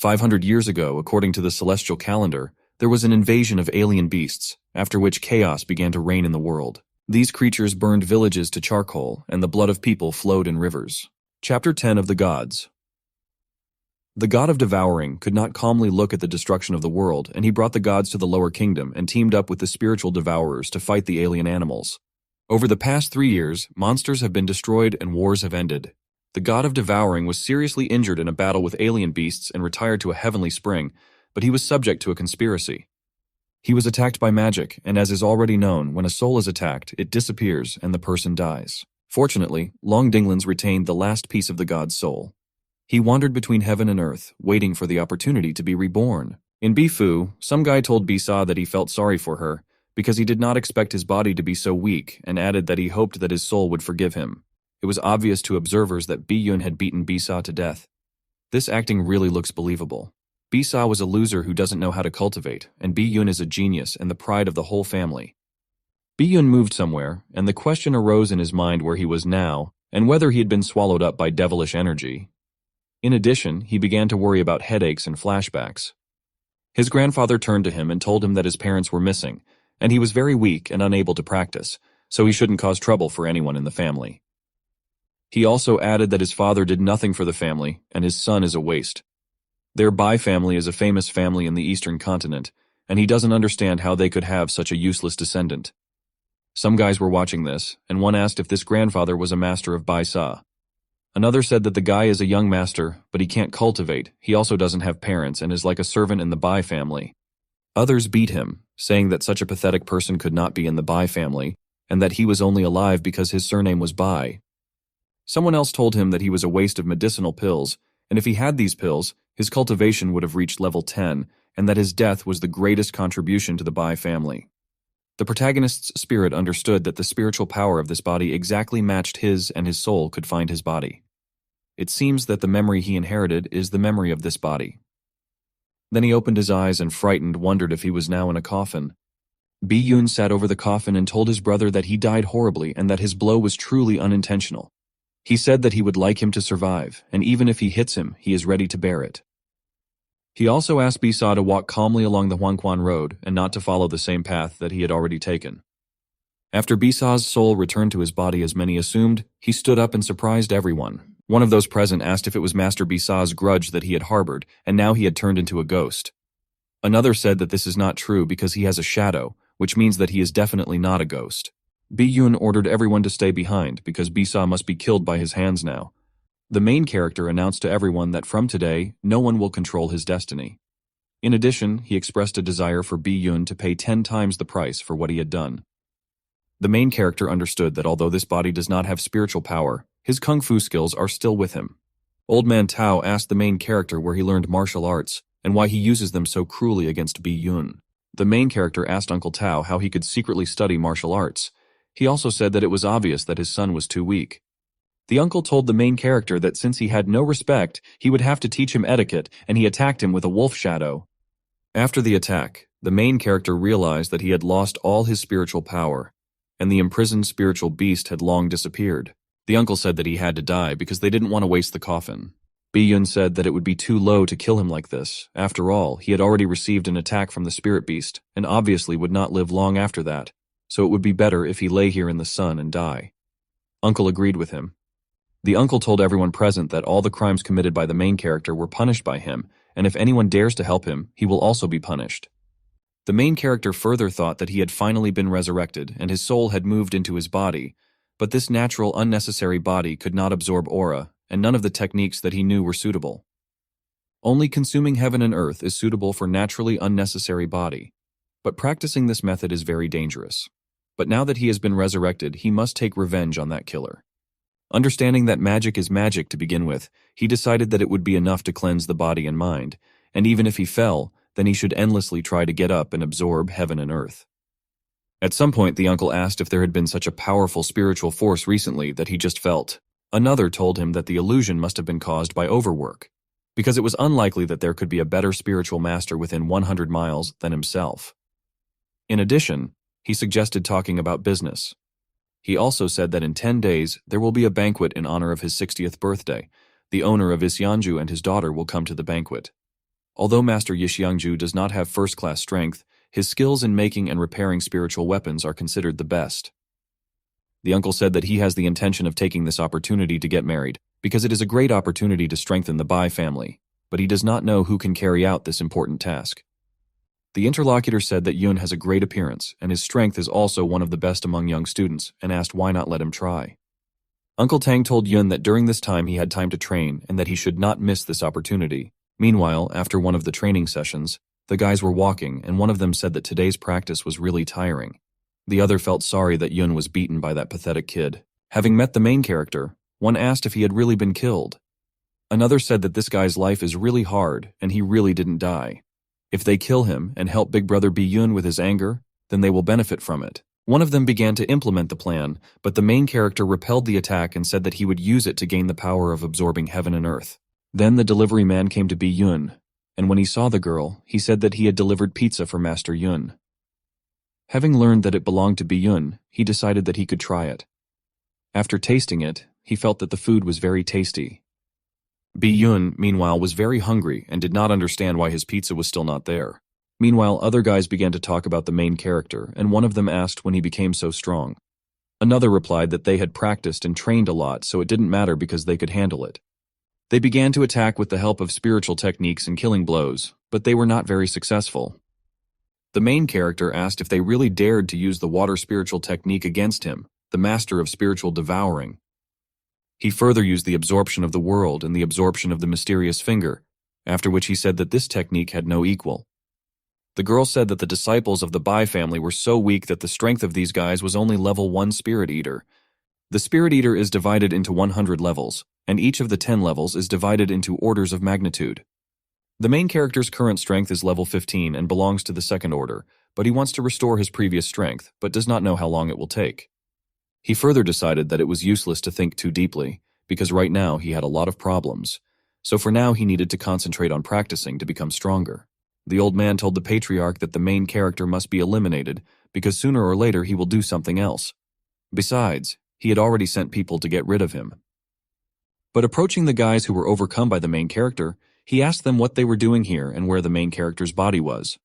500 years ago, according to the celestial calendar, there was an invasion of alien beasts, after which chaos began to reign in the world. These creatures burned villages to charcoal, and the blood of people flowed in rivers. Chapter 10 of the Gods. The god of devouring could not calmly look at the destruction of the world, and he brought the gods to the lower kingdom and teamed up with the spiritual devourers to fight the alien animals. Over the past 3 years, monsters have been destroyed and wars have ended. The god of devouring was seriously injured in a battle with alien beasts and retired to a heavenly spring, but he was subject to a conspiracy. He was attacked by magic, and as is already known, when a soul is attacked, it disappears and the person dies. Fortunately, Long Dinglins retained the last piece of the god's soul. He wandered between heaven and earth, waiting for the opportunity to be reborn. In Bifu, some guy told Bisa that he felt sorry for her, because he did not expect his body to be so weak, and added that he hoped that his soul would forgive him. It was obvious to observers that Biyun had beaten Bisa to death. This acting really looks believable. Bisa was a loser who doesn't know how to cultivate, and Biyun is a genius and the pride of the whole family. Biyun moved somewhere, and the question arose in his mind where he was now, and whether he had been swallowed up by devilish energy. In addition, he began to worry about headaches and flashbacks. His grandfather turned to him and told him that his parents were missing, and he was very weak and unable to practice, so he shouldn't cause trouble for anyone in the family. He also added that his father did nothing for the family, and his son is a waste. Their Bai family is a famous family in the eastern continent, and he doesn't understand how they could have such a useless descendant. Some guys were watching this, and one asked if this grandfather was a master of Bai Sa. Another said that the guy is a young master, but he can't cultivate, he also doesn't have parents and is like a servant in the Bai family. Others beat him, saying that such a pathetic person could not be in the Bai family, and that he was only alive because his surname was Bai. Someone else told him that he was a waste of medicinal pills, and if he had these pills, his cultivation would have reached level 10, and that his death was the greatest contribution to the Bai family. The protagonist's spirit understood that the spiritual power of this body exactly matched his, and his soul could find his body. It seems that the memory he inherited is the memory of this body. Then he opened his eyes and frightened wondered if he was now in a coffin. Biyun sat over the coffin and told his brother that he died horribly and that his blow was truly unintentional. He said that he would like him to survive, and even if he hits him, he is ready to bear it. He also asked Bisa to walk calmly along the Huangquan road and not to follow the same path that he had already taken. After Bisa's soul returned to his body as many assumed, he stood up and surprised everyone. One of those present asked if it was Master Bisa's grudge that he had harbored, and now he had turned into a ghost. Another said that this is not true because he has a shadow, which means that he is definitely not a ghost. Biyun ordered everyone to stay behind because Bisa must be killed by his hands now. The main character announced to everyone that from today, no one will control his destiny. In addition, he expressed a desire for Biyun to pay 10 times the price for what he had done. The main character understood that although this body does not have spiritual power, his kung fu skills are still with him. Old Man Tao asked the main character where he learned martial arts and why he uses them so cruelly against Biyun. The main character asked Uncle Tao how he could secretly study martial arts. He also said that it was obvious that his son was too weak. The uncle told the main character that since he had no respect, he would have to teach him etiquette, and he attacked him with a wolf shadow. After the attack, the main character realized that he had lost all his spiritual power, and the imprisoned spiritual beast had long disappeared. The uncle said that he had to die because they didn't want to waste the coffin. Biyun said that it would be too low to kill him like this. After all, he had already received an attack from the spirit beast, and obviously would not live long after that, so it would be better if he lay here in the sun and die. Uncle agreed with him. The uncle told everyone present that all the crimes committed by the main character were punished by him, and if anyone dares to help him, he will also be punished. The main character further thought that he had finally been resurrected and his soul had moved into his body, but this natural, unnecessary body could not absorb aura, and none of the techniques that he knew were suitable. Only consuming heaven and earth is suitable for naturally unnecessary body, but practicing this method is very dangerous. But now that he has been resurrected, he must take revenge on that killer. Understanding that magic is magic to begin with, he decided that it would be enough to cleanse the body and mind, and even if he fell, then he should endlessly try to get up and absorb heaven and earth. At some point, the uncle asked if there had been such a powerful spiritual force recently that he just felt. Another told him that the illusion must have been caused by overwork, because it was unlikely that there could be a better spiritual master within 100 miles than himself. In addition, he suggested talking about business. He also said that in 10 days, there will be a banquet in honor of his 60th birthday. The owner of Isyanju and his daughter will come to the banquet. Although Master Yixiangju does not have first-class strength, his skills in making and repairing spiritual weapons are considered the best. The uncle said that he has the intention of taking this opportunity to get married, because it is a great opportunity to strengthen the Bai family, but he does not know who can carry out this important task. The interlocutor said that Yun has a great appearance, and his strength is also one of the best among young students, and asked why not let him try. Uncle Tang told Yun that during this time he had time to train, and that he should not miss this opportunity. Meanwhile, after one of the training sessions, the guys were walking, and one of them said that today's practice was really tiring. The other felt sorry that Yun was beaten by that pathetic kid. Having met the main character, one asked if he had really been killed. Another said that this guy's life is really hard, and he really didn't die. If they kill him and help Big Brother Bi Yun with his anger, then they will benefit from it. One of them began to implement the plan, but the main character repelled the attack and said that he would use it to gain the power of absorbing heaven and earth. Then the delivery man came to Bi Yun, and when he saw the girl, he said that he had delivered pizza for Master Yun. Having learned that it belonged to Bi Yun, he decided that he could try it. After tasting it, he felt that the food was very tasty. Bi Yun, meanwhile, was very hungry and did not understand why his pizza was still not there. Meanwhile, other guys began to talk about the main character, and one of them asked when he became so strong. Another replied that they had practiced and trained a lot, so it didn't matter because they could handle it. They began to attack with the help of spiritual techniques and killing blows, but they were not very successful. The main character asked if they really dared to use the water spiritual technique against him, the master of spiritual devouring. He further used the absorption of the world and the absorption of the mysterious finger, after which he said that this technique had no equal. The girl said that the disciples of the Bai family were so weak that the strength of these guys was only level 1 Spirit Eater. The Spirit Eater is divided into 100 levels, and each of the 10 levels is divided into orders of magnitude. The main character's current strength is level 15 and belongs to the second order, but he wants to restore his previous strength, but does not know how long it will take. He further decided that it was useless to think too deeply, because right now he had a lot of problems, so for now he needed to concentrate on practicing to become stronger. The old man told the patriarch that the main character must be eliminated, because sooner or later he will do something else. Besides, he had already sent people to get rid of him. But approaching the guys who were overcome by the main character, he asked them what they were doing here and where the main character's body was.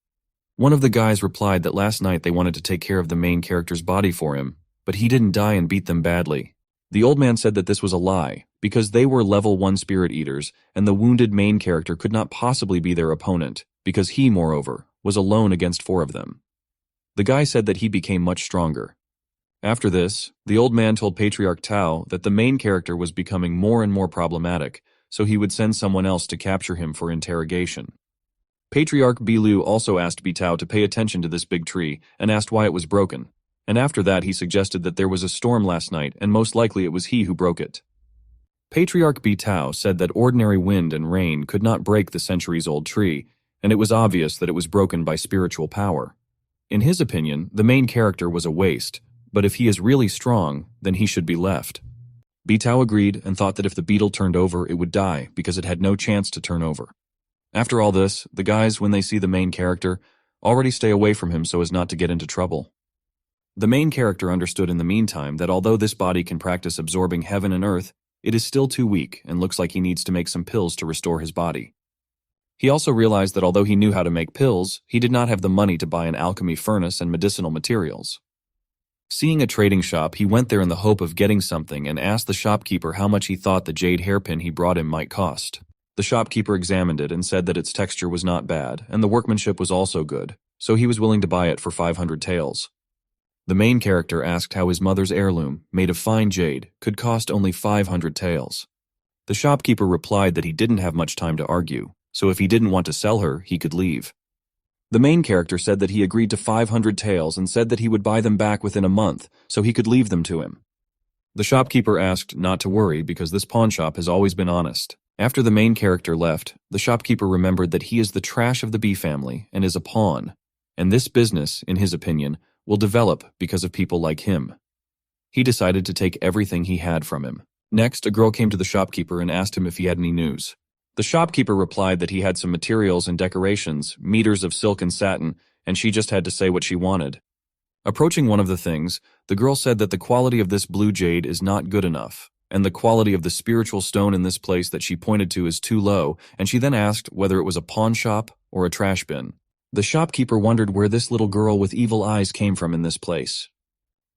One of the guys replied that last night they wanted to take care of the main character's body for him, but he didn't die and beat them badly. The old man said that this was a lie, because they were level 1 Spirit Eaters, and the wounded main character could not possibly be their opponent, because he, moreover, was alone against 4 of them. The guy said that he became much stronger. After this, the old man told Patriarch Tao that the main character was becoming more and more problematic, so he would send someone else to capture him for interrogation. Patriarch Bilu also asked Bitao to pay attention to this big tree and asked why it was broken, and after that he suggested that there was a storm last night and most likely it was he who broke it. Patriarch Bitao said that ordinary wind and rain could not break the centuries-old tree, and it was obvious that it was broken by spiritual power. In his opinion, the main character was a waste, but if he is really strong, then he should be left. Bitao agreed and thought that if the beetle turned over, it would die because it had no chance to turn over. After all this, the guys, when they see the main character, already stay away from him so as not to get into trouble. The main character understood in the meantime that although this body can practice absorbing heaven and earth, it is still too weak and looks like he needs to make some pills to restore his body. He also realized that although he knew how to make pills, he did not have the money to buy an alchemy furnace and medicinal materials. Seeing a trading shop, he went there in the hope of getting something and asked the shopkeeper how much he thought the jade hairpin he brought him might cost. The shopkeeper examined it and said that its texture was not bad, and the workmanship was also good, so he was willing to buy it for 500 taels. The main character asked how his mother's heirloom, made of fine jade, could cost only 500 taels. The shopkeeper replied that he didn't have much time to argue, so if he didn't want to sell her, he could leave. The main character said that he agreed to 500 taels and said that he would buy them back within a month, so he could leave them to him. The shopkeeper asked not to worry because this pawn shop has always been honest. After the main character left, the shopkeeper remembered that he is the trash of the B family and is a pawn, and this business, in his opinion, will develop because of people like him. He decided to take everything he had from him. Next, a girl came to the shopkeeper and asked him if he had any news. The shopkeeper replied that he had some materials and decorations, meters of silk and satin, and she just had to say what she wanted. Approaching one of the things, the girl said that the quality of this blue jade is not good enough. and the quality of the spiritual stone in this place that she pointed to is too low, and she then asked whether it was a pawn shop or a trash bin. The shopkeeper wondered where this little girl with evil eyes came from in this place.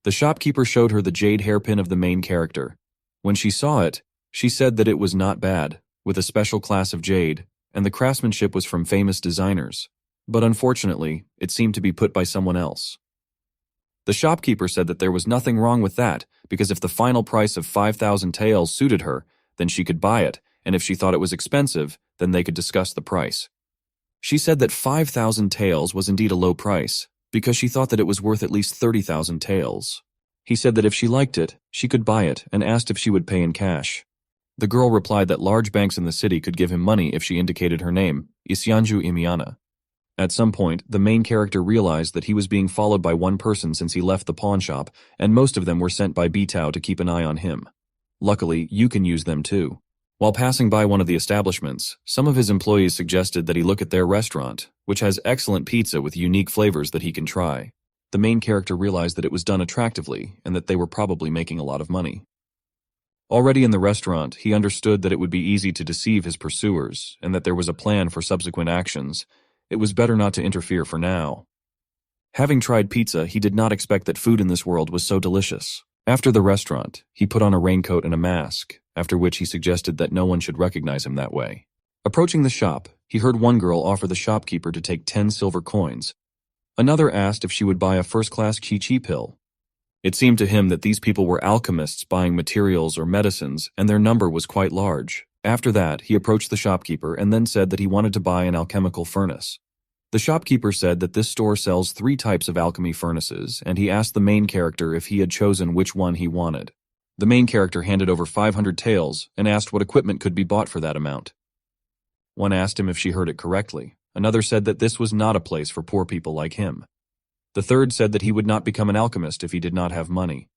The shopkeeper showed her the jade hairpin of the main character. When she saw it, she said that it was not bad, with a special class of jade, and the craftsmanship was from famous designers. But unfortunately, it seemed to be put by someone else. The shopkeeper said that there was nothing wrong with that, because if the final price of 5,000 taels suited her, then she could buy it, and if she thought it was expensive, then they could discuss the price. She said that 5,000 taels was indeed a low price, because she thought that it was worth at least 30,000 taels. He said that if she liked it, she could buy it, and asked if she would pay in cash. The girl replied that large banks in the city could give him money if she indicated her name, Isyanju Imiana. At some point, the main character realized that he was being followed by one person since he left the pawn shop, and most of them were sent by Bitao to keep an eye on him. Luckily, you can use them too. While passing by one of the establishments, some of his employees suggested that he look at their restaurant, which has excellent pizza with unique flavors that he can try. The main character realized that it was done attractively, and that they were probably making a lot of money. Already in the restaurant, he understood that it would be easy to deceive his pursuers, and that there was a plan for subsequent actions. It was better not to interfere for now. Having tried pizza, he did not expect that food in this world was so delicious. After the restaurant, he put on a raincoat and a mask, after which he suggested that no one should recognize him that way. Approaching the shop, he heard one girl offer the shopkeeper to take 10 silver coins. Another asked if she would buy a first-class qi pill. It seemed to him that these people were alchemists buying materials or medicines, and their number was quite large. After that, he approached the shopkeeper and then said that he wanted to buy an alchemical furnace. The shopkeeper said that this store sells 3 types of alchemy furnaces, and he asked the main character if he had chosen which one he wanted. The main character handed over 500 taels and asked what equipment could be bought for that amount. One asked him if she heard it correctly. Another said that this was not a place for poor people like him. The third said that he would not become an alchemist if he did not have money.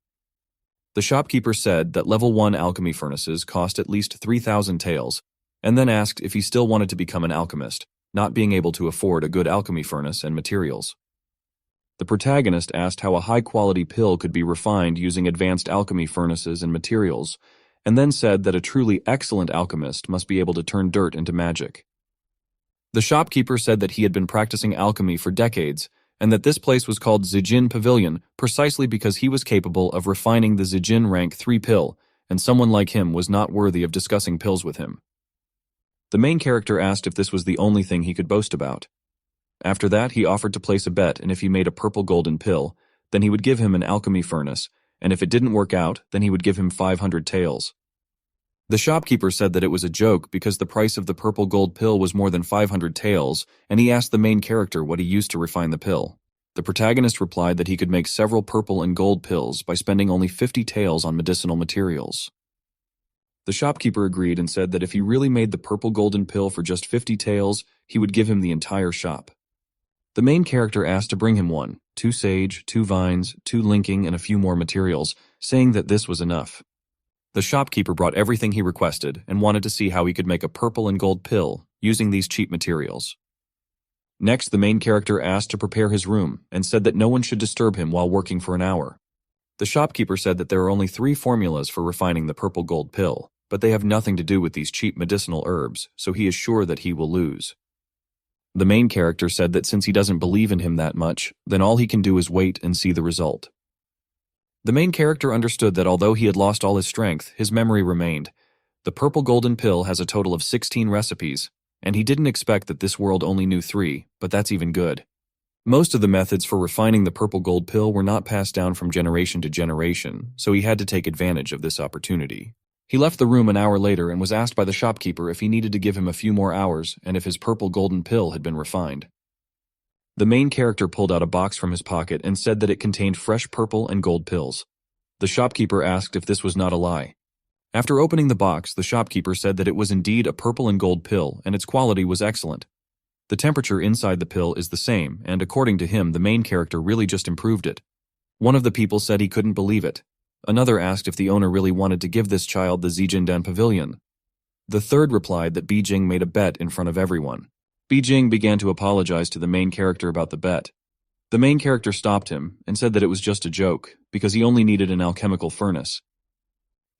The shopkeeper said that level 1 alchemy furnaces cost at least 3,000 taels, and then asked if he still wanted to become an alchemist, not being able to afford a good alchemy furnace and materials. The protagonist asked how a high-quality pill could be refined using advanced alchemy furnaces and materials, and then said that a truly excellent alchemist must be able to turn dirt into magic. The shopkeeper said that he had been practicing alchemy for decades, and that this place was called Zijin Pavilion precisely because he was capable of refining the Zijin rank 3 pill, and someone like him was not worthy of discussing pills with him. The main character asked if this was the only thing he could boast about. After that, he offered to place a bet, and if he made a purple golden pill, then he would give him an alchemy furnace, and if it didn't work out, then he would give him 500 taels. The shopkeeper said that it was a joke because the price of the purple gold pill was more than 500 taels, and he asked the main character what he used to refine the pill. The protagonist replied that he could make several purple and gold pills by spending only 50 taels on medicinal materials. The shopkeeper agreed and said that if he really made the purple golden pill for just 50 taels, he would give him the entire shop. The main character asked to bring him 2 sage, 2 vines, 2 linking, and a few more materials, saying that this was enough. The shopkeeper brought everything he requested and wanted to see how he could make a purple and gold pill using these cheap materials. Next, the main character asked to prepare his room and said that no one should disturb him while working for an hour. The shopkeeper said that there are only 3 formulas for refining the purple gold pill, but they have nothing to do with these cheap medicinal herbs, so he is sure that he will lose. The main character said that since he doesn't believe in him that much, then all he can do is wait and see the result. The main character understood that although he had lost all his strength, his memory remained. The purple golden pill has a total of 16 recipes, and he didn't expect that this world only knew 3, but that's even good. Most of the methods for refining the purple gold pill were not passed down from generation to generation, so he had to take advantage of this opportunity. He left the room an hour later and was asked by the shopkeeper if he needed to give him a few more hours and if his purple golden pill had been refined. The main character pulled out a box from his pocket and said that it contained fresh purple and gold pills. The shopkeeper asked if this was not a lie. After opening the box, the shopkeeper said that it was indeed a purple and gold pill and its quality was excellent. The temperature inside the pill is the same, and according to him, the main character really just improved it. One of the people said he couldn't believe it. Another asked if the owner really wanted to give this child the Zijindan Pavilion. The third replied that Bijing made a bet in front of everyone. Bijing began to apologize to the main character about the bet. The main character stopped him and said that it was just a joke, because he only needed an alchemical furnace.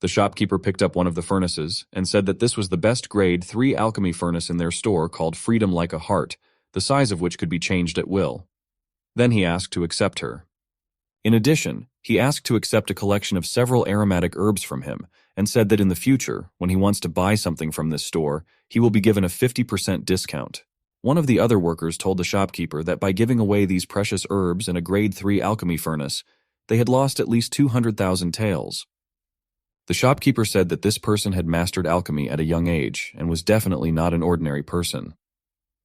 The shopkeeper picked up one of the furnaces and said that this was the best grade 3 alchemy furnace in their store called Freedom Like a Heart, the size of which could be changed at will. Then he asked to accept her. In addition, he asked to accept a collection of several aromatic herbs from him and said that in the future, when he wants to buy something from this store, he will be given a 50% discount. One of the other workers told the shopkeeper that by giving away these precious herbs in a grade 3 alchemy furnace, they had lost at least 200,000 taels. The shopkeeper said that this person had mastered alchemy at a young age and was definitely not an ordinary person.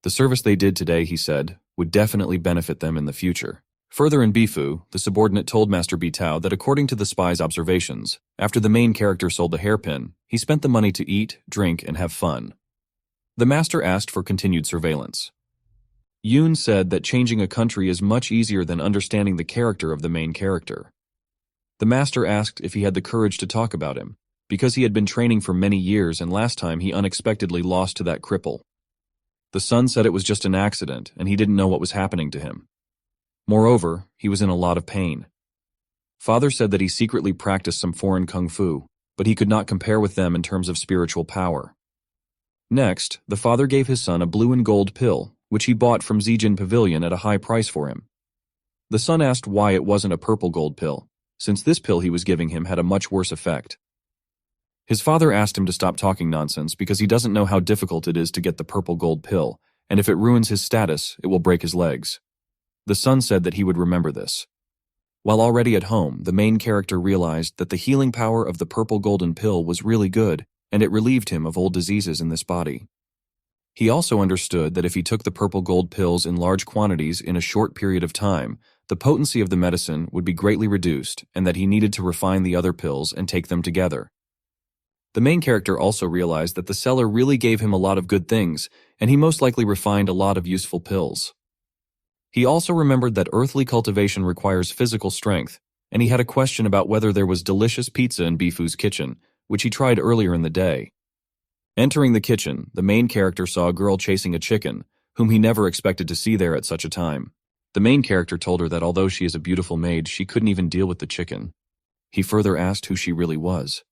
The service they did today, he said, would definitely benefit them in the future. Further in Bifu, the subordinate told Master Bitao that according to the spy's observations, after the main character sold the hairpin, he spent the money to eat, drink, and have fun. The master asked for continued surveillance. Yoon said that changing a country is much easier than understanding the character of the main character. The master asked if he had the courage to talk about him, because he had been training for many years and last time he unexpectedly lost to that cripple. The son said it was just an accident and he didn't know what was happening to him. Moreover, he was in a lot of pain. Father said that he secretly practiced some foreign kung fu, but he could not compare with them in terms of spiritual power. Next, the father gave his son a blue and gold pill, which he bought from Zijin Pavilion at a high price for him. The son asked why it wasn't a purple gold pill, since this pill he was giving him had a much worse effect. His father asked him to stop talking nonsense because he doesn't know how difficult it is to get the purple gold pill, and if it ruins his status, it will break his legs. The son said that he would remember this. While already at home, the main character realized that the healing power of the purple golden pill was really good, and it relieved him of old diseases in this body. He also understood that if he took the purple gold pills in large quantities in a short period of time, the potency of the medicine would be greatly reduced and that he needed to refine the other pills and take them together. The main character also realized that the seller really gave him a lot of good things, and he most likely refined a lot of useful pills. He also remembered that earthly cultivation requires physical strength, and he had a question about whether there was delicious pizza in Bifu's kitchen, which he tried earlier in the day. Entering the kitchen, the main character saw a girl chasing a chicken, whom he never expected to see there at such a time. The main character told her that although she is a beautiful maid, she couldn't even deal with the chicken. He further asked who she really was.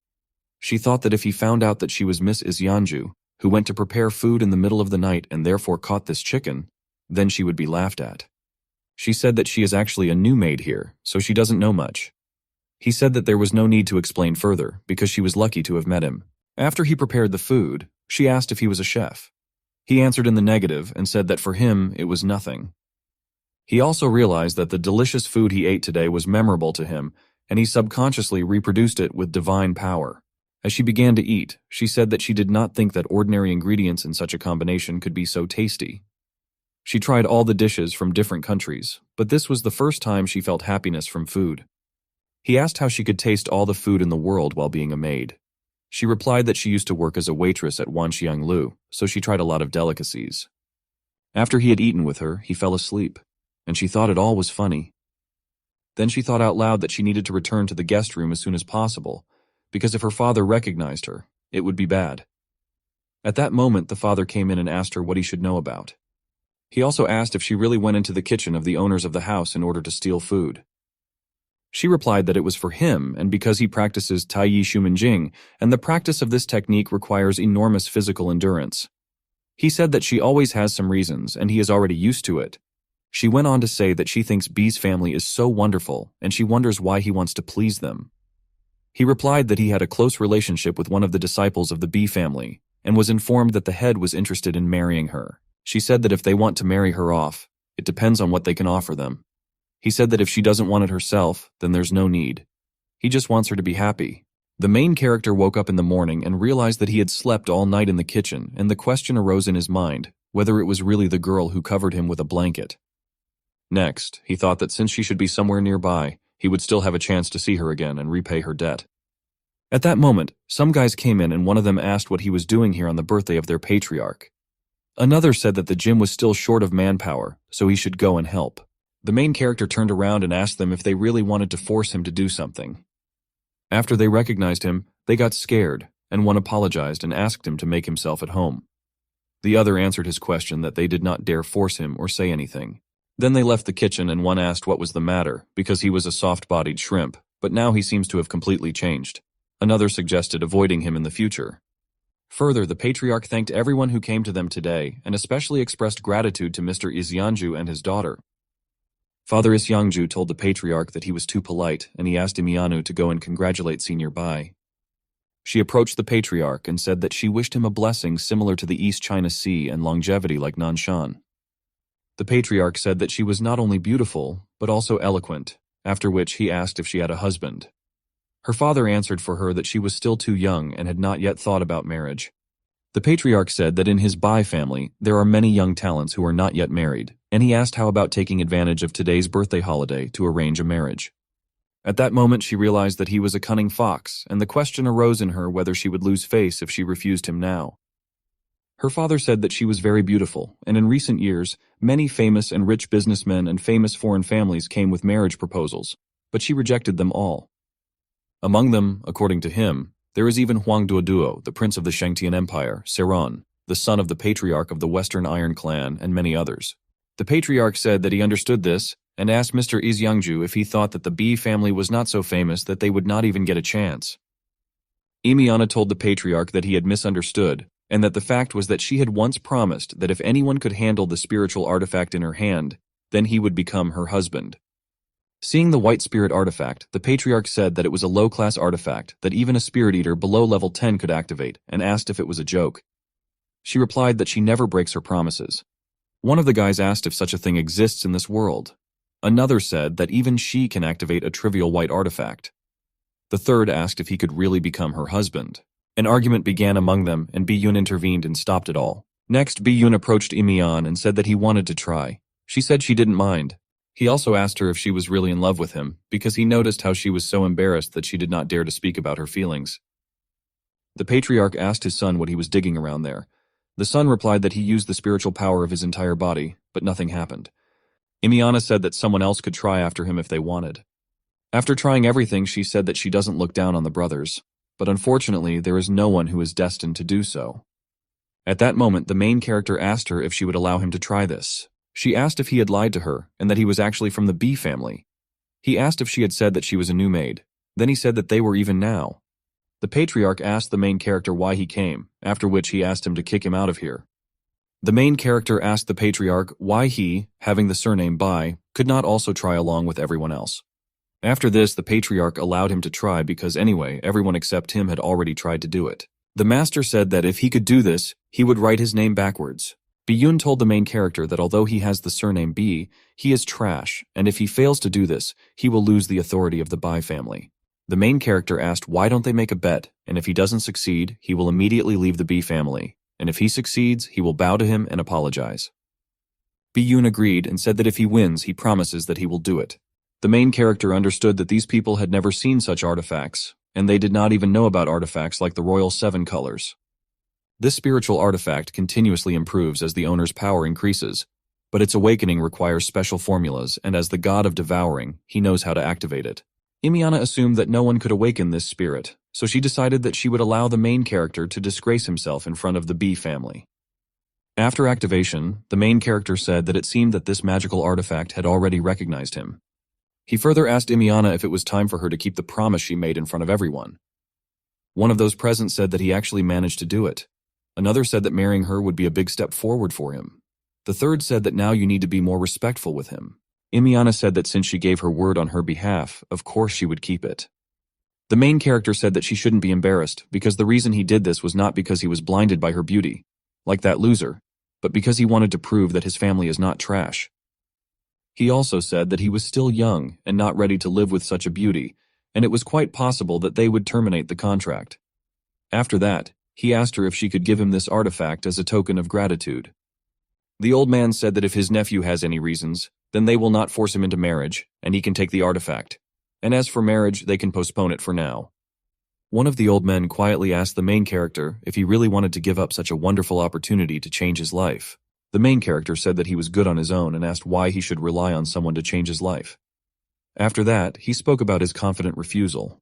She thought that if he found out that she was Miss Isyanju, who went to prepare food in the middle of the night and therefore caught this chicken, then she would be laughed at. She said that she is actually a new maid here, so she doesn't know much. He said that there was no need to explain further, because she was lucky to have met him. After he prepared the food, she asked if he was a chef. He answered in the negative and said that for him it was nothing. He also realized that the delicious food he ate today was memorable to him, and he subconsciously reproduced it with divine power. As she began to eat, she said that she did not think that ordinary ingredients in such a combination could be so tasty. She tried all the dishes from different countries, but this was the first time she felt happiness from food. He asked how she could taste all the food in the world while being a maid. She replied that she used to work as a waitress at Wanxianglu, so she tried a lot of delicacies. After he had eaten with her, he fell asleep, and she thought it all was funny. Then she thought out loud that she needed to return to the guest room as soon as possible, because if her father recognized her, it would be bad. At that moment, the father came in and asked her what he should know about. He also asked if she really went into the kitchen of the owners of the house in order to steal food. She replied that it was for him and because he practices Tai Yi Shumenjing, and the practice of this technique requires enormous physical endurance. He said that she always has some reasons and he is already used to it. She went on to say that she thinks B's family is so wonderful and she wonders why he wants to please them. He replied that he had a close relationship with one of the disciples of the B family and was informed that the head was interested in marrying her. She said that if they want to marry her off, it depends on what they can offer them. He said that if she doesn't want it herself, then there's no need. He just wants her to be happy. The main character woke up in the morning and realized that he had slept all night in the kitchen, and the question arose in his mind, whether it was really the girl who covered him with a blanket. Next, he thought that since she should be somewhere nearby, he would still have a chance to see her again and repay her debt. At that moment, some guys came in and one of them asked what he was doing here on the birthday of their patriarch. Another said that the gym was still short of manpower, so he should go and help. The main character turned around and asked them if they really wanted to force him to do something. After they recognized him, they got scared, and one apologized and asked him to make himself at home. The other answered his question that they did not dare force him or say anything. Then they left the kitchen and one asked what was the matter, because he was a soft-bodied shrimp, but now he seems to have completely changed. Another suggested avoiding him in the future. Further, the patriarch thanked everyone who came to them today and especially expressed gratitude to Mr. Izyangju and his daughter. Father Isyangju told the patriarch that he was too polite and he asked Imianu to go and congratulate Senior Bai. She approached the patriarch and said that she wished him a blessing similar to the East China Sea and longevity like Nanshan. The patriarch said that she was not only beautiful, but also eloquent, after which he asked if she had a husband. Her father answered for her that she was still too young and had not yet thought about marriage. The patriarch said that in his Bai family, there are many young talents who are not yet married, and he asked how about taking advantage of today's birthday holiday to arrange a marriage. At that moment, she realized that he was a cunning fox, and the question arose in her whether she would lose face if she refused him now. Her father said that she was very beautiful, and in recent years, many famous and rich businessmen and famous foreign families came with marriage proposals, but she rejected them all. Among them, according to him, there is even Huang Duoduo, the prince of the Shangtian Empire, Seron, the son of the patriarch of the Western Iron Clan, and many others. The patriarch said that he understood this and asked Mr. Izyangju if he thought that the Bi family was not so famous that they would not even get a chance. Imiana told the patriarch that he had misunderstood, and that the fact was that she had once promised that if anyone could handle the spiritual artifact in her hand, then he would become her husband. Seeing the white spirit artifact, the patriarch said that it was a low-class artifact that even a spirit eater below level 10 could activate, and asked if it was a joke. She replied that she never breaks her promises. One of the guys asked if such a thing exists in this world. Another said that even she can activate a trivial white artifact. The third asked if he could really become her husband. An argument began among them, and Bi-yun intervened and stopped it all. Next, Bi-yun approached Imian and said that he wanted to try. She said she didn't mind. He also asked her if she was really in love with him, because he noticed how she was so embarrassed that she did not dare to speak about her feelings. The patriarch asked his son what he was digging around there. The son replied that he used the spiritual power of his entire body, but nothing happened. Imiana said that someone else could try after him if they wanted. After trying everything, she said that she doesn't look down on the brothers, but unfortunately there is no one who is destined to do so. At that moment, the main character asked her if she would allow him to try this. She asked if he had lied to her, and that he was actually from the Bi family. He asked if she had said that she was a new maid. Then he said that they were even now. The patriarch asked the main character why he came, after which he asked him to kick him out of here. The main character asked the patriarch why he, having the surname Bai, could not also try along with everyone else. After this, the patriarch allowed him to try because anyway, everyone except him had already tried to do it. The master said that if he could do this, he would write his name backwards. Bi-yun told the main character that although he has the surname Bi, he is trash, and if he fails to do this, he will lose the authority of the Bai family. The main character asked why don't they make a bet, and if he doesn't succeed, he will immediately leave the Bi family, and if he succeeds, he will bow to him and apologize. Bi-yun agreed and said that if he wins, he promises that he will do it. The main character understood that these people had never seen such artifacts, and they did not even know about artifacts like the Royal Seven Colors. This spiritual artifact continuously improves as the owner's power increases, but its awakening requires special formulas, and as the god of devouring, he knows how to activate it. Imiana assumed that no one could awaken this spirit, so she decided that she would allow the main character to disgrace himself in front of the Bi family. After activation, the main character said that it seemed that this magical artifact had already recognized him. He further asked Imiana if it was time for her to keep the promise she made in front of everyone. One of those present said that he actually managed to do it. Another said that marrying her would be a big step forward for him. The third said that now you need to be more respectful with him. Imiana said that since she gave her word on her behalf, of course she would keep it. The main character said that she shouldn't be embarrassed, because the reason he did this was not because he was blinded by her beauty, like that loser, but because he wanted to prove that his family is not trash. He also said that he was still young and not ready to live with such a beauty, and it was quite possible that they would terminate the contract. After that, he asked her if she could give him this artifact as a token of gratitude. The old man said that if his nephew has any reasons, then they will not force him into marriage, and he can take the artifact. And as for marriage, they can postpone it for now. One of the old men quietly asked the main character if he really wanted to give up such a wonderful opportunity to change his life. The main character said that he was good on his own and asked why he should rely on someone to change his life. After that, he spoke about his confident refusal.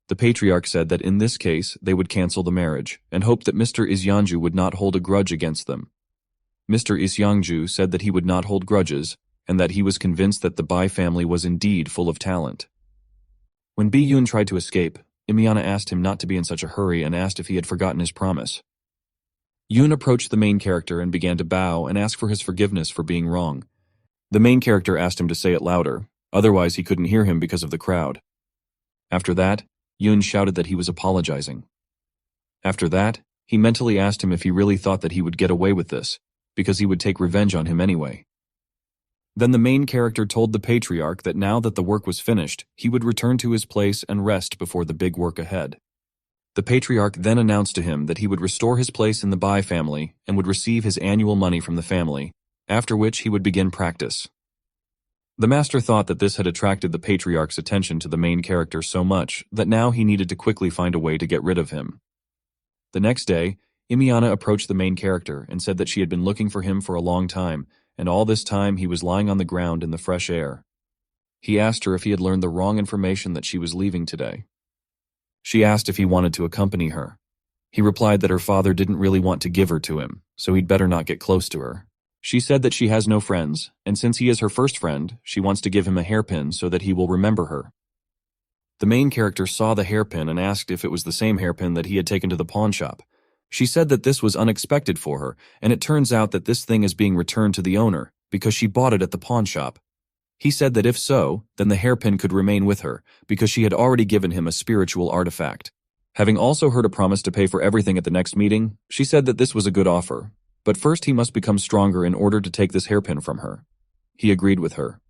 The patriarch said that in this case, they would cancel the marriage, and hoped that Mr. Isyangju would not hold a grudge against them. Mr. Isyangju said that he would not hold grudges, and that he was convinced that the Bai family was indeed full of talent. When Bi-yun tried to escape, Imiana asked him not to be in such a hurry and asked if he had forgotten his promise. Yoon approached the main character and began to bow and ask for his forgiveness for being wrong. The main character asked him to say it louder, otherwise he couldn't hear him because of the crowd. After that, Yoon shouted that he was apologizing. After that, he mentally asked him if he really thought that he would get away with this, because he would take revenge on him anyway. Then the main character told the patriarch that now that the work was finished, he would return to his place and rest before the big work ahead. The patriarch then announced to him that he would restore his place in the Bai family and would receive his annual money from the family, after which he would begin practice. The master thought that this had attracted the patriarch's attention to the main character so much that now he needed to quickly find a way to get rid of him. The next day, Imiana approached the main character and said that she had been looking for him for a long time, and all this time he was lying on the ground in the fresh air. He asked her if he had learned the wrong information that she was leaving today. She asked if he wanted to accompany her. He replied that her father didn't really want to give her to him, so he'd better not get close to her. She said that she has no friends, and since he is her first friend, she wants to give him a hairpin so that he will remember her. The main character saw the hairpin and asked if it was the same hairpin that he had taken to the pawn shop. She said that this was unexpected for her, and it turns out that this thing is being returned to the owner, because she bought it at the pawn shop. He said that if so, then the hairpin could remain with her, because she had already given him a spiritual artifact. Having also heard a promise to pay for everything at the next meeting, she said that this was a good offer, but first he must become stronger in order to take this hairpin from her. He agreed with her.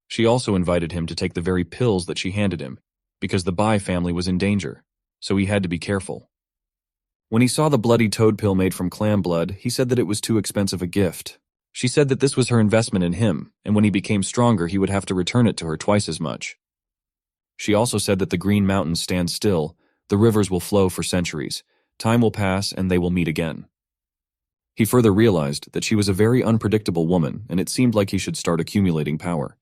She also invited him to take the very pills that she handed him, because the Bai family was in danger, so he had to be careful. When he saw the bloody toad pill made from clam blood, he said that it was too expensive a gift. She said that this was her investment in him, and when he became stronger he would have to return it to her twice as much. She also said that the green mountains stand still, the rivers will flow for centuries, time will pass and they will meet again. He further realized that she was a very unpredictable woman, and it seemed like he should start accumulating power.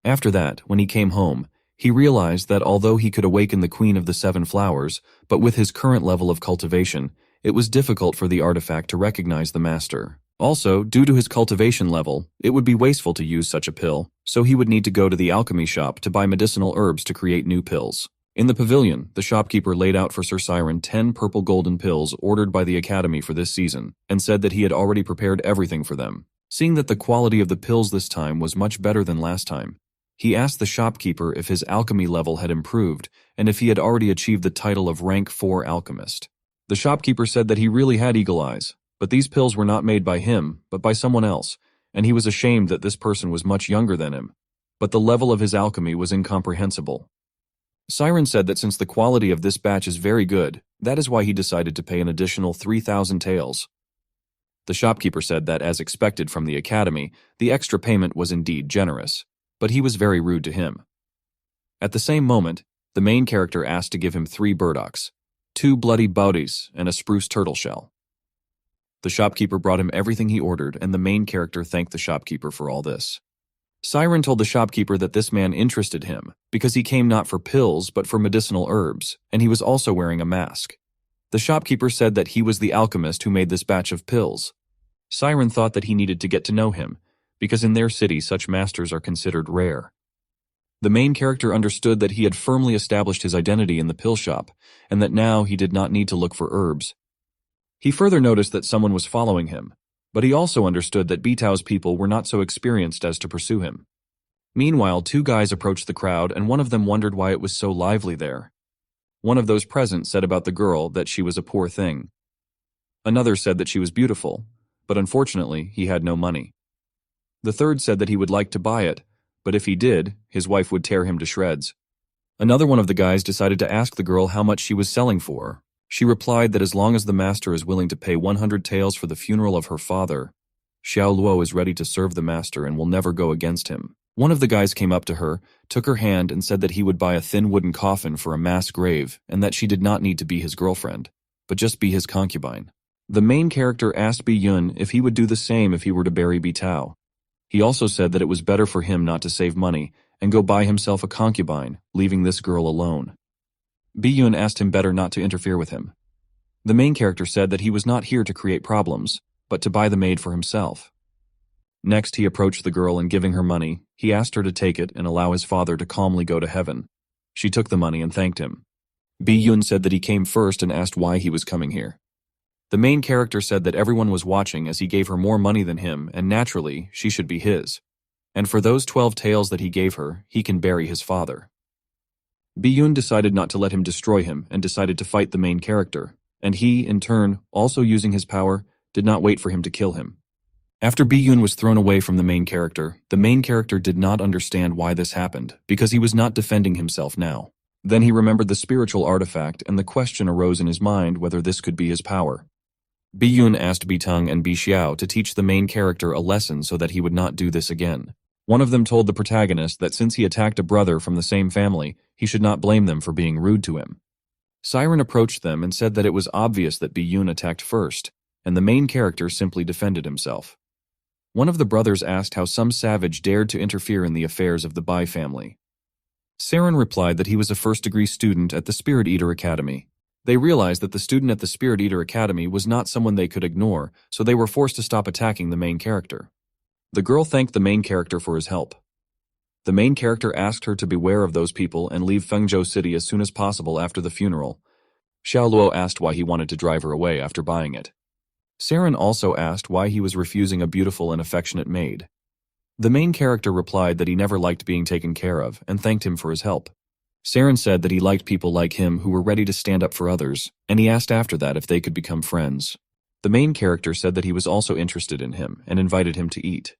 After that, when he came home, he realized that although he could awaken the Queen of the Seven Flowers, but with his current level of cultivation, it was difficult for the artifact to recognize the master. Also, due to his cultivation level, it would be wasteful to use such a pill, so he would need to go to the alchemy shop to buy medicinal herbs to create new pills. In the pavilion, the shopkeeper laid out for Sir Siren 10 purple golden pills ordered by the Academy for this season, and said that he had already prepared everything for them. Seeing that the quality of the pills this time was much better than last time, he asked the shopkeeper if his alchemy level had improved, and if he had already achieved the title of rank 4 alchemist. The shopkeeper said that he really had eagle eyes, but these pills were not made by him, but by someone else, and he was ashamed that this person was much younger than him. But the level of his alchemy was incomprehensible. Siren said that since the quality of this batch is very good, that is why he decided to pay an additional 3,000 taels. The shopkeeper said that, as expected from the Academy, the extra payment was indeed generous, but he was very rude to him. At the same moment, the main character asked to give him 3 burdocks, 2 bloody bodies, and a spruce turtle shell. The shopkeeper brought him everything he ordered, and the main character thanked the shopkeeper for all this. Siren told the shopkeeper that this man interested him, because he came not for pills but for medicinal herbs, and he was also wearing a mask. The shopkeeper said that he was the alchemist who made this batch of pills. Siren thought that he needed to get to know him, because in their city such masters are considered rare. The main character understood that he had firmly established his identity in the pill shop, and that now he did not need to look for herbs. He further noticed that someone was following him, but he also understood that Bitao's people were not so experienced as to pursue him. Meanwhile, 2 guys approached the crowd, and one of them wondered why it was so lively there. One of those present said about the girl that she was a poor thing. Another said that she was beautiful, but unfortunately he had no money. The third said that he would like to buy it, but if he did, his wife would tear him to shreds. Another one of the guys decided to ask the girl how much she was selling for. She replied that as long as the master is willing to pay 100 taels for the funeral of her father, Xiao Luo is ready to serve the master and will never go against him. One of the guys came up to her, took her hand, and said that he would buy a thin wooden coffin for a mass grave, and that she did not need to be his girlfriend, but just be his concubine. The main character asked Bi Yun if he would do the same if he were to bury Bitao. He also said that it was better for him not to save money and go buy himself a concubine, leaving this girl alone. Bi Yun asked him better not to interfere with him. The main character said that he was not here to create problems, but to buy the maid for himself. Next, he approached the girl and giving her money, he asked her to take it and allow his father to calmly go to heaven. She took the money and thanked him. Bi-yoon said that he came first and asked why he was coming here. The main character said that everyone was watching as he gave her more money than him, and naturally, she should be his. And for those 12 taels that he gave her, he can bury his father. Bi-yoon decided not to let him destroy him and decided to fight the main character, and he, in turn, also using his power, did not wait for him to kill him. After Bi-yoon was thrown away from the main character did not understand why this happened, because he was not defending himself now. Then he remembered the spiritual artifact, and the question arose in his mind whether this could be his power. Bi-yoon asked Bi-tung and Bi-xiao to teach the main character a lesson so that he would not do this again. One of them told the protagonist that since he attacked a brother from the same family, he should not blame them for being rude to him. Siren approached them and said that it was obvious that Bi-yoon attacked first, and the main character simply defended himself. One of the brothers asked how some savage dared to interfere in the affairs of the Bai family. Siren replied that he was a first-degree student at the Spirit Eater Academy. They realized that the student at the Spirit Eater Academy was not someone they could ignore, so they were forced to stop attacking the main character. The girl thanked the main character for his help. The main character asked her to beware of those people and leave Fengzhou City as soon as possible after the funeral. Xiao Luo asked why he wanted to drive her away after buying it. Siren also asked why he was refusing a beautiful and affectionate maid. The main character replied that he never liked being taken care of and thanked him for his help. Siren said that he liked people like him who were ready to stand up for others, and he asked after that if they could become friends. The main character said that he was also interested in him and invited him to eat.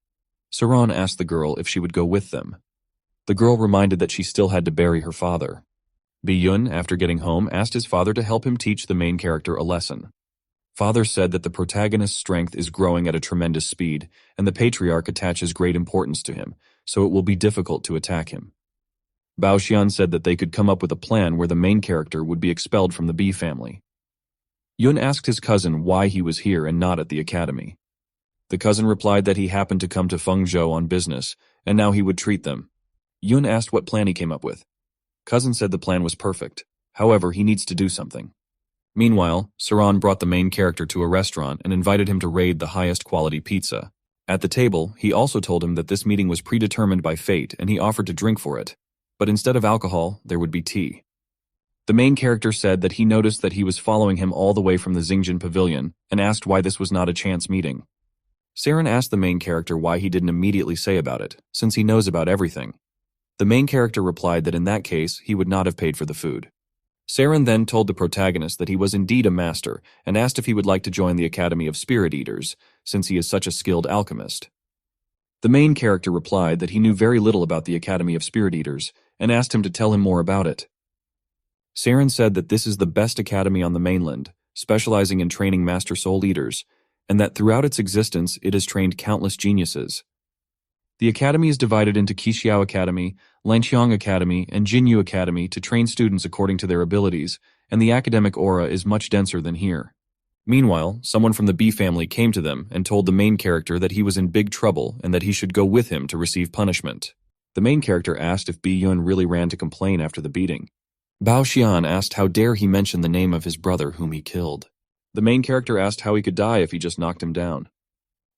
Saran asked the girl if she would go with them. The girl reminded that she still had to bury her father. Bi-yoon, after getting home, asked his father to help him teach the main character a lesson. Father said that the protagonist's strength is growing at a tremendous speed, and the patriarch attaches great importance to him, so it will be difficult to attack him. Bao Xian said that they could come up with a plan where the main character would be expelled from the Bi family. Yun asked his cousin why he was here and not at the academy. The cousin replied that he happened to come to Fengzhou on business, and now he would treat them. Yun asked what plan he came up with. Cousin said the plan was perfect. However, he needs to do something. Meanwhile, Saran brought the main character to a restaurant and invited him to raid the highest quality pizza. At the table, he also told him that this meeting was predetermined by fate and he offered to drink for it. But instead of alcohol, there would be tea. The main character said that he noticed that he was following him all the way from the Xingjin Pavilion and asked why this was not a chance meeting. Saran asked the main character why he didn't immediately say about it, since he knows about everything. The main character replied that in that case, he would not have paid for the food. Saran then told the protagonist that he was indeed a master and asked if he would like to join the Academy of Spirit Eaters, since he is such a skilled alchemist. The main character replied that he knew very little about the Academy of Spirit Eaters and asked him to tell him more about it. Saran said that this is the best academy on the mainland, specializing in training Master Soul Eaters, and that throughout its existence it has trained countless geniuses. The academy is divided into Qixiao Academy, Lanqiang Academy, and Jinyu Academy to train students according to their abilities, and the academic aura is much denser than here. Meanwhile, someone from the Bi family came to them and told the main character that he was in big trouble and that he should go with him to receive punishment. The main character asked if Bi-yun really ran to complain after the beating. Bao Xian asked how dare he mention the name of his brother whom he killed. The main character asked how he could die if he just knocked him down.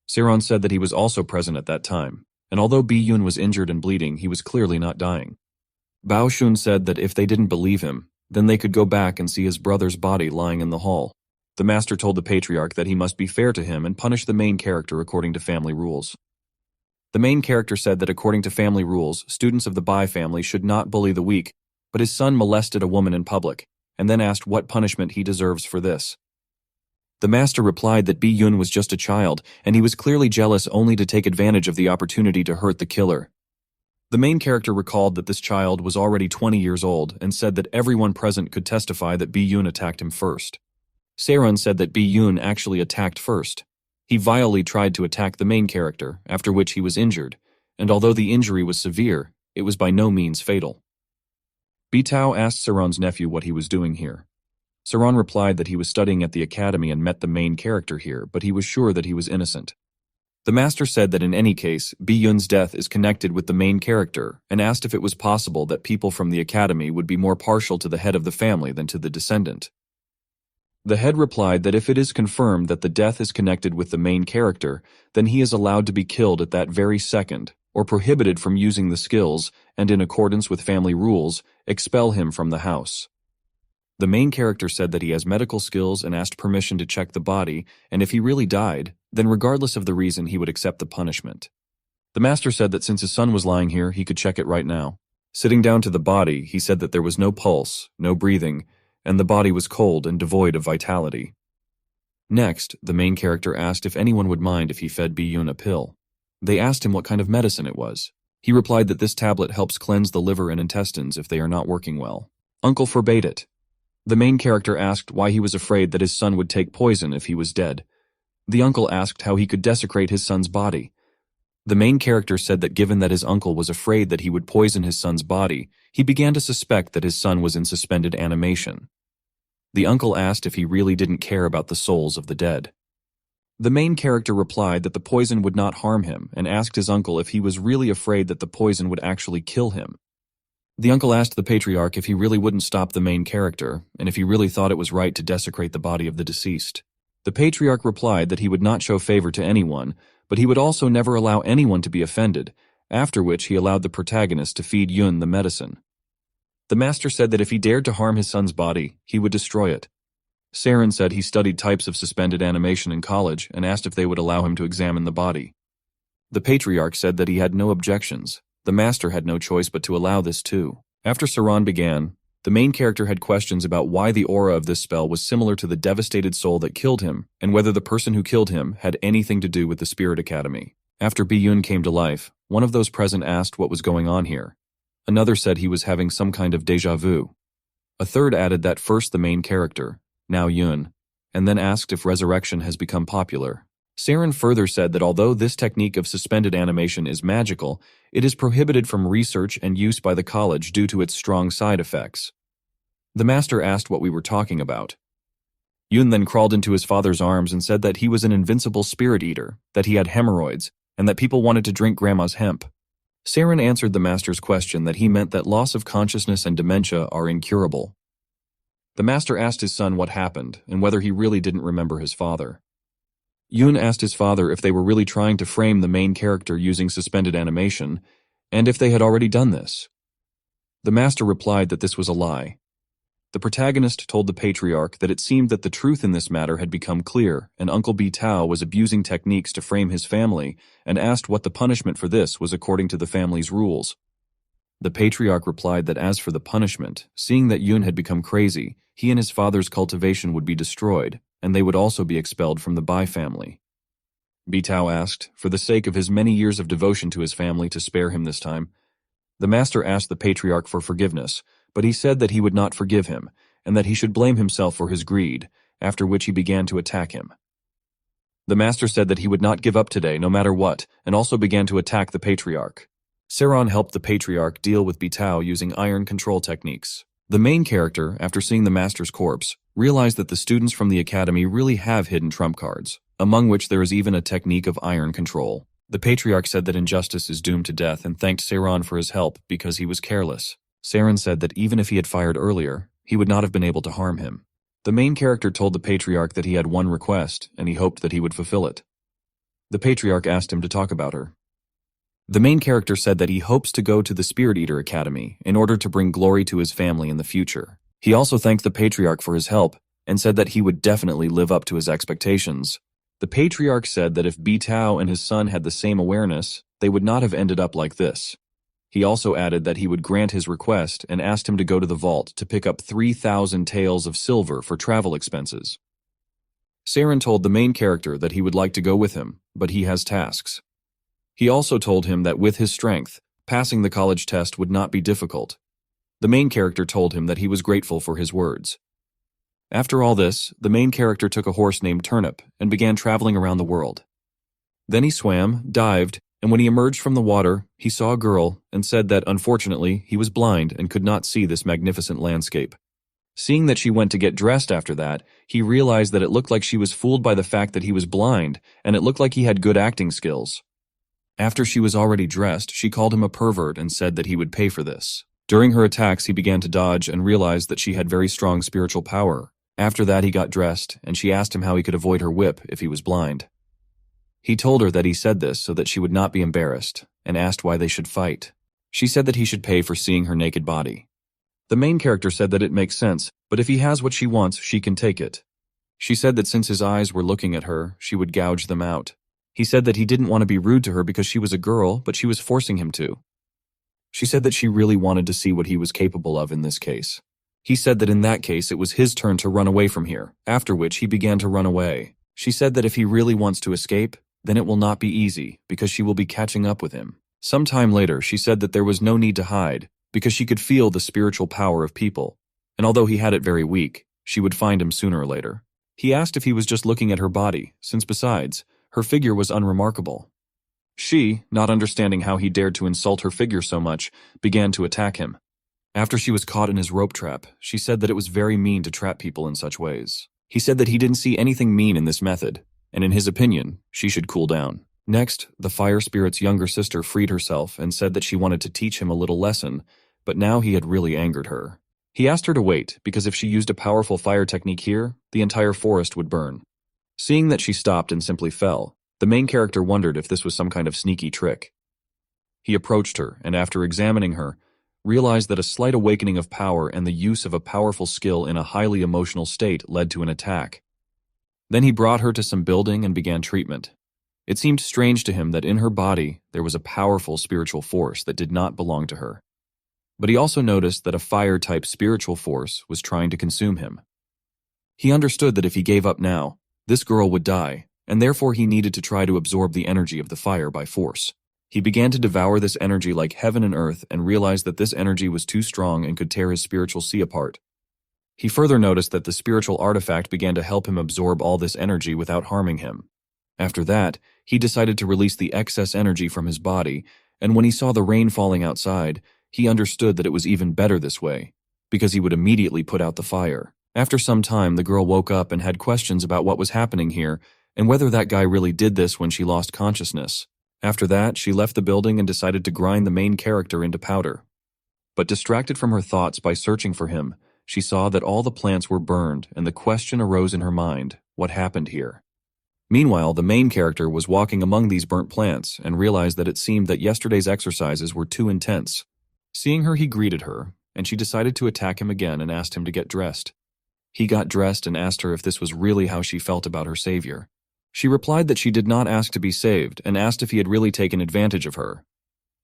Saran said that he was also present at that time, and although Bi-yun was injured and bleeding, he was clearly not dying. Bao Shun said that if they didn't believe him, then they could go back and see his brother's body lying in the hall. The master told the patriarch that he must be fair to him and punish the main character according to family rules. The main character said that according to family rules, students of the Bai family should not bully the weak, but his son molested a woman in public, and then asked what punishment he deserves for this. The master replied that Bi-yun was just a child, and he was clearly jealous only to take advantage of the opportunity to hurt the killer. The main character recalled that this child was already 20 years old and said that everyone present could testify that Bi-yun attacked him first. Saran said that Bi-yun actually attacked first. He vilely tried to attack the main character, after which he was injured, and although the injury was severe, it was by no means fatal. Bi-tao asked Saran's nephew what he was doing here. Saran replied that he was studying at the academy and met the main character here, but he was sure that he was innocent. The master said that in any case, Bi-yun's death is connected with the main character, and asked if it was possible that people from the academy would be more partial to the head of the family than to the descendant. The head replied that if it is confirmed that the death is connected with the main character, then he is allowed to be killed at that very second, or prohibited from using the skills, and in accordance with family rules, expel him from the house. The main character said that he has medical skills and asked permission to check the body, and if he really died, then regardless of the reason he would accept the punishment. The master said that since his son was lying here, he could check it right now. Sitting down to the body, he said that there was no pulse, no breathing, and the body was cold and devoid of vitality. Next, the main character asked if anyone would mind if he fed Bi-Yun a pill. They asked him what kind of medicine it was. He replied that this tablet helps cleanse the liver and intestines if they are not working well. Uncle forbade it. The main character asked why he was afraid that his son would take poison if he was dead. The uncle asked how he could desecrate his son's body. The main character said that given that his uncle was afraid that he would poison his son's body, he began to suspect that his son was in suspended animation. The uncle asked if he really didn't care about the souls of the dead. The main character replied that the poison would not harm him and asked his uncle if he was really afraid that the poison would actually kill him. The uncle asked the patriarch if he really wouldn't stop the main character and if he really thought it was right to desecrate the body of the deceased. The patriarch replied that he would not show favor to anyone, but he would also never allow anyone to be offended, after which he allowed the protagonist to feed Yun the medicine. The master said that if he dared to harm his son's body, he would destroy it. Saren said he studied types of suspended animation in college and asked if they would allow him to examine the body. The patriarch said that he had no objections. The master had no choice but to allow this too. After Saran began, the main character had questions about why the aura of this spell was similar to the devastated soul that killed him, and whether the person who killed him had anything to do with the Spirit Academy. After Bi-Yun came to life, one of those present asked what was going on here. Another said he was having some kind of déjà vu. A third added that first the main character, now Yun, and then asked if resurrection has become popular. Saren further said that although this technique of suspended animation is magical, it is prohibited from research and use by the college due to its strong side effects. The master asked what we were talking about. Yun then crawled into his father's arms and said that he was an invincible spirit eater, that he had hemorrhoids, and that people wanted to drink grandma's hemp. Saren answered the master's question that he meant that loss of consciousness and dementia are incurable. The master asked his son what happened and whether he really didn't remember his father. Yun asked his father if they were really trying to frame the main character using suspended animation, and if they had already done this. The master replied that this was a lie. The protagonist told the patriarch that it seemed that the truth in this matter had become clear, and Uncle B. Tao was abusing techniques to frame his family, and asked what the punishment for this was according to the family's rules. The patriarch replied that as for the punishment, seeing that Yun had become crazy, he and his father's cultivation would be destroyed, and they would also be expelled from the Bai family. B. Tao asked, for the sake of his many years of devotion to his family, to spare him this time. The master asked the patriarch for forgiveness, but he said that he would not forgive him, and that he should blame himself for his greed, after which he began to attack him. The master said that he would not give up today no matter what, and also began to attack the patriarch. Saran helped the patriarch deal with Bitao using iron control techniques. The main character, after seeing the master's corpse, realized that the students from the academy really have hidden trump cards, among which there is even a technique of iron control. The patriarch said that injustice is doomed to death and thanked Saran for his help because he was careless. Saren said that even if he had fired earlier, he would not have been able to harm him. The main character told the patriarch that he had one request, and he hoped that he would fulfill it. The patriarch asked him to talk about her. The main character said that he hopes to go to the Spirit Eater Academy in order to bring glory to his family in the future. He also thanked the patriarch for his help and said that he would definitely live up to his expectations. The patriarch said that if Bitao and his son had the same awareness, they would not have ended up like this. He also added that he would grant his request and asked him to go to the vault to pick up 3,000 taels of silver for travel expenses. Saren told the main character that he would like to go with him, but he has tasks. He also told him that with his strength, passing the college test would not be difficult. The main character told him that he was grateful for his words. After all this, the main character took a horse named Turnip and began traveling around the world. Then he swam, dived, and when he emerged from the water, he saw a girl and said that, unfortunately, he was blind and could not see this magnificent landscape. Seeing that she went to get dressed after that, he realized that it looked like she was fooled by the fact that he was blind, and it looked like he had good acting skills. After she was already dressed, she called him a pervert and said that he would pay for this. During her attacks, he began to dodge and realized that she had very strong spiritual power. After that, he got dressed, and she asked him how he could avoid her whip if he was blind. He told her that he said this so that she would not be embarrassed, and asked why they should fight. She said that he should pay for seeing her naked body. The main character said that it makes sense, but But if he has what she wants, she can take it. She said that since his eyes were looking at her, she would gouge them out. He said that he didn't want to be rude to her because she was a girl, but she was forcing him to. She said that she really wanted to see what he was capable of in this case. He said that in that case it was his turn to run away from here, after which he began to run away. She said that if he really wants to escape, then it will not be easy, because she will be catching up with him. Sometime later, she said that there was no need to hide, because she could feel the spiritual power of people, and although he had it very weak, she would find him sooner or later. He asked if he was just looking at her body, since besides, her figure was unremarkable. She, not understanding how he dared to insult her figure so much, began to attack him. After she was caught in his rope trap, she said that it was very mean to trap people in such ways. He said that he didn't see anything mean in this method, and in his opinion, she should cool down. Next, the fire spirit's younger sister freed herself and said that she wanted to teach him a little lesson, but now he had really angered her. He asked her to wait, because if she used a powerful fire technique here, the entire forest would burn. Seeing that she stopped and simply fell, the main character wondered if this was some kind of sneaky trick. He approached her, and after examining her, realized that a slight awakening of power and the use of a powerful skill in a highly emotional state led to an attack. Then he brought her to some building and began treatment. It seemed strange to him that in her body there was a powerful spiritual force that did not belong to her. But he also noticed that a fire-type spiritual force was trying to consume him. He understood that if he gave up now, this girl would die, and therefore he needed to try to absorb the energy of the fire by force. He began to devour this energy like heaven and earth and realized that this energy was too strong and could tear his spiritual sea apart. He further noticed that the spiritual artifact began to help him absorb all this energy without harming him. After that, he decided to release the excess energy from his body, and when he saw the rain falling outside, he understood that it was even better this way, because he would immediately put out the fire. After some time, the girl woke up and had questions about what was happening here and whether that guy really did this when she lost consciousness. After that, she left the building and decided to grind the main character into powder. But distracted from her thoughts by searching for him, she saw that all the plants were burned, and the question arose in her mind, what happened here? Meanwhile, the main character was walking among these burnt plants and realized that it seemed that yesterday's exercises were too intense. Seeing her, he greeted her, and she decided to attack him again and asked him to get dressed. He got dressed and asked her if this was really how she felt about her savior. She replied that she did not ask to be saved and asked if he had really taken advantage of her.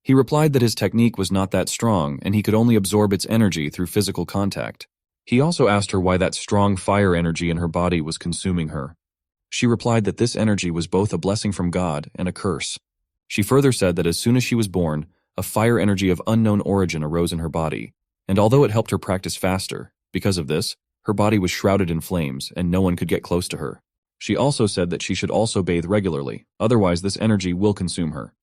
He replied that his technique was not that strong and he could only absorb its energy through physical contact. He also asked her why that strong fire energy in her body was consuming her. She replied that this energy was both a blessing from God and a curse. She further said that as soon as she was born, a fire energy of unknown origin arose in her body, and although it helped her practice faster, because of this, her body was shrouded in flames and no one could get close to her. She also said that she should also bathe regularly, otherwise this energy will consume her.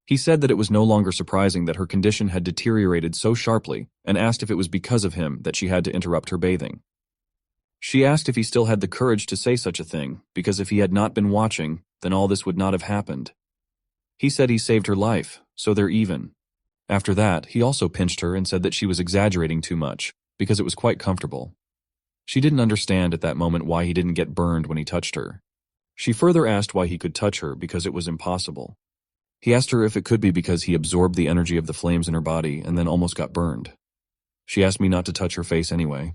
He said that it was no longer surprising that her condition had deteriorated so sharply and asked if it was because of him that she had to interrupt her bathing. She asked if he still had the courage to say such a thing, because if he had not been watching, then all this would not have happened. He said he saved her life, so they're even. After that, he also pinched her and said that she was exaggerating too much, because it was quite comfortable. She didn't understand at that moment why he didn't get burned when he touched her. She further asked why he could touch her because it was impossible. He asked her if it could be because he absorbed the energy of the flames in her body and then almost got burned. She asked me not to touch her face anyway.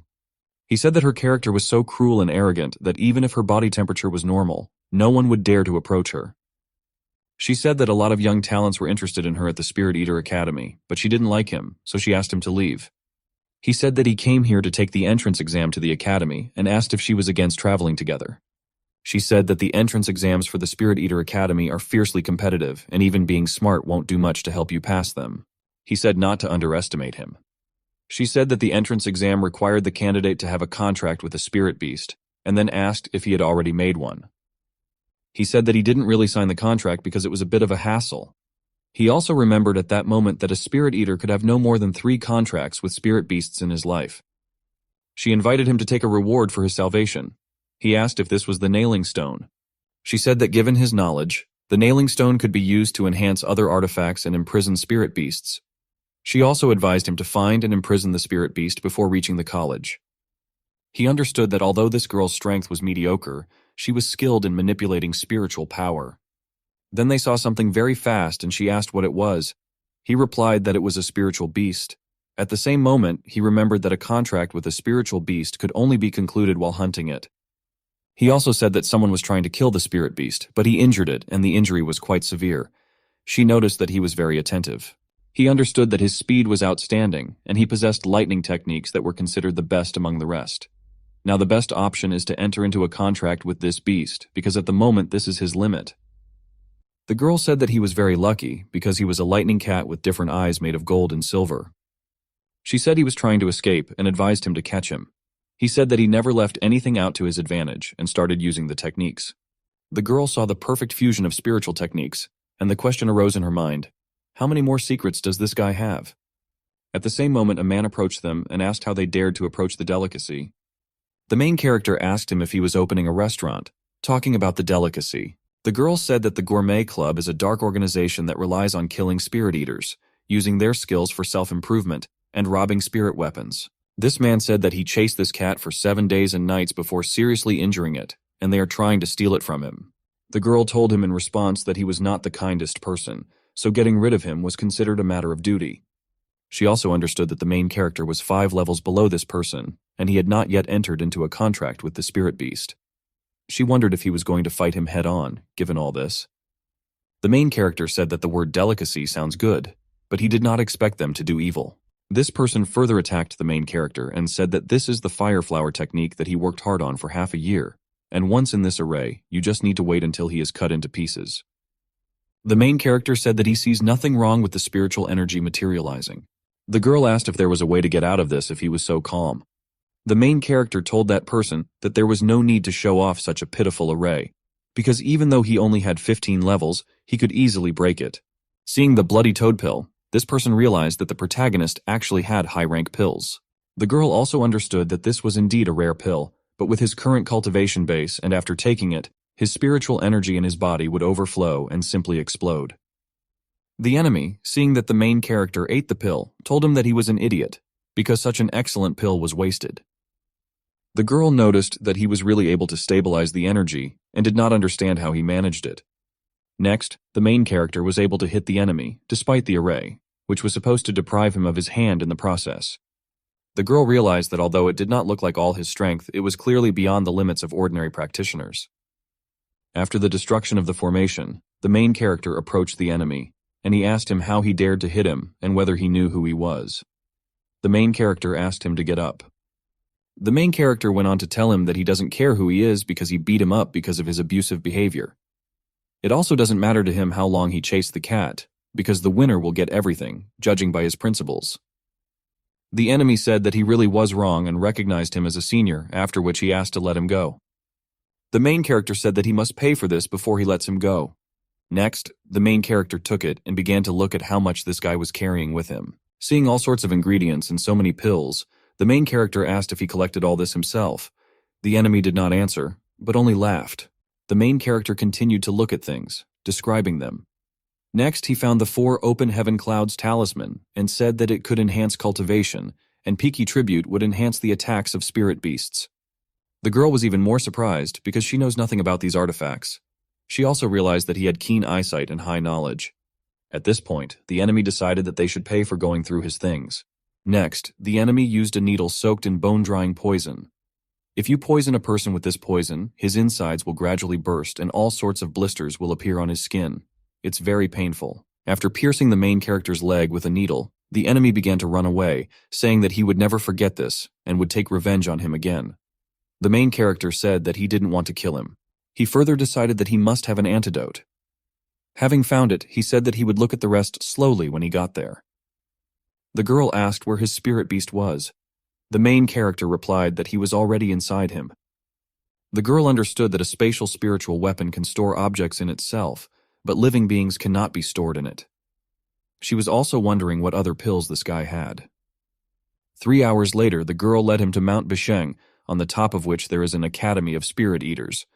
He said that her character was so cruel and arrogant that even if her body temperature was normal, no one would dare to approach her. She said that a lot of young talents were interested in her at the Spirit Eater Academy, but she didn't like him, so she asked him to leave. He said that he came here to take the entrance exam to the academy and asked if she was against traveling together. She said that the entrance exams for the Spirit Eater Academy are fiercely competitive, and even being smart won't do much to help you pass them. He said not to underestimate him. She said that the entrance exam required the candidate to have a contract with a spirit beast, and then asked if he had already made one. He said that he didn't really sign the contract because it was a bit of a hassle. He also remembered at that moment that a spirit eater could have no more than 3 contracts with spirit beasts in his life. She invited him to take a reward for his salvation. He asked if this was the nailing stone. She said that given his knowledge, the nailing stone could be used to enhance other artifacts and imprison spirit beasts. She also advised him to find and imprison the spirit beast before reaching the college. He understood that although this girl's strength was mediocre, she was skilled in manipulating spiritual power. Then they saw something very fast and she asked what it was. He replied that it was a spiritual beast. At the same moment, he remembered that a contract with a spiritual beast could only be concluded while hunting it. He also said that someone was trying to kill the spirit beast, but he injured it, and the injury was quite severe. She noticed that he was very attentive. He understood that his speed was outstanding, and he possessed lightning techniques that were considered the best among the rest. Now the best option is to enter into a contract with this beast, because at the moment this is his limit. The girl said that he was very lucky, because he was a lightning cat with different eyes made of gold and silver. She said he was trying to escape and advised him to catch him. He said that he never left anything out to his advantage and started using the techniques. The girl saw the perfect fusion of spiritual techniques, and the question arose in her mind, how many more secrets does this guy have? At the same moment, a man approached them and asked how they dared to approach the delicacy. The main character asked him if he was opening a restaurant, talking about the delicacy. The girl said that the Gourmet Club is a dark organization that relies on killing spirit eaters, using their skills for self-improvement, and robbing spirit weapons. This man said that he chased this cat for 7 days and nights before seriously injuring it, and they are trying to steal it from him. The girl told him in response that he was not the kindest person, so getting rid of him was considered a matter of duty. She also understood that the main character was 5 levels below this person, and he had not yet entered into a contract with the spirit beast. She wondered if he was going to fight him head-on, given all this. The main character said that the word delicacy sounds good, but he did not expect them to do evil. This person further attacked the main character and said that this is the fire flower technique that he worked hard on for half a year, and once in this array, you just need to wait until he is cut into pieces. The main character said that he sees nothing wrong with the spiritual energy materializing. The girl asked if there was a way to get out of this if he was so calm. The main character told that person that there was no need to show off such a pitiful array, because even though he only had 15 levels, he could easily break it. Seeing the bloody toad pill, this person realized that the protagonist actually had high-rank pills. The girl also understood that this was indeed a rare pill, but with his current cultivation base and after taking it, his spiritual energy in his body would overflow and simply explode. The enemy, seeing that the main character ate the pill, told him that he was an idiot, because such an excellent pill was wasted. The girl noticed that he was really able to stabilize the energy and did not understand how he managed it. Next, the main character was able to hit the enemy, despite the array, which was supposed to deprive him of his hand in the process. The girl realized that although it did not look like all his strength, it was clearly beyond the limits of ordinary practitioners. After the destruction of the formation, the main character approached the enemy, and he asked him how he dared to hit him and whether he knew who he was. The main character asked him to get up. The main character went on to tell him that he doesn't care who he is because he beat him up because of his abusive behavior. It also doesn't matter to him how long he chased the cat, because the winner will get everything, judging by his principles. The enemy said that he really was wrong and recognized him as a senior, after which he asked to let him go. The main character said that he must pay for this before he lets him go. Next, the main character took it and began to look at how much this guy was carrying with him. Seeing all sorts of ingredients and so many pills, the main character asked if he collected all this himself. The enemy did not answer, but only laughed. The main character continued to look at things, describing them. Next, he found the 4 open heaven clouds talisman and said that it could enhance cultivation, and Peaky Tribute would enhance the attacks of spirit beasts. The girl was even more surprised because she knows nothing about these artifacts. She also realized that he had keen eyesight and high knowledge. At this point, the enemy decided that they should pay for going through his things. Next, the enemy used a needle soaked in bone-drying poison. If you poison a person with this poison, his insides will gradually burst and all sorts of blisters will appear on his skin. It's very painful. After piercing the main character's leg with a needle, the enemy began to run away, saying that he would never forget this and would take revenge on him again. The main character said that he didn't want to kill him. He further decided that he must have an antidote. Having found it, he said that he would look at the rest slowly when he got there. The girl asked where his spirit beast was. The main character replied that he was already inside him. The girl understood that a spatial spiritual weapon can store objects in itself, but living beings cannot be stored in it. She was also wondering what other pills this guy had. 3 hours later, the girl led him to Mount Bisheng, on the top of which there is an academy of spirit eaters.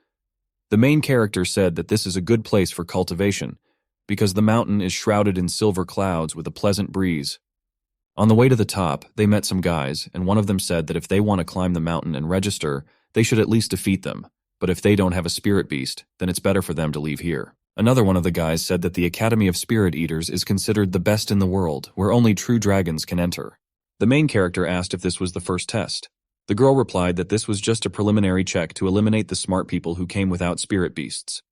The main character said that this is a good place for cultivation, because the mountain is shrouded in silver clouds with a pleasant breeze. On the way to the top, they met some guys, and one of them said that if they want to climb the mountain and register, they should at least defeat them, but if they don't have a spirit beast, then it's better for them to leave here. Another one of the guys said that the Academy of Spirit Eaters is considered the best in the world, where only true dragons can enter. The main character asked if this was the first test. The girl replied that this was just a preliminary check to eliminate the smart people who came without spirit beasts.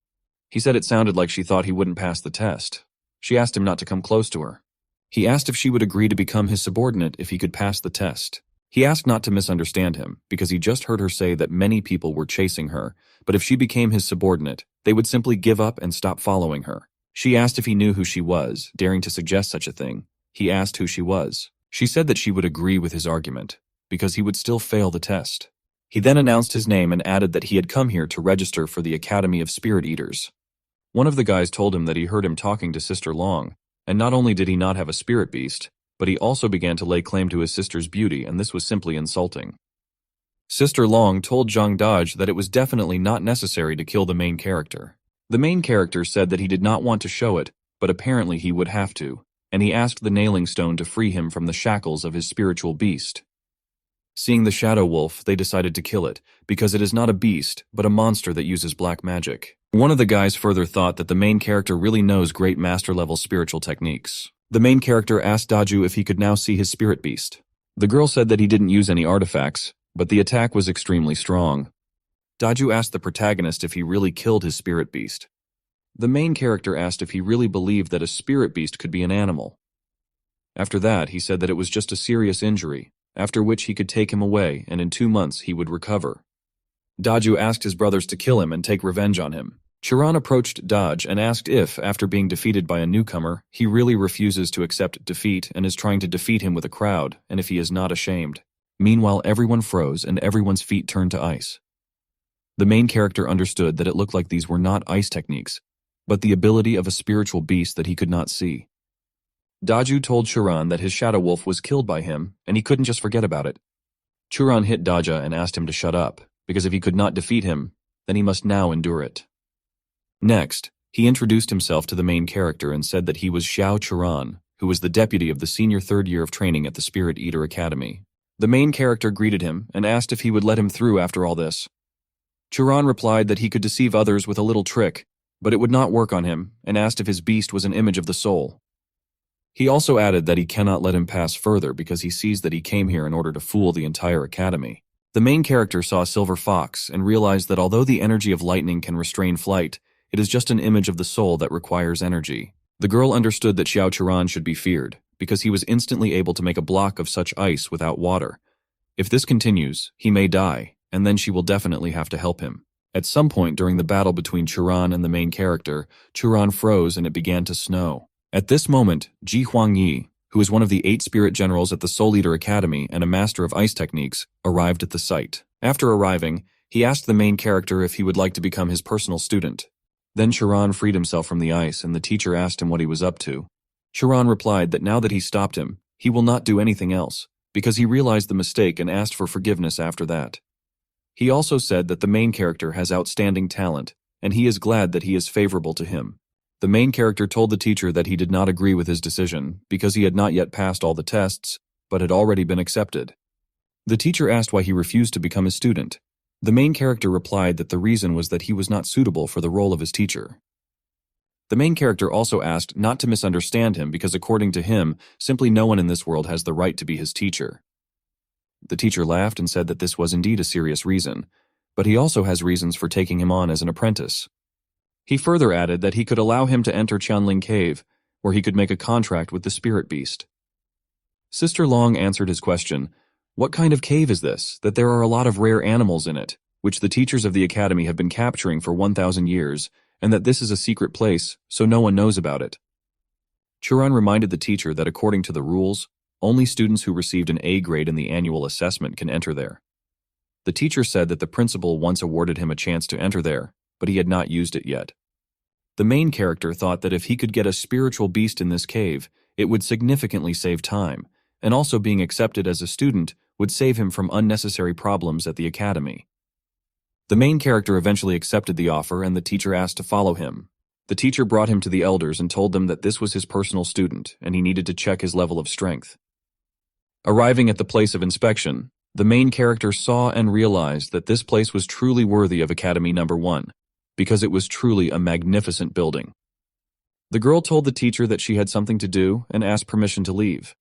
He said it sounded like she thought he wouldn't pass the test. She asked him not to come close to her. He asked if she would agree to become his subordinate if he could pass the test. He asked not to misunderstand him, because he just heard her say that many people were chasing her, but if she became his subordinate, they would simply give up and stop following her. She asked if he knew who she was, daring to suggest such a thing. He asked who she was. She said that she would agree with his argument, because he would still fail the test. He then announced his name and added that he had come here to register for the Academy of Spirit Eaters. One of the guys told him that he heard him talking to Sister Long, and not only did he not have a spirit beast, but he also began to lay claim to his sister's beauty, and this was simply insulting. Sister Long told Zhang Daj that it was definitely not necessary to kill the main character. The main character said that he did not want to show it, but apparently he would have to, and he asked the nailing stone to free him from the shackles of his spiritual beast. Seeing the shadow wolf, they decided to kill it, because it is not a beast, but a monster that uses black magic. One of the guys further thought that the main character really knows great master-level spiritual techniques. The main character asked Daju if he could now see his spirit beast. The girl said that he didn't use any artifacts, but the attack was extremely strong. Daju asked the protagonist if he really killed his spirit beast. The main character asked if he really believed that a spirit beast could be an animal. After that, he said that it was just a serious injury, after which he could take him away, and in 2 months he would recover. Daju asked his brothers to kill him and take revenge on him. Chiron approached Daj and asked if, after being defeated by a newcomer, he really refuses to accept defeat and is trying to defeat him with a crowd, and if he is not ashamed. Meanwhile, everyone froze and everyone's feet turned to ice. The main character understood that it looked like these were not ice techniques, but the ability of a spiritual beast that he could not see. Daju told Chiron that his shadow wolf was killed by him, and he couldn't just forget about it. Chiron hit Daja and asked him to shut up, because if he could not defeat him, then he must now endure it. Next, he introduced himself to the main character and said that he was Xiao Chiron, who was the deputy of the senior 3rd year of training at the Spirit Eater Academy. The main character greeted him and asked if he would let him through after all this. Chiron replied that he could deceive others with a little trick, but it would not work on him, and asked if his beast was an image of the soul. He also added that he cannot let him pass further because he sees that he came here in order to fool the entire academy. The main character saw a silver fox and realized that although the energy of lightning can restrain flight, it is just an image of the soul that requires energy. The girl understood that Xiao Chiron should be feared, because he was instantly able to make a block of such ice without water. If this continues, he may die, and then she will definitely have to help him. At some point during the battle between Chiron and the main character, Chiron froze and it began to snow. At this moment, Ji Huangyi, who is one of the 8 spirit generals at the Soul Eater Academy and a master of ice techniques, arrived at the site. After arriving, he asked the main character if he would like to become his personal student. Then Chiron freed himself from the ice and the teacher asked him what he was up to. Chiron replied that now that he stopped him, he will not do anything else, because he realized the mistake and asked for forgiveness after that. He also said that the main character has outstanding talent, and he is glad that he is favorable to him. The main character told the teacher that he did not agree with his decision, because he had not yet passed all the tests, but had already been accepted. The teacher asked why he refused to become his student. The main character replied that the reason was that he was not suitable for the role of his teacher. The main character also asked not to misunderstand him because according to him, simply no one in this world has the right to be his teacher. The teacher laughed and said that this was indeed a serious reason, but he also has reasons for taking him on as an apprentice. He further added that he could allow him to enter Qianling Cave, where he could make a contract with the spirit beast. Sister Long answered his question, "What kind of cave is this, that there are a lot of rare animals in it, which the teachers of the academy have been capturing for 1,000 years, and that this is a secret place, so no one knows about it?" Chiron reminded the teacher that according to the rules, only students who received an A grade in the annual assessment can enter there. The teacher said that the principal once awarded him a chance to enter there, but he had not used it yet. The main character thought that if he could get a spiritual beast in this cave, it would significantly save time, and also being accepted as a student would save him from unnecessary problems at the academy. The main character eventually accepted the offer and the teacher asked to follow him. The teacher brought him to the elders and told them that this was his personal student and he needed to check his level of strength. Arriving at the place of inspection, the main character saw and realized that this place was truly worthy of Academy Number 1, because it was truly a magnificent building. The girl told the teacher that she had something to do and asked permission to leave.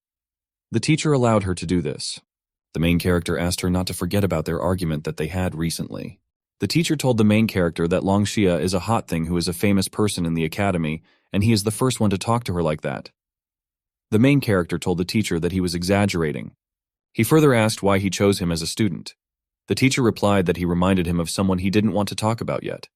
The teacher allowed her to do this. The main character asked her not to forget about their argument that they had recently. The teacher told the main character that Long Xia is a hot thing who is a famous person in the academy, and he is the first one to talk to her like that. The main character told the teacher that he was exaggerating. He further asked why he chose him as a student. The teacher replied that he reminded him of someone he didn't want to talk about yet.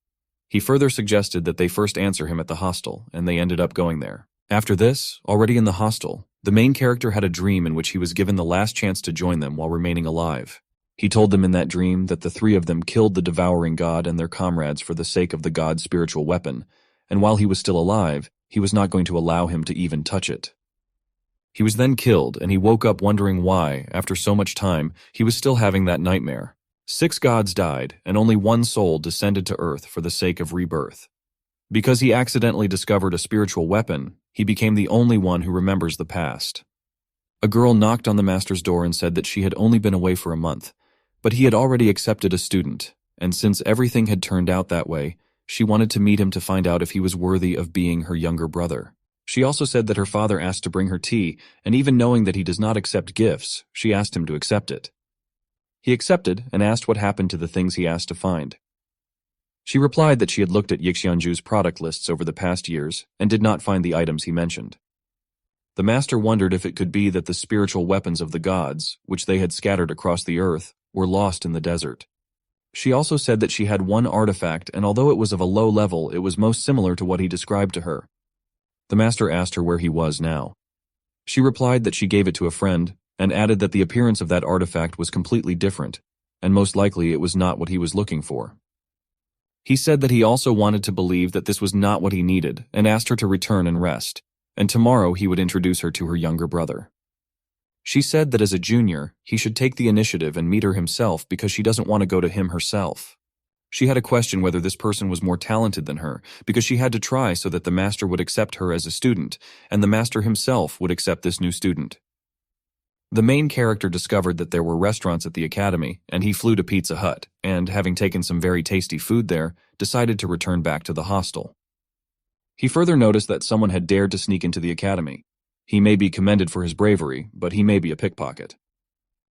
He further suggested that they first answer him at the hostel, and they ended up going there. After this, already in the hostel, the main character had a dream in which he was given the last chance to join them while remaining alive. He told them in that dream that the three of them killed the devouring god and their comrades for the sake of the god's spiritual weapon, and while he was still alive, he was not going to allow him to even touch it. He was then killed, and he woke up wondering why, after so much time, he was still having that nightmare. 6 gods died, and only one soul descended to earth for the sake of rebirth. Because he accidentally discovered a spiritual weapon, he became the only one who remembers the past. A girl knocked on the master's door and said that she had only been away for a month, but he had already accepted a student, and since everything had turned out that way, she wanted to meet him to find out if he was worthy of being her younger brother. She also said that her father asked to bring her tea, and even knowing that he does not accept gifts, she asked him to accept it. He accepted and asked what happened to the things he asked to find. She replied that she had looked at Yixianju's product lists over the past years and did not find the items he mentioned. The master wondered if it could be that the spiritual weapons of the gods, which they had scattered across the earth, were lost in the desert. She also said that she had one artifact, and although it was of a low level, it was most similar to what he described to her. The master asked her where he was now. She replied that she gave it to a friend, and added that the appearance of that artifact was completely different, and most likely it was not what he was looking for. He said that he also wanted to believe that this was not what he needed, and asked her to return and rest, and tomorrow he would introduce her to her younger brother. She said that as a junior, he should take the initiative and meet her himself because she doesn't want to go to him herself. She had a question whether this person was more talented than her, because she had to try so that the master would accept her as a student, and the master himself would accept this new student. The main character discovered that there were restaurants at the academy, and he flew to Pizza Hut, and, having taken some very tasty food there, decided to return back to the hostel. He further noticed that someone had dared to sneak into the academy. He may be commended for his bravery, but he may be a pickpocket.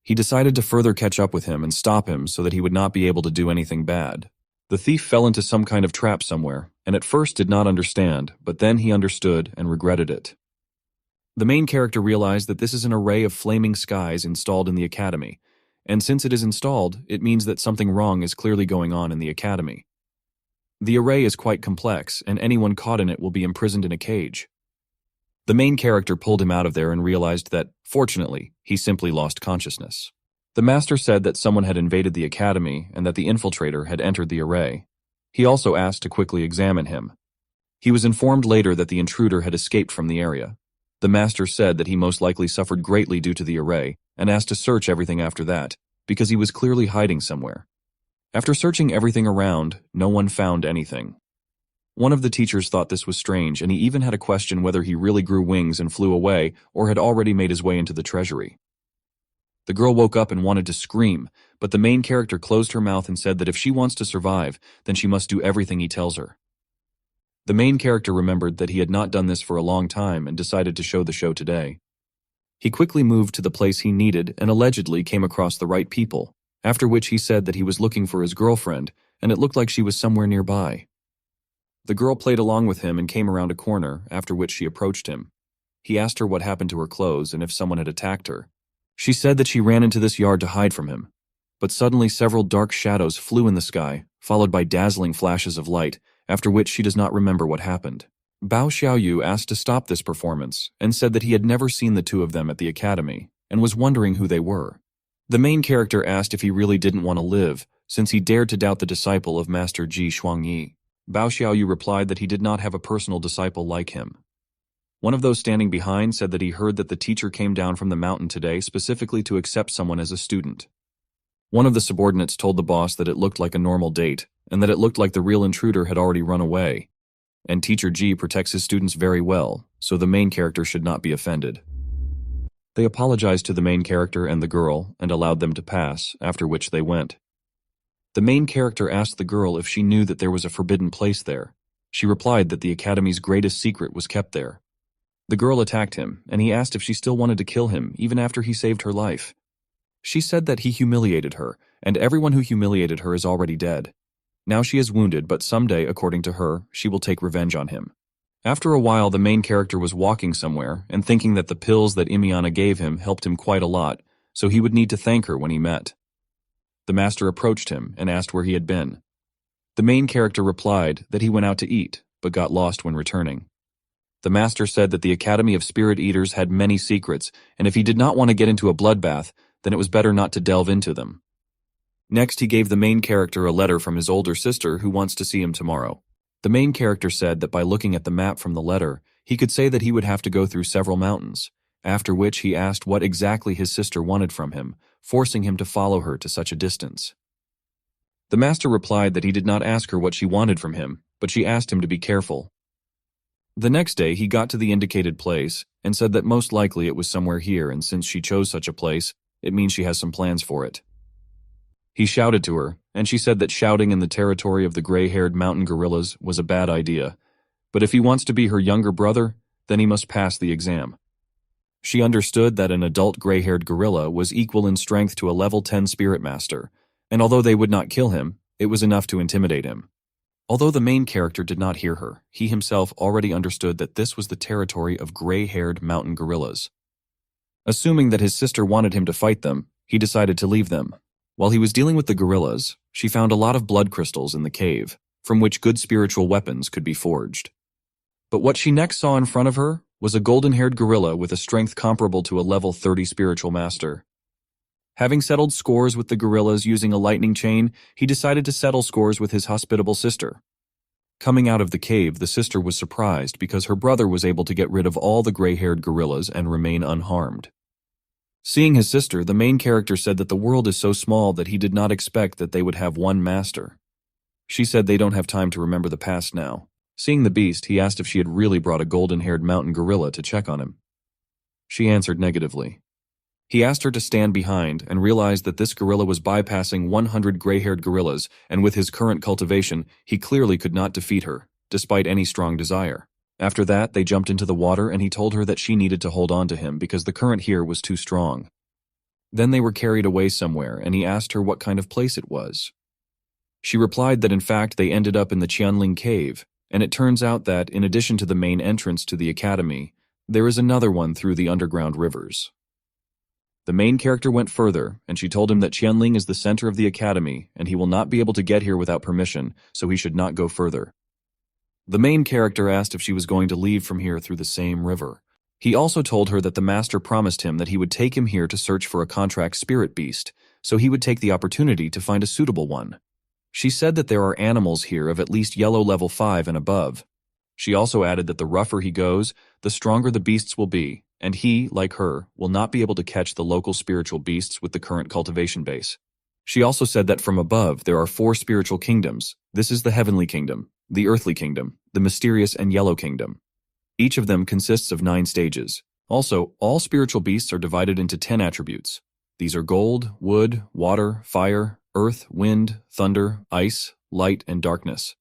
He decided to further catch up with him and stop him so that he would not be able to do anything bad. The thief fell into some kind of trap somewhere, and at first did not understand, but then he understood and regretted it. The main character realized that this is an array of flaming skies installed in the academy, and since it is installed, it means that something wrong is clearly going on in the academy. The array is quite complex, and anyone caught in it will be imprisoned in a cage. The main character pulled him out of there and realized that, fortunately, he simply lost consciousness. The master said that someone had invaded the academy and that the infiltrator had entered the array. He also asked to quickly examine him. He was informed later that the intruder had escaped from the area. The master said that he most likely suffered greatly due to the array and asked to search everything after that, because he was clearly hiding somewhere. After searching everything around, no one found anything. One of the teachers thought this was strange, and he even had a question whether he really grew wings and flew away or had already made his way into the treasury. The girl woke up and wanted to scream, but the main character closed her mouth and said that if she wants to survive, then she must do everything he tells her. The main character remembered that he had not done this for a long time and decided to show the show today. He quickly moved to the place he needed and allegedly came across the right people, after which he said that he was looking for his girlfriend, and it looked like she was somewhere nearby. The girl played along with him and came around a corner, after which she approached him. He asked her what happened to her clothes and if someone had attacked her. She said that she ran into this yard to hide from him. But suddenly several dark shadows flew in the sky, followed by dazzling flashes of light, after which she does not remember what happened. Bao Xiaoyu asked to stop this performance and said that he had never seen the two of them at the academy and was wondering who they were. The main character asked if he really didn't want to live, since he dared to doubt the disciple of Master Ji Shuangyi. Bao Xiaoyu replied that he did not have a personal disciple like him. One of those standing behind said that he heard that the teacher came down from the mountain today specifically to accept someone as a student. One of the subordinates told the boss that it looked like a normal date, and that it looked like the real intruder had already run away. And Teacher Ji protects his students very well, so the main character should not be offended. They apologized to the main character and the girl and allowed them to pass, after which they went. The main character asked the girl if she knew that there was a forbidden place there. She replied that the academy's greatest secret was kept there. The girl attacked him, and he asked if she still wanted to kill him even after he saved her life. She said that he humiliated her, and everyone who humiliated her is already dead. Now she is wounded, but someday, according to her, she will take revenge on him. After a while, the main character was walking somewhere and thinking that the pills that Imiana gave him helped him quite a lot, so he would need to thank her when he met. The master approached him and asked where he had been. The main character replied that he went out to eat, but got lost when returning. The master said that the Academy of Spirit Eaters had many secrets, and if he did not want to get into a bloodbath, then it was better not to delve into them. Next, he gave the main character a letter from his older sister who wants to see him tomorrow. The main character said that by looking at the map from the letter, he could say that he would have to go through several mountains, after which he asked what exactly his sister wanted from him, forcing him to follow her to such a distance. The master replied that he did not ask her what she wanted from him, but she asked him to be careful. The next day, he got to the indicated place and said that most likely it was somewhere here, and since she chose such a place, it means she has some plans for it. He shouted to her, and she said that shouting in the territory of the gray-haired mountain gorillas was a bad idea, but if he wants to be her younger brother, then he must pass the exam. She understood that an adult gray-haired gorilla was equal in strength to a level 10 spirit master, and although they would not kill him, it was enough to intimidate him. Although the main character did not hear her, he himself already understood that this was the territory of gray-haired mountain gorillas. Assuming that his sister wanted him to fight them, he decided to leave them. While he was dealing with the gorillas, she found a lot of blood crystals in the cave, from which good spiritual weapons could be forged. But what she next saw in front of her was a golden-haired gorilla with a strength comparable to a level 30 spiritual master. Having settled scores with the gorillas using a lightning chain, he decided to settle scores with his hospitable sister. Coming out of the cave, the sister was surprised because her brother was able to get rid of all the gray-haired gorillas and remain unharmed. Seeing his sister, the main character said that the world is so small that he did not expect that they would have one master. She said they don't have time to remember the past now. Seeing the beast, he asked if she had really brought a golden-haired mountain gorilla to check on him. She answered negatively. He asked her to stand behind and realized that this gorilla was bypassing 100 gray-haired gorillas, and with his current cultivation, he clearly could not defeat her, despite any strong desire. After that, they jumped into the water and he told her that she needed to hold on to him because the current here was too strong. Then they were carried away somewhere and he asked her what kind of place it was. She replied that in fact they ended up in the Qianling cave, and it turns out that, in addition to the main entrance to the academy, there is another one through the underground rivers. The main character went further, and she told him that Qianling is the center of the academy and he will not be able to get here without permission, so he should not go further. The main character asked if she was going to leave from here through the same river. He also told her that the master promised him that he would take him here to search for a contract spirit beast, so he would take the opportunity to find a suitable one. She said that there are animals here of at least yellow level 5 and above. She also added that the rougher he goes, the stronger the beasts will be, and he, like her, will not be able to catch the local spiritual beasts with the current cultivation base. She also said that from above there are 4 spiritual kingdoms. This is the Heavenly Kingdom, the Earthly Kingdom, the Mysterious and Yellow Kingdom. Each of them consists of 9 stages. Also, all spiritual beasts are divided into 10 attributes. These are gold, wood, water, fire, earth, wind, thunder, ice, light, and darkness.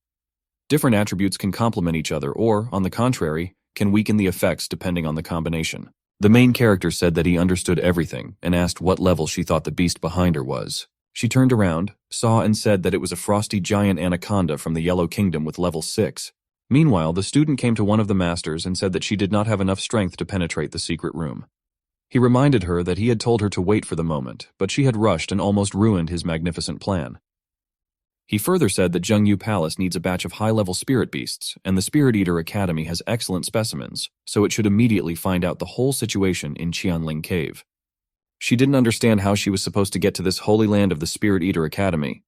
Different attributes can complement each other or, on the contrary, can weaken the effects depending on the combination. The main character said that he understood everything and asked what level she thought the beast behind her was. She turned around, saw and said that it was a frosty giant anaconda from the Yellow Kingdom with level 6. Meanwhile, the student came to one of the masters and said that she did not have enough strength to penetrate the secret room. He reminded her that he had told her to wait for the moment, but she had rushed and almost ruined his magnificent plan. He further said that Zhengyu Palace needs a batch of high-level spirit beasts, and the Spirit Eater Academy has excellent specimens, so it should immediately find out the whole situation in Qianling Cave. She didn't understand how she was supposed to get to this holy land of the Spirit Eater Academy.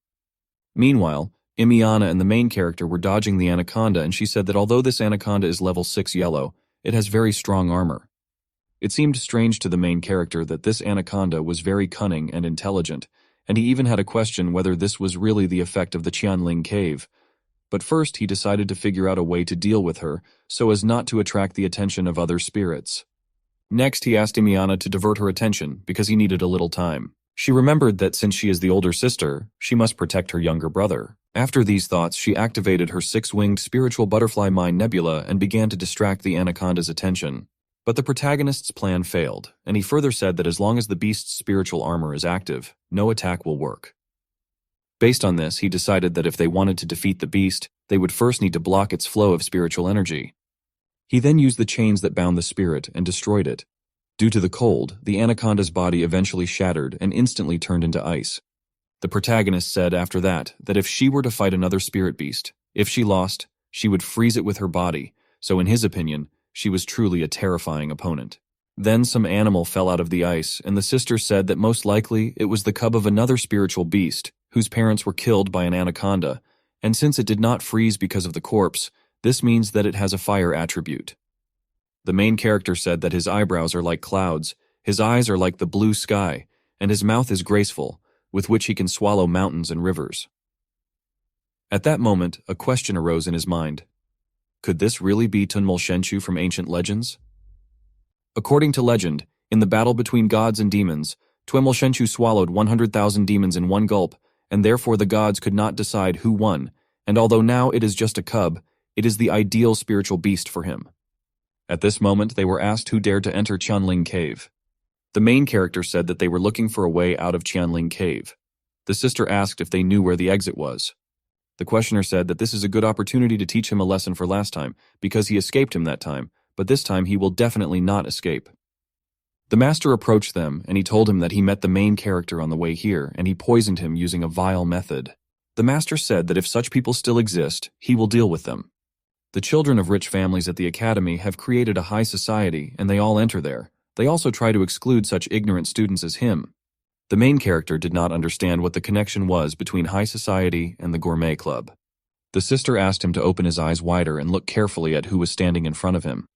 Meanwhile, Imiana and the main character were dodging the anaconda, and she said that although this anaconda is level 6 yellow, it has very strong armor. It seemed strange to the main character that this anaconda was very cunning and intelligent, and he even had a question whether this was really the effect of the Qianling cave. But first he decided to figure out a way to deal with her so as not to attract the attention of other spirits. Next, he asked Imiana to divert her attention because he needed a little time. She remembered that since she is the older sister, she must protect her younger brother. After these thoughts, she activated her 6-winged spiritual butterfly mind nebula and began to distract the anaconda's attention. But the protagonist's plan failed, and he further said that as long as the beast's spiritual armor is active, no attack will work. Based on this, he decided that if they wanted to defeat the beast, they would first need to block its flow of spiritual energy. He then used the chains that bound the spirit and destroyed it. Due to the cold, the anaconda's body eventually shattered and instantly turned into ice. The protagonist said after that if if she were to fight another spirit beast, if she lost, she would freeze it with her body, so in his opinion, she was truly a terrifying opponent. Then some animal fell out of the ice, and the sister said that most likely it was the cub of another spiritual beast, whose parents were killed by an anaconda, and since it did not freeze because of the corpse, this means that it has a fire attribute. The main character said that his eyebrows are like clouds, his eyes are like the blue sky, and his mouth is graceful, with which he can swallow mountains and rivers. At that moment, a question arose in his mind. Could this really be Tunmul Shenchu from ancient legends? According to legend, in the battle between gods and demons, Tunmul Shenchu swallowed 100,000 demons in one gulp, and therefore the gods could not decide who won, and although now it is just a cub, it is the ideal spiritual beast for him. At this moment, they were asked who dared to enter Qianling Cave. The main character said that they were looking for a way out of Qianling Cave. The sister asked if they knew where the exit was. The questioner said that this is a good opportunity to teach him a lesson for last time, because he escaped him that time, but this time he will definitely not escape. The master approached them, and he told him that he met the main character on the way here, and he poisoned him using a vile method. The master said that if such people still exist, he will deal with them. The children of rich families at the academy have created a high society, and they all enter there. They also try to exclude such ignorant students as him. The main character did not understand what the connection was between high society and the gourmet club. The sister asked him to open his eyes wider and look carefully at who was standing in front of him.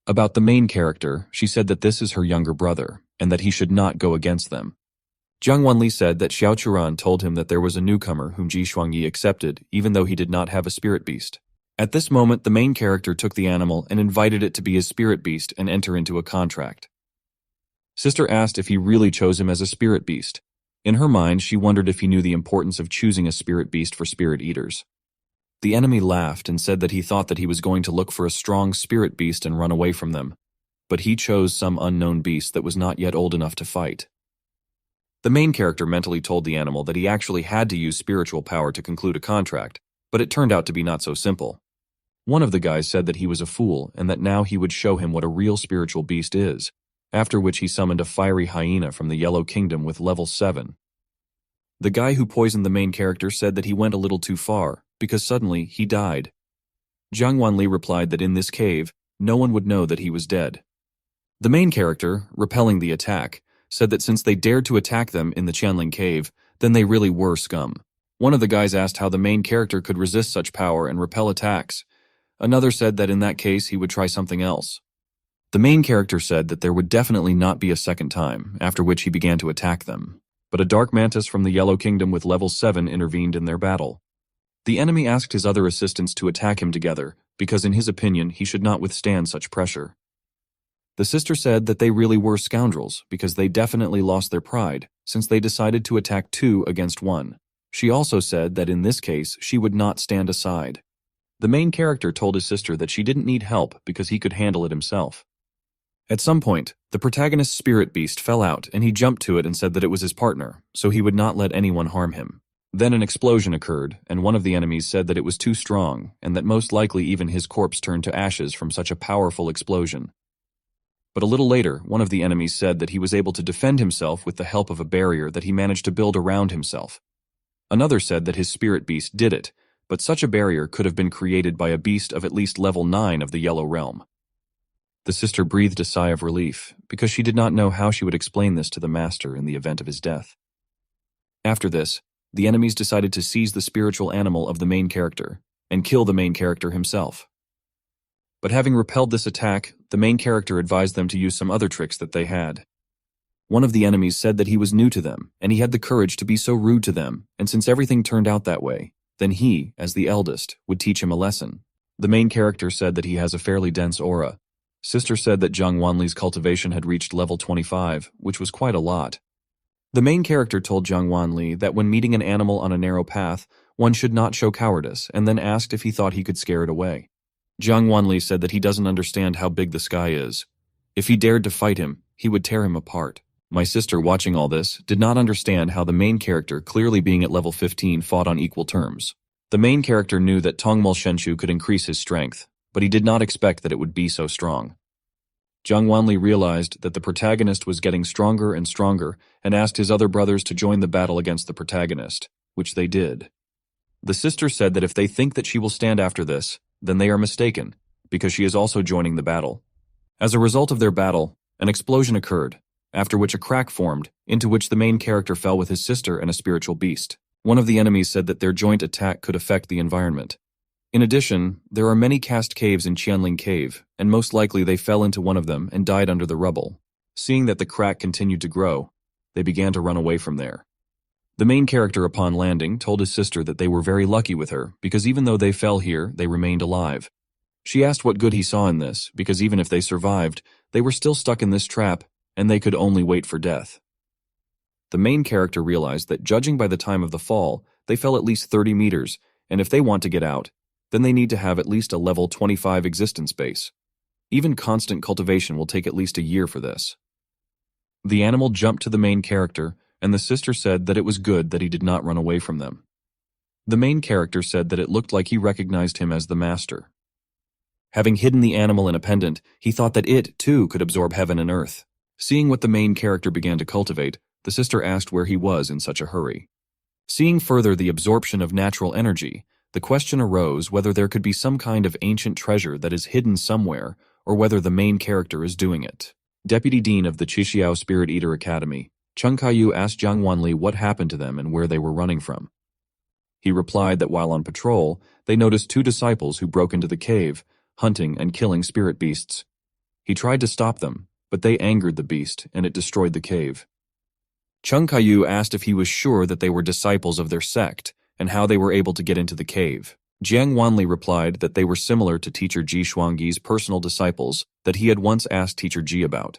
About the main character, she said that this is her younger brother, and that he should not go against them. Jiang Wanli said that Xiao Churan told him that there was a newcomer whom Ji Shuangyi accepted, even though he did not have a spirit beast. At this moment, the main character took the animal and invited it to be his spirit beast and enter into a contract. Sister asked if he really chose him as a spirit beast. In her mind, she wondered if he knew the importance of choosing a spirit beast for spirit eaters. The enemy laughed and said that he thought that he was going to look for a strong spirit beast and run away from them, but he chose some unknown beast that was not yet old enough to fight. The main character mentally told the animal that he actually had to use spiritual power to conclude a contract, but it turned out to be not so simple. One of the guys said that he was a fool and that now he would show him what a real spiritual beast is, after which he summoned a fiery hyena from the Yellow Kingdom with level 7. The guy who poisoned the main character said that he went a little too far, because suddenly he died. Jiang Wanli replied that in this cave, no one would know that he was dead. The main character, repelling the attack, said that since they dared to attack them in the Qianling Cave, then they really were scum. One of the guys asked how the main character could resist such power and repel attacks. Another said that in that case he would try something else. The main character said that there would definitely not be a second time, after which he began to attack them. But a dark mantis from the Yellow Kingdom with level 7 intervened in their battle. The enemy asked his other assistants to attack him together, because in his opinion he should not withstand such pressure. The sister said that they really were scoundrels, because they definitely lost their pride, since they decided to attack 2 against 1. She also said that in this case she would not stand aside. The main character told his sister that she didn't need help because he could handle it himself. At some point, the protagonist's spirit beast fell out and he jumped to it and said that it was his partner, so he would not let anyone harm him. Then an explosion occurred, and one of the enemies said that it was too strong, and that most likely even his corpse turned to ashes from such a powerful explosion. But a little later, one of the enemies said that he was able to defend himself with the help of a barrier that he managed to build around himself. Another said that his spirit beast did it, but such a barrier could have been created by a beast of at least level 9 of the Yellow Realm. The sister breathed a sigh of relief, because she did not know how she would explain this to the master in the event of his death. After this, the enemies decided to seize the spiritual animal of the main character, and kill the main character himself. But having repelled this attack, the main character advised them to use some other tricks that they had. One of the enemies said that he was new to them, and he had the courage to be so rude to them, and since everything turned out that way, then he, as the eldest, would teach him a lesson. The main character said that he has a fairly dense aura. Sister said that Jiang Wanli's cultivation had reached level 25, which was quite a lot. The main character told Jiang Wanli that when meeting an animal on a narrow path, one should not show cowardice, and then asked if he thought he could scare it away. Jiang Wanli said that he doesn't understand how big the sky is. If he dared to fight him, he would tear him apart. My sister, watching all this, did not understand how the main character, clearly being at level 15, fought on equal terms. The main character knew that Tongmul Shenshu could increase his strength, but he did not expect that it would be so strong. Jiang Wanli realized that the protagonist was getting stronger and stronger and asked his other brothers to join the battle against the protagonist, which they did. The sister said that if they think that she will stand after this, then they are mistaken, because she is also joining the battle. As a result of their battle, an explosion occurred, after which a crack formed, into which the main character fell with his sister and a spiritual beast. One of the enemies said that their joint attack could affect the environment. In addition, there are many cast caves in Qianling Cave, and most likely they fell into one of them and died under the rubble. Seeing that the crack continued to grow, they began to run away from there. The main character, upon landing, told his sister that they were very lucky with her, because even though they fell here, they remained alive. She asked what good he saw in this, because even if they survived, they were still stuck in this trap, and they could only wait for death. The main character realized that judging by the time of the fall, they fell at least 30 meters, and if they want to get out, then they need to have at least a level 25 existence base. Even constant cultivation will take at least a year for this. The animal jumped to the main character, and the sister said that it was good that he did not run away from them. The main character said that it looked like he recognized him as the master. Having hidden the animal in a pendant, he thought that it, too, could absorb heaven and earth. Seeing what the main character began to cultivate, the sister asked where he was in such a hurry. Seeing further the absorption of natural energy, the question arose whether there could be some kind of ancient treasure that is hidden somewhere, or whether the main character is doing it. Deputy Dean of the Chixiao Spirit Eater Academy, Cheng Kaiyu, asked Jiang Wanli what happened to them and where they were running from. He replied that while on patrol, they noticed 2 disciples who broke into the cave, hunting and killing spirit beasts. He tried to stop them, but they angered the beast, and it destroyed the cave. Cheng Kaiyu asked if he was sure that they were disciples of their sect, and how they were able to get into the cave. Jiang Wanli replied that they were similar to Teacher Ji Shuangyi's personal disciples that he had once asked Teacher Ji about.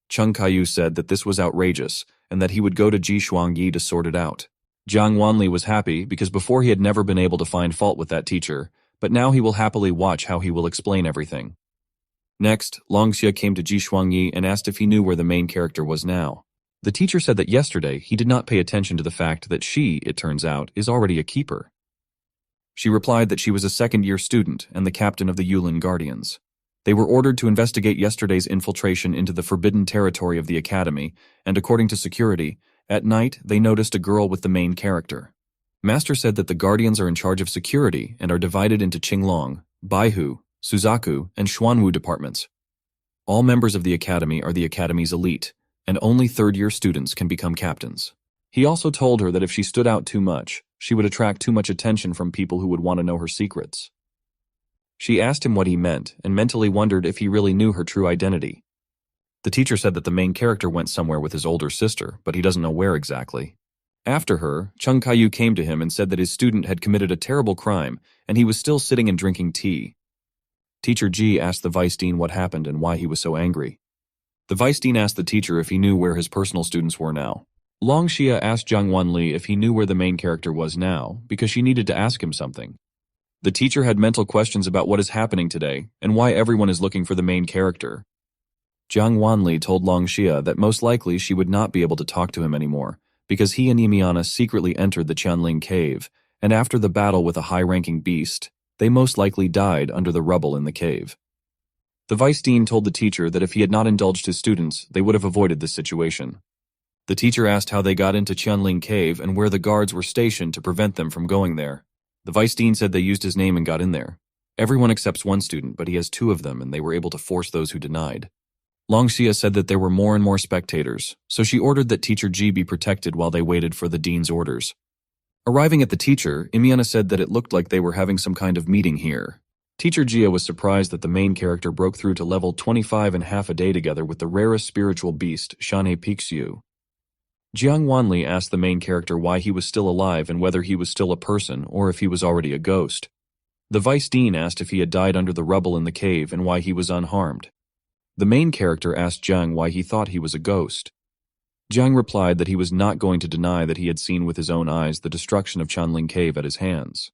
Cheng Kaiyu said that this was outrageous, and that he would go to Ji Shuangyi to sort it out. Jiang Wanli was happy because before he had never been able to find fault with that teacher, but now he will happily watch how he will explain everything. Next, Longxia came to Ji Shuangyi and asked if he knew where the main character was now. The teacher said that yesterday he did not pay attention to the fact that she, it turns out, is already a keeper. She replied that she was a second-year student and the captain of the Yulin Guardians. They were ordered to investigate yesterday's infiltration into the forbidden territory of the academy, and according to security, at night they noticed a girl with the main character. Master said that the Guardians are in charge of security and are divided into Qinglong, Baihu, Suzaku, and Xuanwu departments. All members of the academy are the academy's elite, and only third-year students can become captains. He also told her that if she stood out too much, she would attract too much attention from people who would want to know her secrets. She asked him what he meant, and mentally wondered if he really knew her true identity. The teacher said that the main character went somewhere with his older sister, but he doesn't know where exactly. After her, Cheng Kaiyu came to him and said that his student had committed a terrible crime, and he was still sitting and drinking tea. Teacher Ji asked the vice dean what happened and why he was so angry. The vice dean asked the teacher if he knew where his personal students were now. Longxia asked Jiang Wanli if he knew where the main character was now, because she needed to ask him something. The teacher had mental questions about what is happening today, and why everyone is looking for the main character. Jiang Wanli told Longxia that most likely she would not be able to talk to him anymore, because he and Yimiana secretly entered the Qianling cave, and after the battle with a high-ranking beast, they most likely died under the rubble in the cave. The vice dean told the teacher that if he had not indulged his students, they would have avoided this situation. The teacher asked how they got into Qianling Cave and where the guards were stationed to prevent them from going there. The vice dean said they used his name and got in there. Everyone accepts one student, but he has 2 of them, and they were able to force those who denied. Longxia said that there were more and more spectators, so she ordered that Teacher Ji be protected while they waited for the dean's orders. Arriving at the teacher, Imiana said that it looked like they were having some kind of meeting here. Teacher Jia was surprised that the main character broke through to level 25 in half a day together with the rarest spiritual beast, Shane Pixiu. Jiang Wanli asked the main character why he was still alive and whether he was still a person or if he was already a ghost. The vice dean asked if he had died under the rubble in the cave and why he was unharmed. The main character asked Jiang why he thought he was a ghost. Jiang replied that he was not going to deny that he had seen with his own eyes the destruction of Qianling Cave at his hands.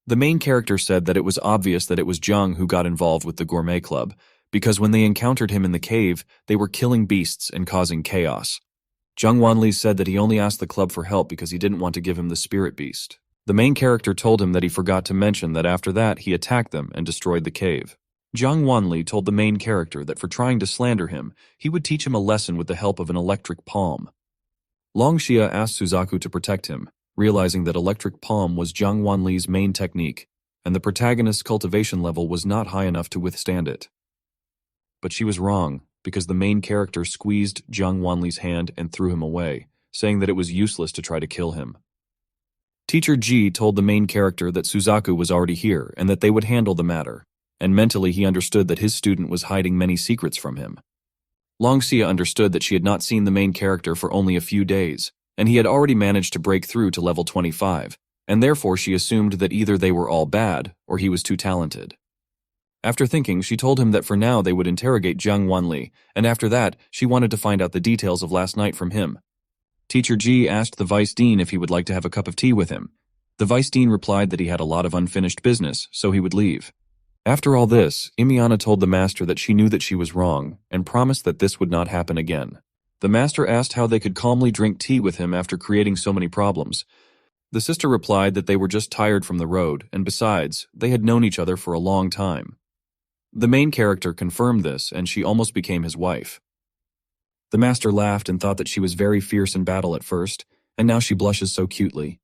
The main character said that it was obvious that it was Jiang who got involved with the gourmet club, because when they encountered him in the cave, they were killing beasts and causing chaos. Zhang Wanli said that he only asked the club for help because he didn't want to give him the spirit beast. The main character told him that he forgot to mention that after that he attacked them and destroyed the cave. Zhang Wanli told the main character that for trying to slander him, he would teach him a lesson with the help of an electric palm. Long Xia asked Suzaku to protect him, realizing that electric palm was Zhang Wanli's main technique, and the protagonist's cultivation level was not high enough to withstand it. But she was wrong, because the main character squeezed Zhang Wanli's hand and threw him away, saying that it was useless to try to kill him. Teacher Ji told the main character that Suzaku was already here and that they would handle the matter, and mentally he understood that his student was hiding many secrets from him. Long Xia understood that she had not seen the main character for only a few days, and he had already managed to break through to level 25, and therefore she assumed that either they were all bad or he was too talented. After thinking, she told him that for now they would interrogate Zhang Wanli, and after that, she wanted to find out the details of last night from him. Teacher Ji asked the vice dean if he would like to have a cup of tea with him. The vice dean replied that he had a lot of unfinished business, so he would leave. After all this, Imiana told the master that she knew that she was wrong, and promised that this would not happen again. The master asked how they could calmly drink tea with him after creating so many problems. The sister replied that they were just tired from the road, and besides, they had known each other for a long time. The main character confirmed this, and she almost became his wife. The master laughed and thought that she was very fierce in battle at first, and now she blushes so cutely.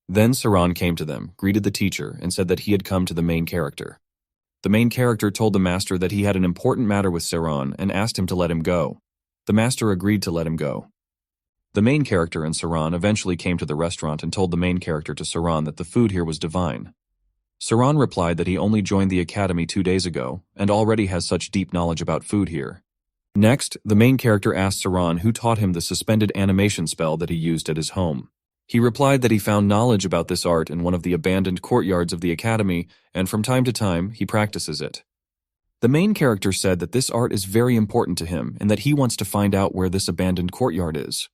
Then Saran came to them, greeted the teacher, and said that he had come to the main character. The main character told the master that he had an important matter with Saran and asked him to let him go. The master agreed to let him go. The main character and Saran eventually came to the restaurant and told the main character to Saran that the food here was divine. Saran replied that he only joined the academy 2 days ago and already has such deep knowledge about food here. Next, the main character asked Saran who taught him the suspended animation spell that he used at his home. He replied that he found knowledge about this art in one of the abandoned courtyards of the academy, and from time to time, he practices it. The main character said that this art is very important to him and that he wants to find out where this abandoned courtyard is.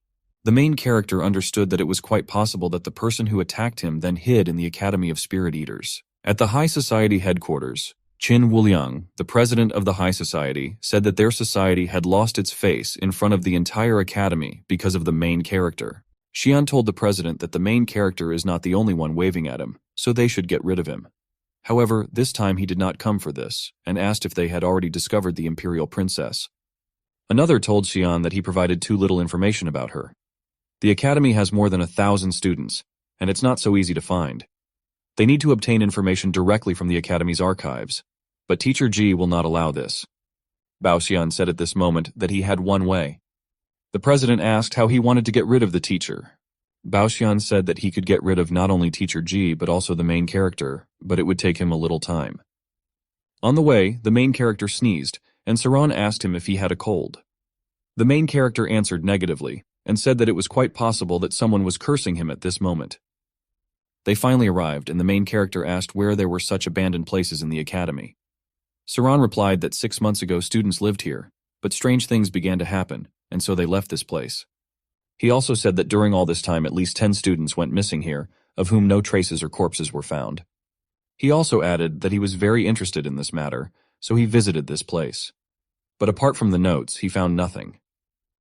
The main character understood that it was quite possible that the person who attacked him then hid in the Academy of Spirit Eaters. At the High Society headquarters, Qin Wuliang, the president of the High Society, said that their society had lost its face in front of the entire academy because of the main character. Xian told the president that the main character is not the only one waving at him, so they should get rid of him. However, this time he did not come for this, and asked if they had already discovered the imperial princess. Another told Xian that he provided too little information about her. The academy has more than 1,000 students, and it's not so easy to find. They need to obtain information directly from the academy's archives, but Teacher Ji will not allow this. Bao Xian said at this moment that he had one way. The president asked how he wanted to get rid of the teacher. Bao Xian said that he could get rid of not only Teacher Ji but also the main character, but it would take him a little time. On the way, the main character sneezed, and Saran asked him if he had a cold. The main character answered negatively, and said that it was quite possible that someone was cursing him at this moment. They finally arrived, and the main character asked where there were such abandoned places in the academy. Saran replied that 6 months ago students lived here, but strange things began to happen, and so they left this place. He also said that during all this time at least 10 students went missing here, of whom no traces or corpses were found. He also added that he was very interested in this matter, so he visited this place. But apart from the notes, he found nothing.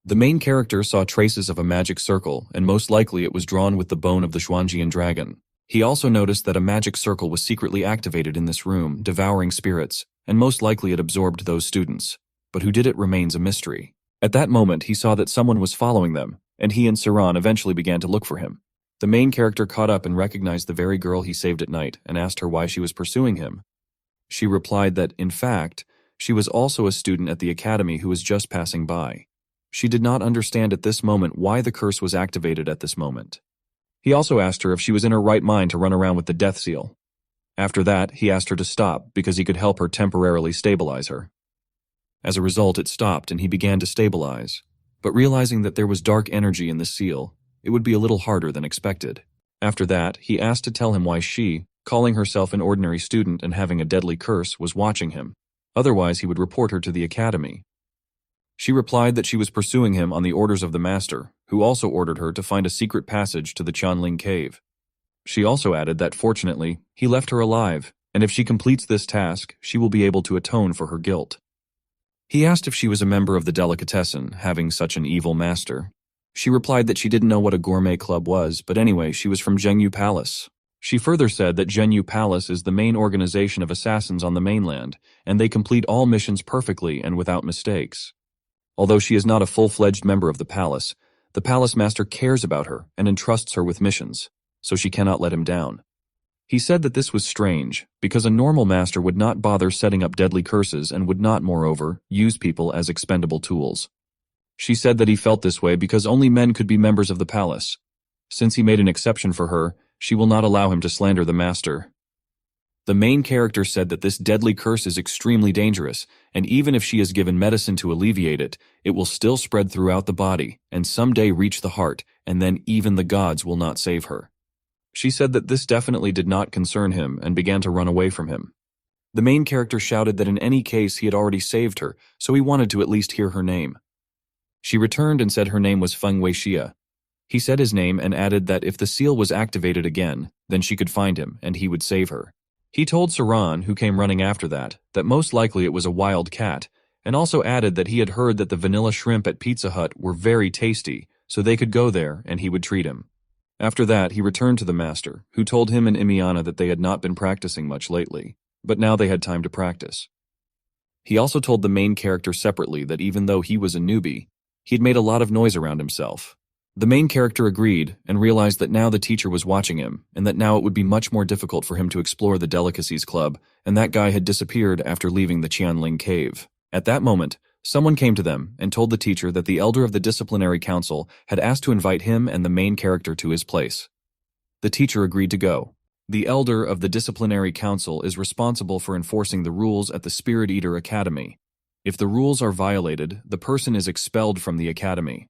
The main character saw traces of a magic circle, and most likely it was drawn with the bone of the Xuanjian dragon. He also noticed that a magic circle was secretly activated in this room, devouring spirits, and most likely it absorbed those students. But who did it remains a mystery. At that moment, he saw that someone was following them, and he and Saran eventually began to look for him. The main character caught up and recognized the very girl he saved at night and asked her why she was pursuing him. She replied that, in fact, she was also a student at the academy who was just passing by. She did not understand at this moment why the curse was activated at this moment. He also asked her if she was in her right mind to run around with the death seal. After that, he asked her to stop because he could help her temporarily stabilize her. As a result, it stopped and he began to stabilize. But realizing that there was dark energy in the seal, it would be a little harder than expected. After that, he asked to tell him why she, calling herself an ordinary student and having a deadly curse, was watching him. Otherwise, he would report her to the academy. She replied that she was pursuing him on the orders of the master, who also ordered her to find a secret passage to the Chanling cave. She also added that, fortunately, he left her alive, and if she completes this task, she will be able to atone for her guilt. He asked if she was a member of the delicatessen, having such an evil master. She replied that she didn't know what a gourmet club was, but anyway, she was from Zhengyu Palace. She further said that Zhengyu Palace is the main organization of assassins on the mainland, and they complete all missions perfectly and without mistakes. Although she is not a full-fledged member of the palace master cares about her and entrusts her with missions, so she cannot let him down. He said that this was strange, because a normal master would not bother setting up deadly curses and would not, moreover, use people as expendable tools. She said that he felt this way because only men could be members of the palace. Since he made an exception for her, she will not allow him to slander the master. The main character said that this deadly curse is extremely dangerous, and even if she is given medicine to alleviate it, it will still spread throughout the body and someday reach the heart, and then even the gods will not save her. She said that this definitely did not concern him and began to run away from him. The main character shouted that in any case he had already saved her, so he wanted to at least hear her name. She returned and said her name was Feng Weixia. He said his name and added that if the seal was activated again, then she could find him and he would save her. He told Saran, who came running after that most likely it was a wild cat, and also added that he had heard that the vanilla shrimp at Pizza Hut were very tasty, so they could go there and he would treat him. After that, he returned to the master, who told him and Imiana that they had not been practicing much lately, but now they had time to practice. He also told the main character separately that even though he was a newbie, he had made a lot of noise around himself. The main character agreed and realized that now the teacher was watching him, and that now it would be much more difficult for him to explore the Delicacies Club, and that guy had disappeared after leaving the Qianling cave. At that moment, someone came to them and told the teacher that the elder of the disciplinary council had asked to invite him and the main character to his place. The teacher agreed to go. The elder of the disciplinary council is responsible for enforcing the rules at the Spirit Eater Academy. If the rules are violated, the person is expelled from the academy.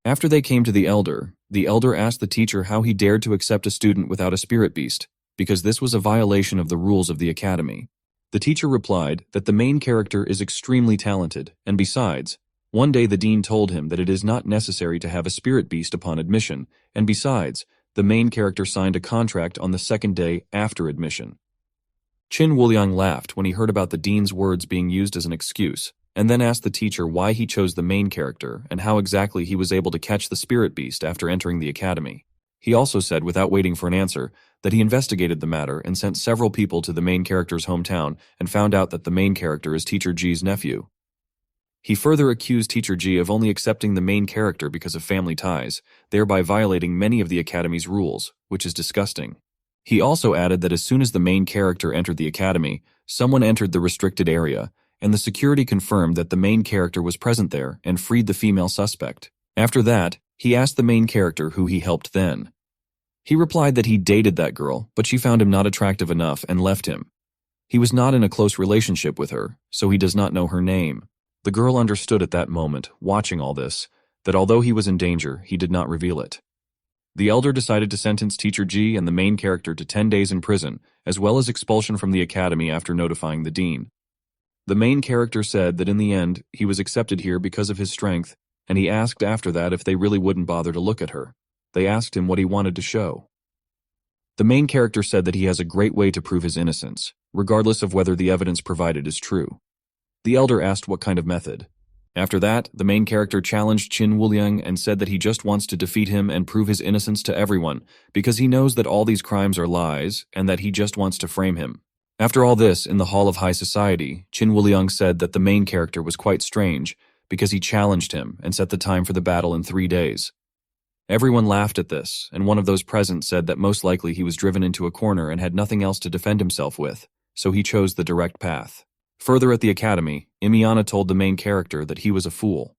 After they came to the elder asked the teacher how he dared to accept a student without a spirit beast, because this was a violation of the rules of the academy. The teacher replied that the main character is extremely talented, and besides, one day the dean told him that it is not necessary to have a spirit beast upon admission, and besides, the main character signed a contract on the second day after admission. Qin Wuliang laughed when he heard about the dean's words being used as an excuse, and then asked the teacher why he chose the main character and how exactly he was able to catch the spirit beast after entering the academy. He also said, without waiting for an answer, that he investigated the matter and sent several people to the main character's hometown and found out that the main character is Teacher Ji's nephew. He further accused Teacher Ji of only accepting the main character because of family ties, thereby violating many of the academy's rules, which is disgusting. He also added that as soon as the main character entered the academy, someone entered the restricted area, and the security confirmed that the main character was present there and freed the female suspect. After that, he asked the main character who he helped then. He replied that he dated that girl, but she found him not attractive enough and left him. He was not in a close relationship with her, so he does not know her name. The girl understood at that moment, watching all this, that although he was in danger, he did not reveal it. The elder decided to sentence Teacher Ji and the main character to 10 days in prison, as well as expulsion from the academy after notifying the dean. The main character said that in the end, he was accepted here because of his strength, and he asked after that if they really wouldn't bother to look at her. They asked him what he wanted to show. The main character said that he has a great way to prove his innocence, regardless of whether the evidence provided is true. The elder asked what kind of method. After that, the main character challenged Qin Wuliang and said that he just wants to defeat him and prove his innocence to everyone, because he knows that all these crimes are lies and that he just wants to frame him. After all this, in the Hall of High Society, Qin Wuliang said that the main character was quite strange, because he challenged him and set the time for the battle in 3 days. Everyone laughed at this, and one of those present said that most likely he was driven into a corner and had nothing else to defend himself with, so he chose the direct path. Further at the academy, Imiana told the main character that he was a fool.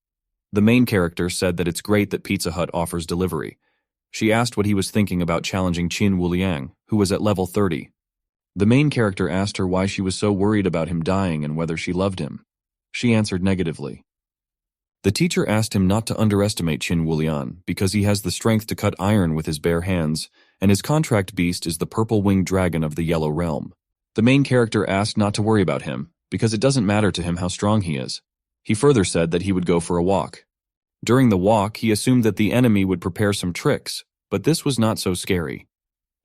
The main character said that it's great that Pizza Hut offers delivery. She asked what he was thinking about challenging Qin Wuliang, who was at level 30. The main character asked her why she was so worried about him dying and whether she loved him. She answered negatively. The teacher asked him not to underestimate Qin Wuliang because he has the strength to cut iron with his bare hands, and his contract beast is the purple-winged dragon of the Yellow Realm. The main character asked not to worry about him, because it doesn't matter to him how strong he is. He further said that he would go for a walk. During the walk, he assumed that the enemy would prepare some tricks, but this was not so scary.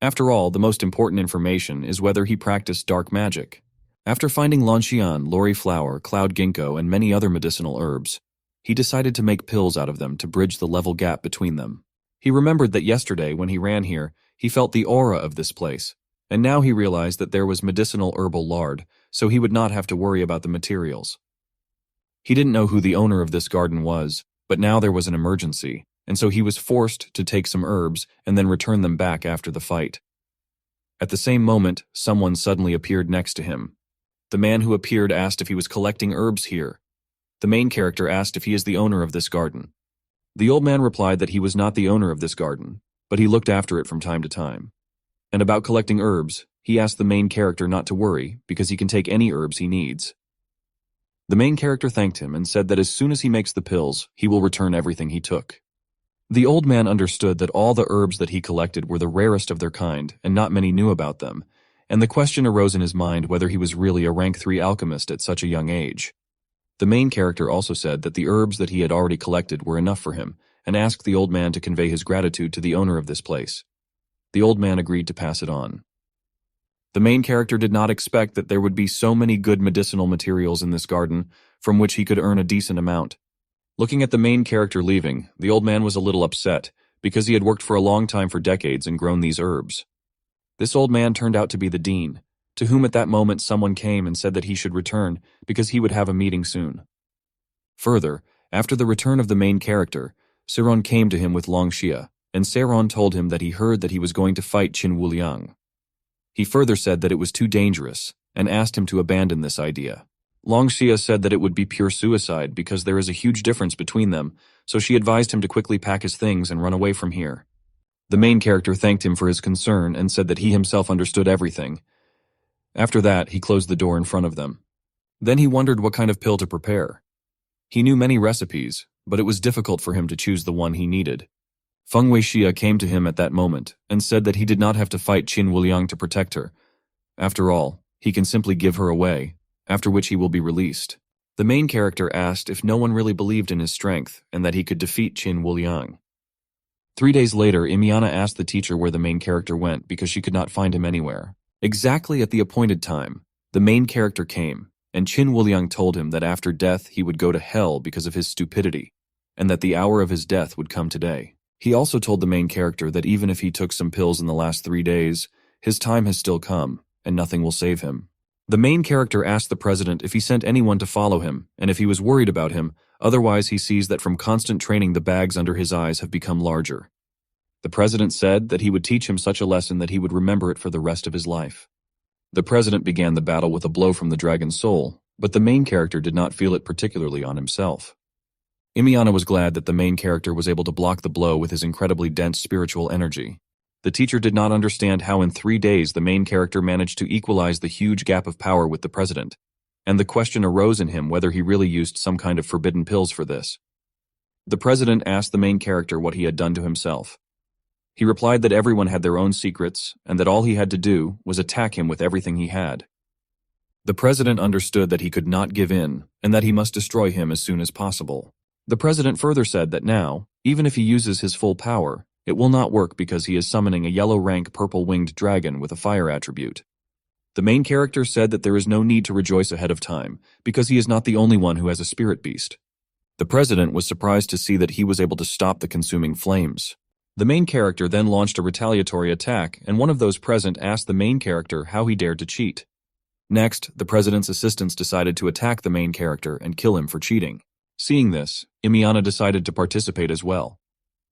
After all, the most important information is whether he practiced dark magic. After finding Lanshian, lori flower, cloud ginkgo, and many other medicinal herbs, he decided to make pills out of them to bridge the level gap between them. He remembered that yesterday, when he ran here, he felt the aura of this place, and now he realized that there was medicinal herbal lard, so he would not have to worry about the materials. He didn't know who the owner of this garden was, but now there was an emergency, and so he was forced to take some herbs and then return them back after the fight. At the same moment, someone suddenly appeared next to him. The man who appeared asked if he was collecting herbs here. The main character asked if he is the owner of this garden. The old man replied that he was not the owner of this garden, but he looked after it from time to time. And about collecting herbs, he asked the main character not to worry because he can take any herbs he needs. The main character thanked him and said that as soon as he makes the pills, he will return everything he took. The old man understood that all the herbs that he collected were the rarest of their kind, and not many knew about them, and the question arose in his mind whether he was really a rank 3 alchemist at such a young age. The main character also said that the herbs that he had already collected were enough for him, and asked the old man to convey his gratitude to the owner of this place. The old man agreed to pass it on. The main character did not expect that there would be so many good medicinal materials in this garden, from which he could earn a decent amount. Looking at the main character leaving, the old man was a little upset, because he had worked for a long time for decades and grown these herbs. This old man turned out to be the dean, to whom at that moment someone came and said that he should return, because he would have a meeting soon. Further, after the return of the main character, Siron came to him with Longxia, and Siron told him that he heard that he was going to fight Qin Wuliang. He further said that it was too dangerous, and asked him to abandon this idea. Longxia said that it would be pure suicide because there is a huge difference between them, so she advised him to quickly pack his things and run away from here. The main character thanked him for his concern and said that he himself understood everything. After that, he closed the door in front of them. Then he wondered what kind of pill to prepare. He knew many recipes, but it was difficult for him to choose the one he needed. Feng Weixia came to him at that moment and said that he did not have to fight Qin Wuliang to protect her. After all, he can simply give her away, after which he will be released. The main character asked if no one really believed in his strength and that he could defeat Qin Wuliang. 3 days later, Imiana asked the teacher where the main character went because she could not find him anywhere. Exactly at the appointed time, the main character came, and Qin Wuliang told him that after death he would go to hell because of his stupidity, and that the hour of his death would come today. He also told the main character that even if he took some pills in the last 3 days, his time has still come, and nothing will save him. The main character asked the president if he sent anyone to follow him, and if he was worried about him, otherwise he sees that from constant training the bags under his eyes have become larger. The president said that he would teach him such a lesson that he would remember it for the rest of his life. The president began the battle with a blow from the dragon's soul, but the main character did not feel it particularly on himself. Imiana was glad that the main character was able to block the blow with his incredibly dense spiritual energy. The teacher did not understand how in 3 days the main character managed to equalize the huge gap of power with the president, and the question arose in him whether he really used some kind of forbidden pills for this. The president asked the main character what he had done to himself. He replied that everyone had their own secrets, and that all he had to do was attack him with everything he had. The president understood that he could not give in, and that he must destroy him as soon as possible. The president further said that now, even if he uses his full power, it will not work because he is summoning a yellow-rank purple-winged dragon with a fire attribute. The main character said that there is no need to rejoice ahead of time, because he is not the only one who has a spirit beast. The president was surprised to see that he was able to stop the consuming flames. The main character then launched a retaliatory attack, and one of those present asked the main character how he dared to cheat. Next, the president's assistants decided to attack the main character and kill him for cheating. Seeing this, Imiana decided to participate as well.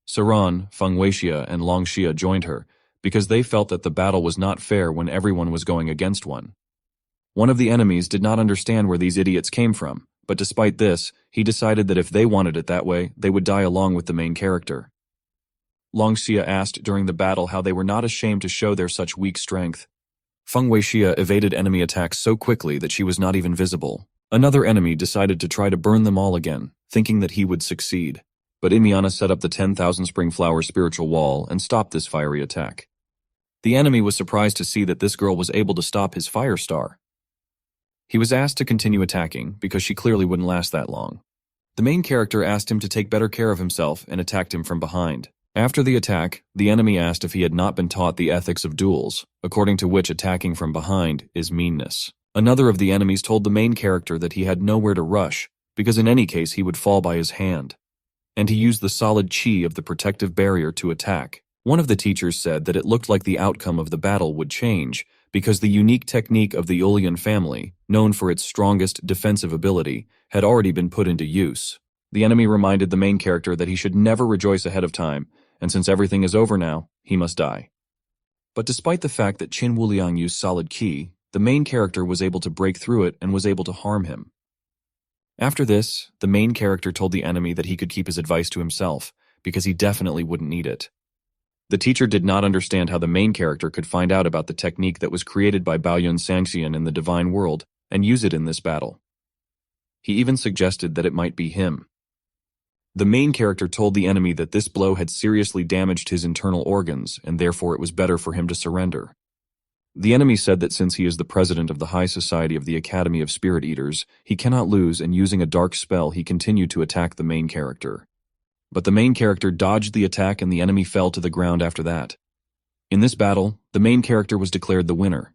Siron, Feng Weixia, and Longxia joined her, because they felt that the battle was not fair when everyone was going against one. One of the enemies did not understand where these idiots came from, but despite this, he decided that if they wanted it that way, they would die along with the main character. Longxia asked during the battle how they were not ashamed to show their such weak strength. Feng Weixia evaded enemy attacks so quickly that she was not even visible. Another enemy decided to try to burn them all again, thinking that he would succeed. But Imiana set up the 10,000 spring flower spiritual wall and stopped this fiery attack. The enemy was surprised to see that this girl was able to stop his fire star. He was asked to continue attacking because she clearly wouldn't last that long. The main character asked him to take better care of himself and attacked him from behind. After the attack, the enemy asked if he had not been taught the ethics of duels, according to which attacking from behind is meanness. Another of the enemies told the main character that he had nowhere to rush, because in any case he would fall by his hand. And he used the solid chi of the protective barrier to attack. One of the teachers said that it looked like the outcome of the battle would change, because the unique technique of the Ulian family, known for its strongest defensive ability, had already been put into use. The enemy reminded the main character that he should never rejoice ahead of time, and since everything is over now, he must die. But despite the fact that Qin Wuliang used solid ki, the main character was able to break through it and was able to harm him. After this, the main character told the enemy that he could keep his advice to himself, because he definitely wouldn't need it. The teacher did not understand how the main character could find out about the technique that was created by Baoyun Sangxian in the divine world and use it in this battle. He even suggested that it might be him. The main character told the enemy that this blow had seriously damaged his internal organs, and therefore it was better for him to surrender. The enemy said that since he is the president of the High Society of the Academy of Spirit Eaters, he cannot lose, and using a dark spell he continued to attack the main character. But the main character dodged the attack and the enemy fell to the ground after that. In this battle, the main character was declared the winner.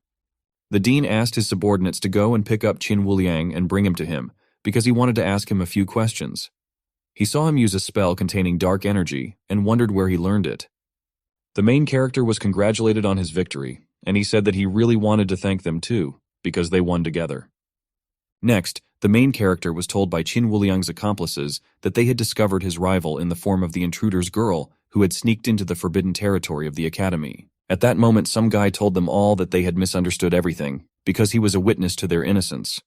The dean asked his subordinates to go and pick up Qin Wuliang and bring him to him, because he wanted to ask him a few questions. He saw him use a spell containing dark energy and wondered where he learned it. The main character was congratulated on his victory, and he said that he really wanted to thank them too, because they won together. Next, the main character was told by Qin Wuliang's accomplices that they had discovered his rival in the form of the intruder's girl who had sneaked into the forbidden territory of the academy. At that moment, some guy told them all that they had misunderstood everything, because he was a witness to their innocence.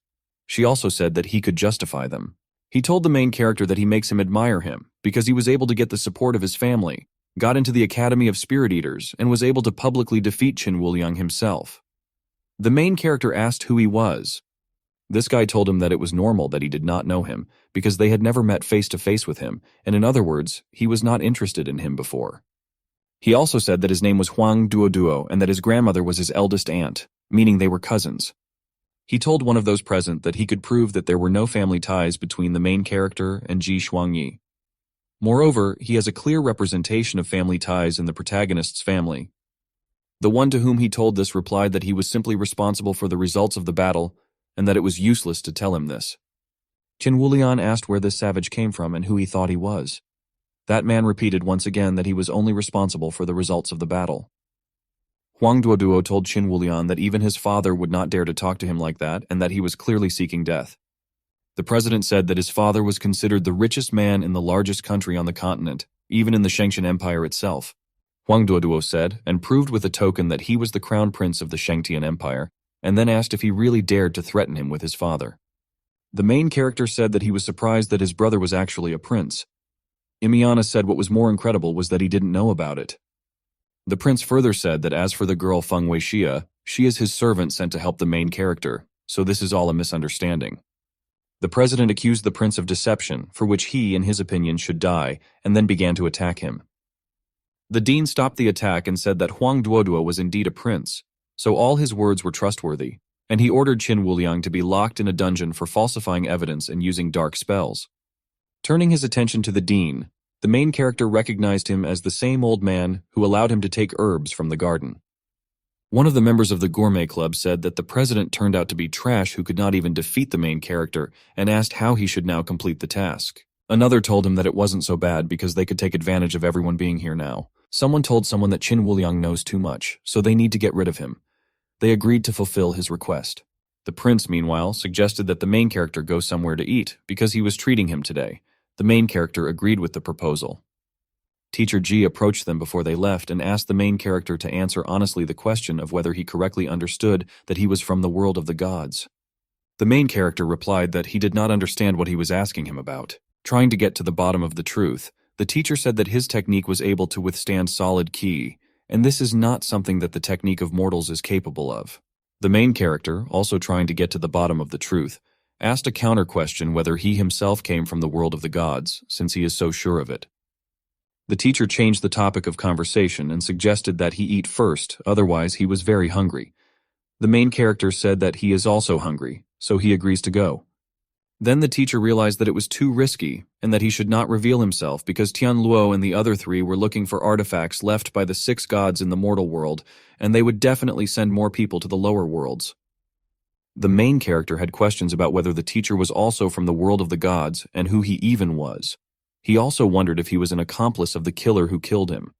She also said that he could justify them. He told the main character that he makes him admire him, because he was able to get the support of his family, got into the Academy of Spirit Eaters, and was able to publicly defeat Qin Wuliang himself. The main character asked who he was. This guy told him that it was normal that he did not know him, because they had never met face-to-face with him, and in other words, he was not interested in him before. He also said that his name was Huang Duoduo and that his grandmother was his eldest aunt, meaning they were cousins. He told one of those present that he could prove that there were no family ties between the main character and Ji Shuangyi. Moreover, he has a clear representation of family ties in the protagonist's family. The one to whom he told this replied that he was simply responsible for the results of the battle and that it was useless to tell him this. Qin Wuliang asked where this savage came from and who he thought he was. That man repeated once again that he was only responsible for the results of the battle. Huang Duoduo told Qin Wuliang that even his father would not dare to talk to him like that and that he was clearly seeking death. The president said that his father was considered the richest man in the largest country on the continent, even in the Shengtian Empire itself. Huang Duoduo said, and proved with a token that he was the crown prince of the Shengtian Empire, and then asked if he really dared to threaten him with his father. The main character said that he was surprised that his brother was actually a prince. Imiana said what was more incredible was that he didn't know about it. The prince further said that as for the girl Feng Weixia, she is his servant sent to help the main character, so this is all a misunderstanding. The president accused the prince of deception, for which he, in his opinion, should die, and then began to attack him. The dean stopped the attack and said that Huang Duoduo was indeed a prince, so all his words were trustworthy, and he ordered Qin Wuliang to be locked in a dungeon for falsifying evidence and using dark spells. Turning his attention to the dean, the main character recognized him as the same old man who allowed him to take herbs from the garden. One of the members of the gourmet club said that the president turned out to be trash who could not even defeat the main character and asked how he should now complete the task. Another told him that it wasn't so bad because they could take advantage of everyone being here now. Someone told someone that Qin Wuliang knows too much, so they need to get rid of him. They agreed to fulfill his request. The prince, meanwhile, suggested that the main character go somewhere to eat because he was treating him today. The main character agreed with the proposal. Teacher Ji approached them before they left and asked the main character to answer honestly the question of whether he correctly understood that he was from the world of the gods. The main character replied that he did not understand what he was asking him about. Trying to get to the bottom of the truth, the teacher said that his technique was able to withstand solid ki, and this is not something that the technique of mortals is capable of. The main character, also trying to get to the bottom of the truth, asked a counter-question whether he himself came from the world of the gods, since he is so sure of it. The teacher changed the topic of conversation and suggested that he eat first, otherwise he was very hungry. The main character said that he is also hungry, so he agrees to go. Then the teacher realized that it was too risky and that he should not reveal himself because Tian Luo and the other three were looking for artifacts left by the 6 gods in the mortal world, and they would definitely send more people to the lower worlds. The main character had questions about whether the teacher was also from the world of the gods and who he even was. He also wondered if he was an accomplice of the killer who killed him.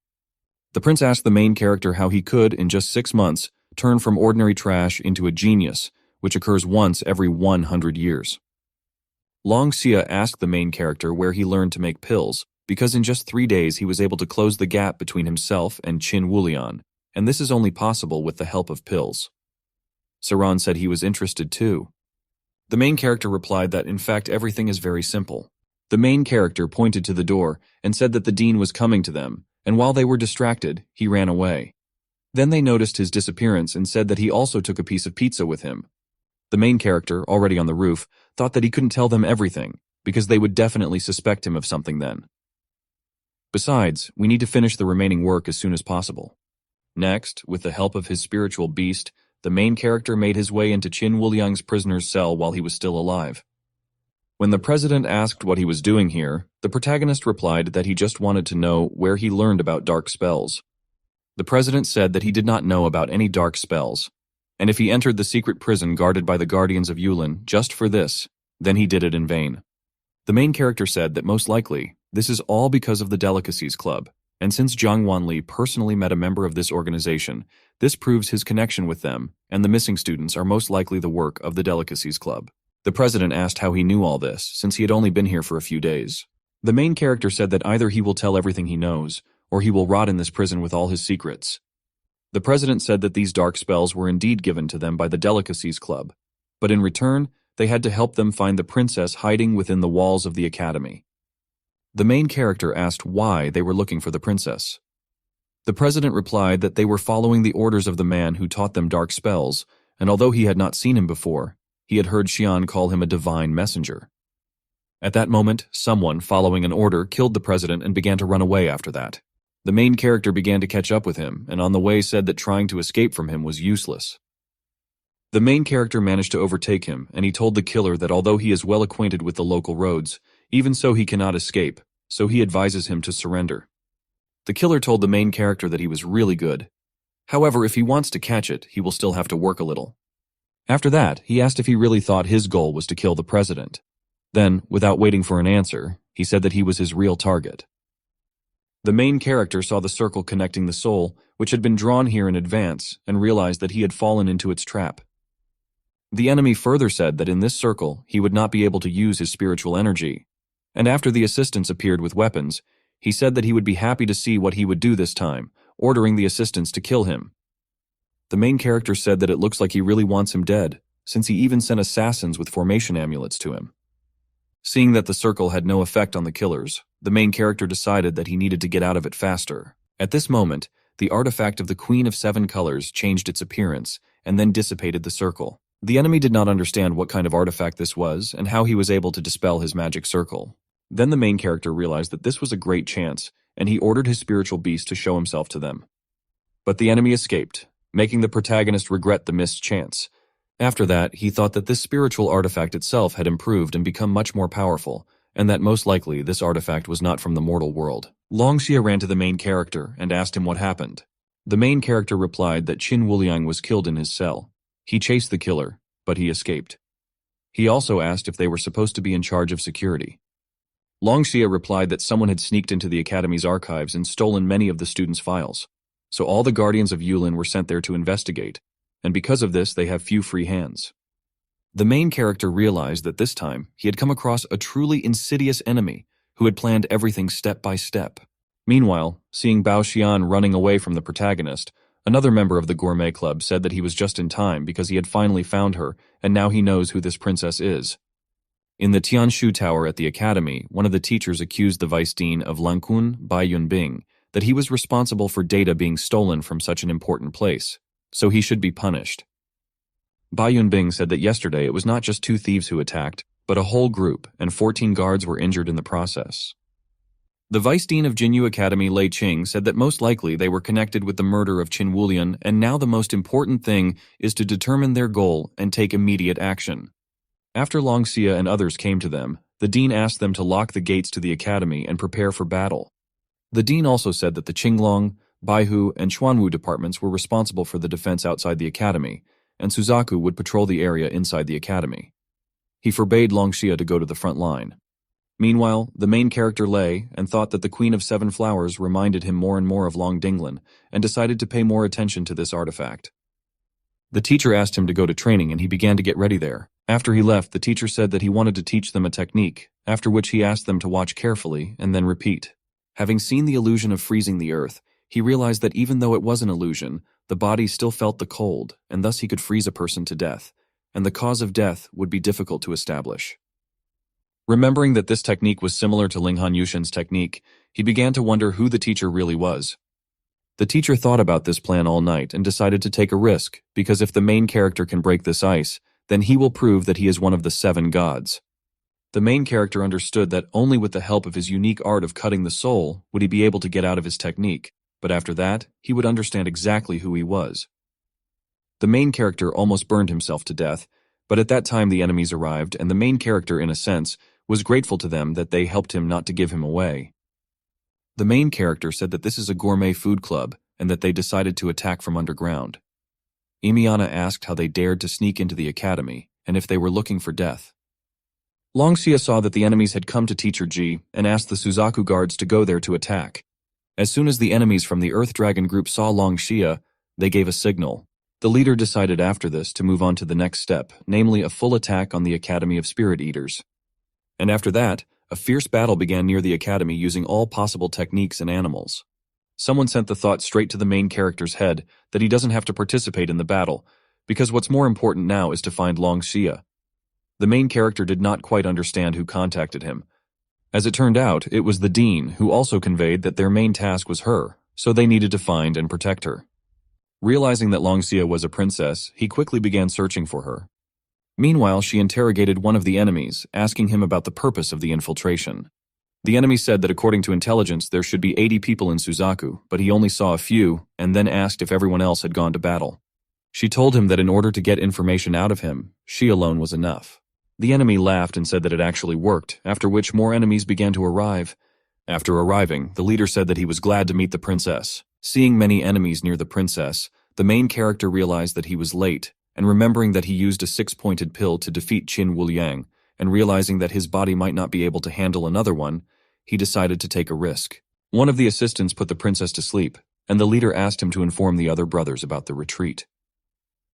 The prince asked the main character how he could, in just 6 months, turn from ordinary trash into a genius, which occurs once every 100 years. Long Xia asked the main character where he learned to make pills, because in just 3 days he was able to close the gap between himself and Qin Wulian, and this is only possible with the help of pills. Saran said he was interested too. The main character replied that in fact everything is very simple. The main character pointed to the door and said that the dean was coming to them, and while they were distracted, he ran away. Then they noticed his disappearance and said that he also took a piece of pizza with him. The main character, already on the roof, thought that he couldn't tell them everything, because they would definitely suspect him of something then. Besides, we need to finish the remaining work as soon as possible. Next, with the help of his spiritual beast, the main character made his way into Qin Wuliang's prisoner's cell while he was still alive. When the president asked what he was doing here, the protagonist replied that he just wanted to know where he learned about dark spells. The president said that he did not know about any dark spells, and if he entered the secret prison guarded by the guardians of Yulin just for this, then he did it in vain. The main character said that most likely, this is all because of the Delicacies Club, and since Zhang Wanli personally met a member of this organization, this proves his connection with them, and the missing students are most likely the work of the Delicacies Club. The president asked how he knew all this, since he had only been here for a few days. The main character said that either he will tell everything he knows, or he will rot in this prison with all his secrets. The president said that these dark spells were indeed given to them by the Delicacies Club, but in return, they had to help them find the princess hiding within the walls of the academy. The main character asked why they were looking for the princess. The president replied that they were following the orders of the man who taught them dark spells, and although he had not seen him before, he had heard Xian call him a divine messenger. At that moment, someone, following an order, killed the president and began to run away after that. The main character began to catch up with him, and on the way said that trying to escape from him was useless. The main character managed to overtake him, and he told the killer that although he is well acquainted with the local roads, even so he cannot escape, so he advises him to surrender. The killer told the main character that he was really good. However, if he wants to catch it, he will still have to work a little. After that, he asked if he really thought his goal was to kill the president. Then, without waiting for an answer, he said that he was his real target. The main character saw the circle connecting the soul, which had been drawn here in advance, and realized that he had fallen into its trap. The enemy further said that in this circle, he would not be able to use his spiritual energy, and after the assistants appeared with weapons, he said that he would be happy to see what he would do this time, ordering the assistants to kill him. The main character said that it looks like he really wants him dead, since he even sent assassins with formation amulets to him. Seeing that the circle had no effect on the killers, the main character decided that he needed to get out of it faster. At this moment, the artifact of the Queen of Seven Colors changed its appearance and then dissipated the circle. The enemy did not understand what kind of artifact this was and how he was able to dispel his magic circle. Then the main character realized that this was a great chance, and he ordered his spiritual beast to show himself to them. But the enemy escaped, making the protagonist regret the missed chance. After that, he thought that this spiritual artifact itself had improved and become much more powerful, and that most likely this artifact was not from the mortal world. Long Xia ran to the main character and asked him what happened. The main character replied that Qin Wuliang was killed in his cell. He chased the killer, but he escaped. He also asked if they were supposed to be in charge of security. Long Xia replied that someone had sneaked into the academy's archives and stolen many of the students' files. So all the guardians of Yulin were sent there to investigate, and because of this they have few free hands. The main character realized that this time he had come across a truly insidious enemy who had planned everything step by step. Meanwhile, seeing Bao Xian running away from the protagonist, another member of the Gourmet Club said that he was just in time because he had finally found her and now he knows who this princess is. In the Tianshu Tower at the academy, one of the teachers accused the vice dean of Langkun, Bai Yunbing, that he was responsible for data being stolen from such an important place, so he should be punished. Bai Yunbing said that yesterday it was not just 2 thieves who attacked, but a whole group, and 14 guards were injured in the process. The vice dean of Jinyu Academy, Lei Qing, said that most likely they were connected with the murder of Qin Wulian, and now the most important thing is to determine their goal and take immediate action. After Long Xia and others came to them, the dean asked them to lock the gates to the academy and prepare for battle. The dean also said that the Qinglong, Baihu, and Xuanwu departments were responsible for the defense outside the academy, and Suzaku would patrol the area inside the academy. He forbade Longxia to go to the front line. Meanwhile, the main character lay and thought that the Queen of Seven Flowers reminded him more and more of Long Dinglin, and decided to pay more attention to this artifact. The teacher asked him to go to training and he began to get ready there. After he left, the teacher said that he wanted to teach them a technique, after which he asked them to watch carefully and then repeat. Having seen the illusion of freezing the earth, he realized that even though it was an illusion, the body still felt the cold, and thus he could freeze a person to death, and the cause of death would be difficult to establish. Remembering that this technique was similar to Linghan Yushin's technique, he began to wonder who the teacher really was. The teacher thought about this plan all night and decided to take a risk, because if the main character can break this ice, then he will prove that he is one of the 7 gods. The main character understood that only with the help of his unique art of cutting the soul would he be able to get out of his technique, but after that, he would understand exactly who he was. The main character almost burned himself to death, but at that time the enemies arrived, and the main character, in a sense, was grateful to them that they helped him not to give him away. The main character said that this is a gourmet food club, and that they decided to attack from underground. Imiana asked how they dared to sneak into the academy, and if they were looking for death. Longxia saw that the enemies had come to Teacher Ji, and asked the Suzaku guards to go there to attack. As soon as the enemies from the Earth Dragon group saw Longxia, they gave a signal. The leader decided after this to move on to the next step, namely a full attack on the Academy of Spirit Eaters. And after that, a fierce battle began near the academy using all possible techniques and animals. Someone sent the thought straight to the main character's head that he doesn't have to participate in the battle, because what's more important now is to find Longxia. The main character did not quite understand who contacted him. As it turned out, it was the dean, who also conveyed that their main task was her, so they needed to find and protect her. Realizing that Longxia was a princess, he quickly began searching for her. Meanwhile, she interrogated one of the enemies, asking him about the purpose of the infiltration. The enemy said that according to intelligence there should be 80 people in Suzaku, but he only saw a few, and then asked if everyone else had gone to battle. She told him that in order to get information out of him, she alone was enough. The enemy laughed and said that it actually worked, after which more enemies began to arrive. After arriving, the leader said that he was glad to meet the princess. Seeing many enemies near the princess, the main character realized that he was late, and remembering that he used a 6-pointed pill to defeat Qin Wuliang, and realizing that his body might not be able to handle another one, he decided to take a risk. One of the assistants put the princess to sleep, and the leader asked him to inform the other brothers about the retreat.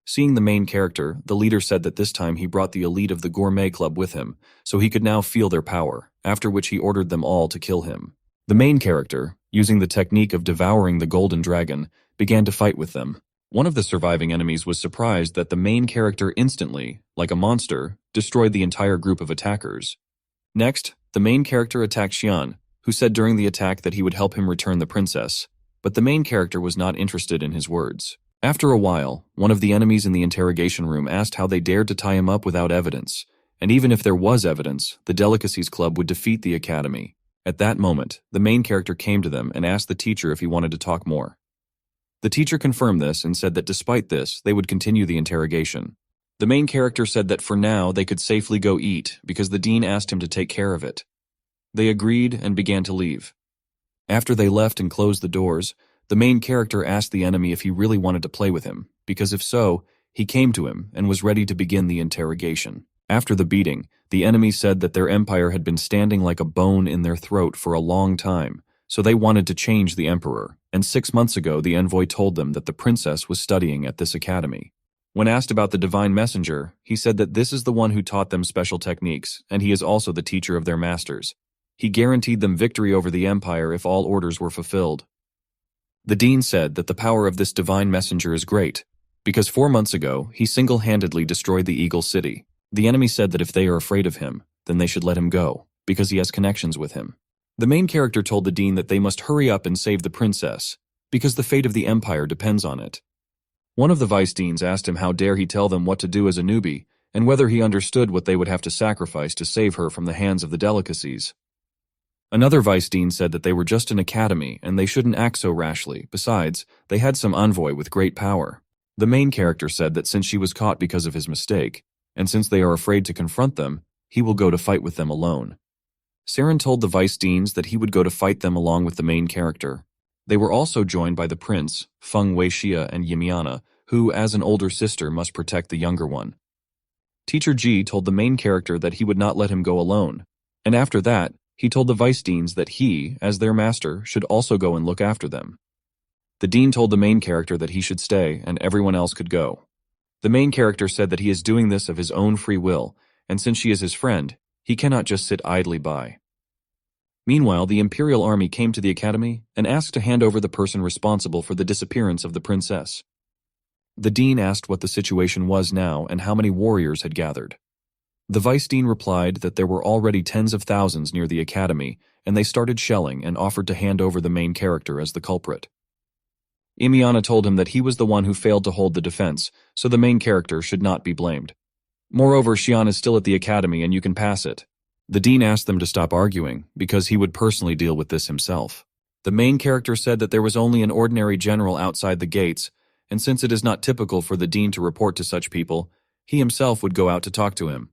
Seeing the main character, the leader said that this time he brought the elite of the gourmet club with him, so he could now feel their power, after which he ordered them all to kill him. The main character, using the technique of devouring the golden dragon, began to fight with them. One of the surviving enemies was surprised that the main character instantly, like a monster, destroyed the entire group of attackers. Next, the main character attacked Xian, who said during the attack that he would help him return the princess, but the main character was not interested in his words. After a while, one of the enemies in the interrogation room asked how they dared to tie him up without evidence, and even if there was evidence, the Delicacies Club would defeat the academy. At that moment, the main character came to them and asked the teacher if he wanted to talk more. The teacher confirmed this and said that despite this, they would continue the interrogation. The main character said that for now they could safely go eat because the dean asked him to take care of it. They agreed and began to leave. After they left and closed the doors, the main character asked the enemy if he really wanted to play with him, because if so, he came to him and was ready to begin the interrogation. After the beating, the enemy said that their empire had been standing like a bone in their throat for a long time, so they wanted to change the emperor, and 6 months ago the envoy told them that the princess was studying at this academy. When asked about the divine messenger, he said that this is the one who taught them special techniques, and he is also the teacher of their masters. He guaranteed them victory over the empire if all orders were fulfilled. The dean said that the power of this divine messenger is great, because 4 months ago he single-handedly destroyed the Eagle City. The enemy said that if they are afraid of him, then they should let him go, because he has connections with him. The main character told the dean that they must hurry up and save the princess, because the fate of the empire depends on it. One of the vice deans asked him how dare he tell them what to do as a newbie, and whether he understood what they would have to sacrifice to save her from the hands of the Delicacies. Another vice dean said that they were just an academy and they shouldn't act so rashly. Besides, they had some envoy with great power. The main character said that since she was caught because of his mistake, and since they are afraid to confront them, he will go to fight with them alone. Saren told the vice deans that he would go to fight them along with the main character. They were also joined by the prince, Feng Weixia and Yimiana, who, as an older sister, must protect the younger one. Teacher G told the main character that he would not let him go alone, and after that, he told the vice deans that he, as their master, should also go and look after them. The dean told the main character that he should stay and everyone else could go. The main character said that he is doing this of his own free will, and since she is his friend, he cannot just sit idly by. Meanwhile, the Imperial Army came to the academy and asked to hand over the person responsible for the disappearance of the princess. The dean asked what the situation was now and how many warriors had gathered. The vice dean replied that there were already tens of thousands near the academy, and they started shelling and offered to hand over the main character as the culprit. Imiana told him that he was the one who failed to hold the defense, so the main character should not be blamed. Moreover, Xian is still at the academy and you can pass it. The dean asked them to stop arguing, because he would personally deal with this himself. The main character said that there was only an ordinary general outside the gates, and since it is not typical for the dean to report to such people, he himself would go out to talk to him.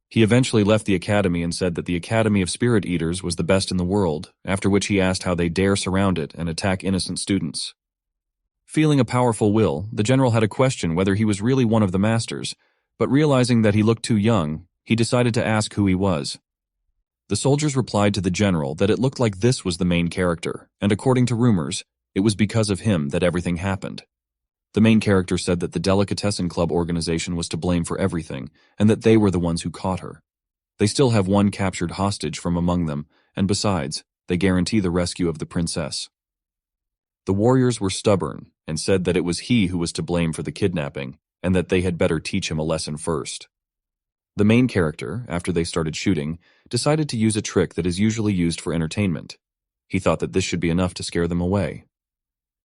He eventually left the academy and said that the Academy of Spirit Eaters was the best in the world, after which he asked how they dare surround it and attack innocent students. Feeling a powerful will, the general had a question whether he was really one of the masters, but realizing that he looked too young, he decided to ask who he was. The soldiers replied to the general that it looked like this was the main character, and according to rumors, it was because of him that everything happened. The main character said that the Delicatessen Club organization was to blame for everything, and that they were the ones who caught her. They still have one captured hostage from among them, and besides, they guarantee the rescue of the princess. The warriors were stubborn, and said that it was he who was to blame for the kidnapping, and that they had better teach him a lesson first. The main character, after they started shooting, decided to use a trick that is usually used for entertainment. He thought that this should be enough to scare them away.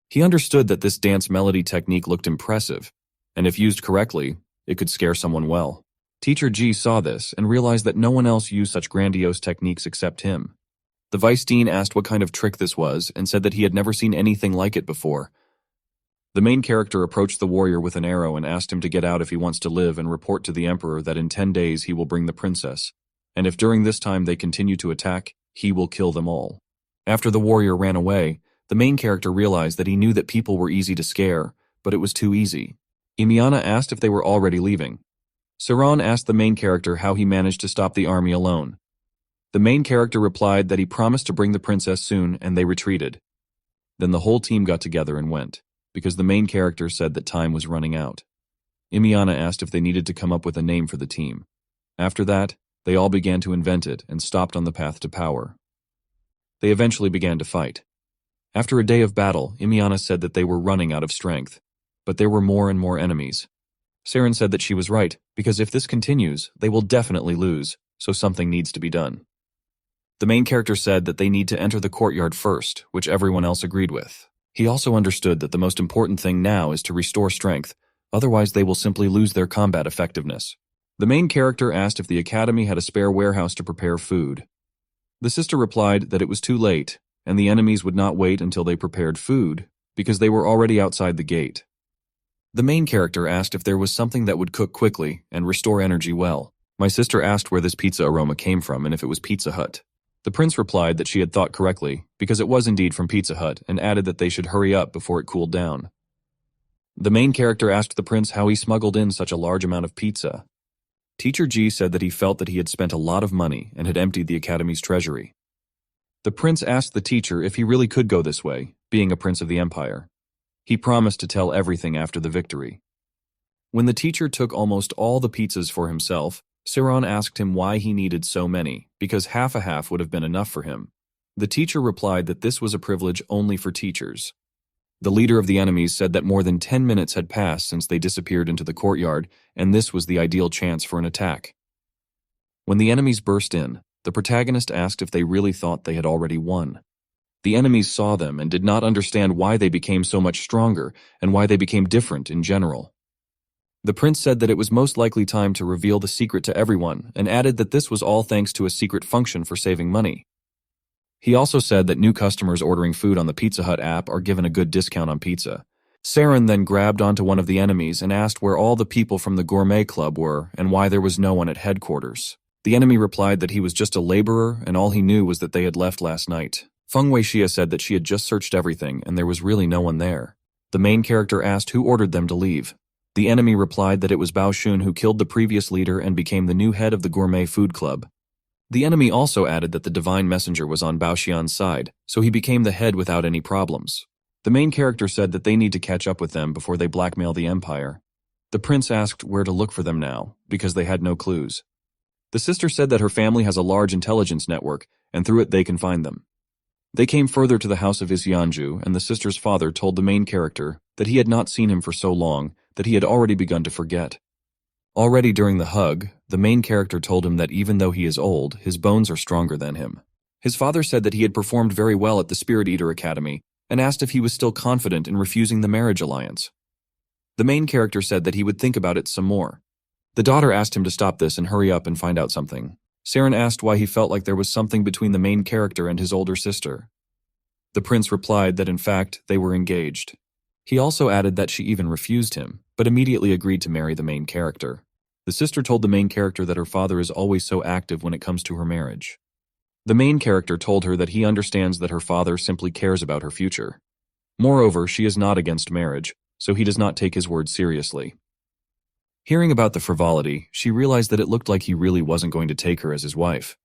He understood that this dance melody technique looked impressive, and if used correctly, it could scare someone well. Teacher G saw this and realized that no one else used such grandiose techniques except him. The vice dean asked what kind of trick this was and said that he had never seen anything like it before. The main character approached the warrior with an arrow and asked him to get out if he wants to live and report to the emperor that in 10 days he will bring the princess, and if during this time they continue to attack, he will kill them all. After the warrior ran away, the main character realized that he knew that people were easy to scare, but it was too easy. Imiana asked if they were already leaving. Saran asked the main character how he managed to stop the army alone. The main character replied that he promised to bring the princess soon, and they retreated. Then the whole team got together and went, because the main character said that time was running out. Imiana asked if they needed to come up with a name for the team. After that, they all began to invent it and stopped on the path to power. They eventually began to fight. After a day of battle, Imiana said that they were running out of strength, but there were more and more enemies. Saren said that she was right, because if this continues, they will definitely lose, so something needs to be done. The main character said that they need to enter the courtyard first, which everyone else agreed with. He also understood that the most important thing now is to restore strength, otherwise they will simply lose their combat effectiveness. The main character asked if the academy had a spare warehouse to prepare food. The sister replied that it was too late, and the enemies would not wait until they prepared food, because they were already outside the gate. The main character asked if there was something that would cook quickly and restore energy well. My sister asked where this pizza aroma came from and if it was Pizza Hut. The prince replied that she had thought correctly, because it was indeed from Pizza Hut, and added that they should hurry up before it cooled down. The main character asked the prince how he smuggled in such a large amount of pizza. Teacher G said that he felt that he had spent a lot of money and had emptied the academy's treasury. The prince asked the teacher if he really could go this way, being a prince of the empire. He promised to tell everything after the victory. When the teacher took almost all the pizzas for himself, Saran asked him why he needed so many, because half a half would have been enough for him. The teacher replied that this was a privilege only for teachers. The leader of the enemies said that more than 10 minutes had passed since they disappeared into the courtyard, and this was the ideal chance for an attack. When the enemies burst in, the protagonist asked if they really thought they had already won. The enemies saw them and did not understand why they became so much stronger and why they became different in general. The prince said that it was most likely time to reveal the secret to everyone and added that this was all thanks to a secret function for saving money. He also said that new customers ordering food on the Pizza Hut app are given a good discount on pizza. Saren then grabbed onto one of the enemies and asked where all the people from the gourmet club were and why there was no one at headquarters. The enemy replied that he was just a laborer and all he knew was that they had left last night. Feng Weixia said that she had just searched everything and there was really no one there. The main character asked who ordered them to leave. The enemy replied that it was Bao Xun who killed the previous leader and became the new head of the gourmet food club. The enemy also added that the divine messenger was on Bao Xian's side, so he became the head without any problems. The main character said that they need to catch up with them before they blackmail the empire. The prince asked where to look for them now, because they had no clues. The sister said that her family has a large intelligence network, and through it they can find them. They came further to the house of Isyanju, and the sister's father told the main character that he had not seen him for so long that he had already begun to forget. Already during the hug, the main character told him that even though he is old, his bones are stronger than him. His father said that he had performed very well at the Spirit Eater Academy and asked if he was still confident in refusing the marriage alliance. The main character said that he would think about it some more. The daughter asked him to stop this and hurry up and find out something. Saren asked why he felt like there was something between the main character and his older sister. The prince replied that in fact they were engaged. He also added that she even refused him, but immediately agreed to marry the main character. The sister told the main character that her father is always so active when it comes to her marriage. The main character told her that he understands that her father simply cares about her future. Moreover, she is not against marriage, so he does not take his words seriously. Hearing about the frivolity, she realized that it looked like he really wasn't going to take her as his wife.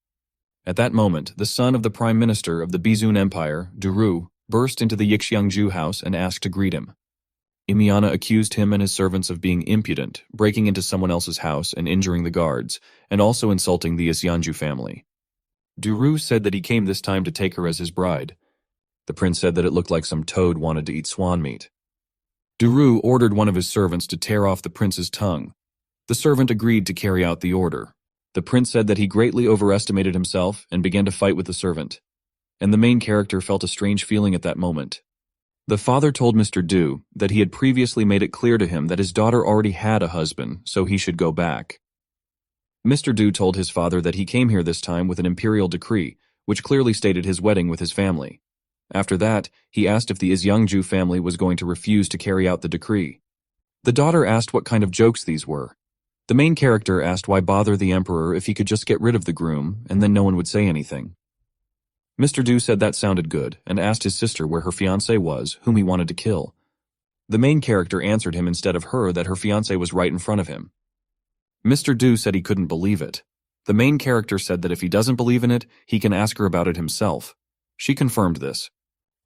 At that moment, the son of the prime minister of the Bizun Empire, Duru, burst into the Yixiangju house and asked to greet him. Imiana accused him and his servants of being impudent, breaking into someone else's house and injuring the guards, and also insulting the Isyanju family. Duru said that he came this time to take her as his bride. The prince said that it looked like some toad wanted to eat swan meat. Duru ordered one of his servants to tear off the prince's tongue. The servant agreed to carry out the order. The prince said that he greatly overestimated himself and began to fight with the servant. And the main character felt a strange feeling at that moment. The father told Mr. Du that he had previously made it clear to him that his daughter already had a husband, so he should go back. Mr. Du told his father that he came here this time with an imperial decree, which clearly stated his wedding with his family. After that, he asked if the Isyanju family was going to refuse to carry out the decree. The daughter asked what kind of jokes these were. The main character asked why bother the emperor if he could just get rid of the groom, and then no one would say anything. Mr. Du said that sounded good, and asked his sister where her fiancé was, whom he wanted to kill. The main character answered him instead of her that her fiancé was right in front of him. Mr. Du said he couldn't believe it. The main character said that if he doesn't believe in it, he can ask her about it himself. She confirmed this.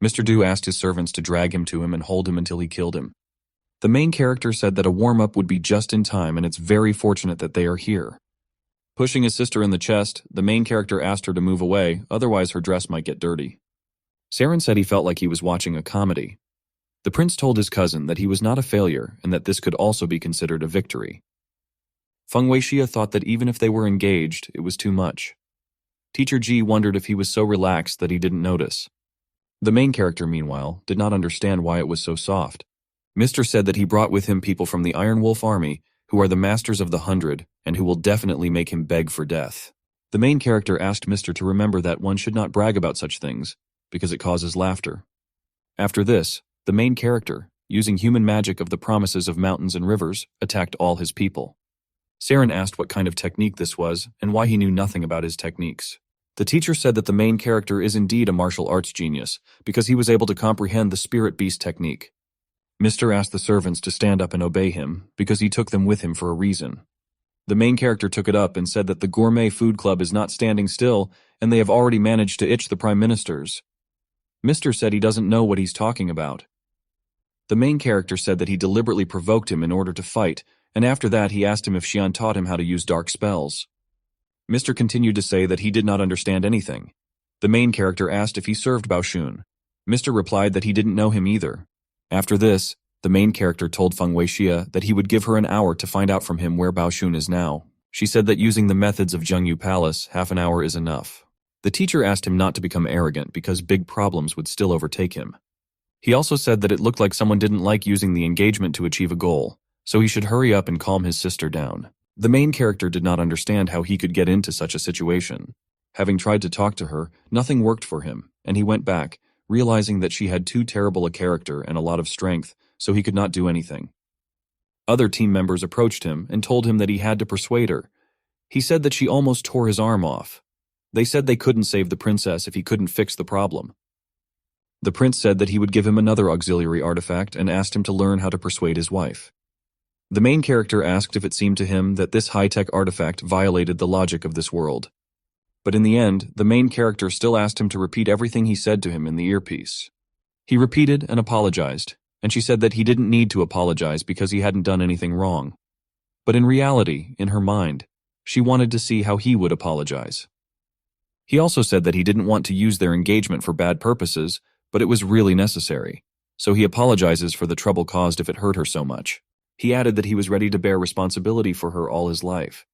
Mr. Du asked his servants to drag him to him and hold him until he killed him. The main character said that a warm-up would be just in time and it's very fortunate that they are here. Pushing his sister in the chest, the main character asked her to move away, otherwise her dress might get dirty. Saren said he felt like he was watching a comedy. The prince told his cousin that he was not a failure and that this could also be considered a victory. Feng Weixia thought that even if they were engaged, it was too much. Teacher Ji wondered if he was so relaxed that he didn't notice. The main character, meanwhile, did not understand why it was so soft. Mr. said that he brought with him people from the Iron Wolf army, who are the masters of the 100, and who will definitely make him beg for death. The main character asked Mr. to remember that one should not brag about such things, because it causes laughter. After this, the main character, using human magic of the promises of mountains and rivers, attacked all his people. Saren asked what kind of technique this was, and why he knew nothing about his techniques. The teacher said that the main character is indeed a martial arts genius, because he was able to comprehend the spirit beast technique. Mr. asked the servants to stand up and obey him, because he took them with him for a reason. The main character took it up and said that the Gourmet Food Club is not standing still, and they have already managed to itch the prime ministers. Mr. said he doesn't know what he's talking about. The main character said that he deliberately provoked him in order to fight, and after that he asked him if Xian taught him how to use dark spells. Mr. continued to say that he did not understand anything. The main character asked if he served Bao Xun. Mr. replied that he didn't know him either. After this, the main character told Feng Weixia that he would give her an hour to find out from him where Bao Xun is now. She said that using the methods of Zhengyu Palace, half an hour is enough. The teacher asked him not to become arrogant because big problems would still overtake him. He also said that it looked like someone didn't like using the engagement to achieve a goal, so he should hurry up and calm his sister down. The main character did not understand how he could get into such a situation. Having tried to talk to her, nothing worked for him, and he went back, realizing that she had too terrible a character and a lot of strength, so he could not do anything. Other team members approached him and told him that he had to persuade her. He said that she almost tore his arm off. They said they couldn't save the princess if he couldn't fix the problem. The prince said that he would give him another auxiliary artifact and asked him to learn how to persuade his wife. The main character asked if it seemed to him that this high-tech artifact violated the logic of this world. But in the end, the main character still asked him to repeat everything he said to him in the earpiece. He repeated and apologized, and she said that he didn't need to apologize because he hadn't done anything wrong. But in reality, in her mind, she wanted to see how he would apologize. He also said that he didn't want to use their engagement for bad purposes, but it was really necessary, so he apologizes for the trouble caused if it hurt her so much. He added that he was ready to bear responsibility for her all his life.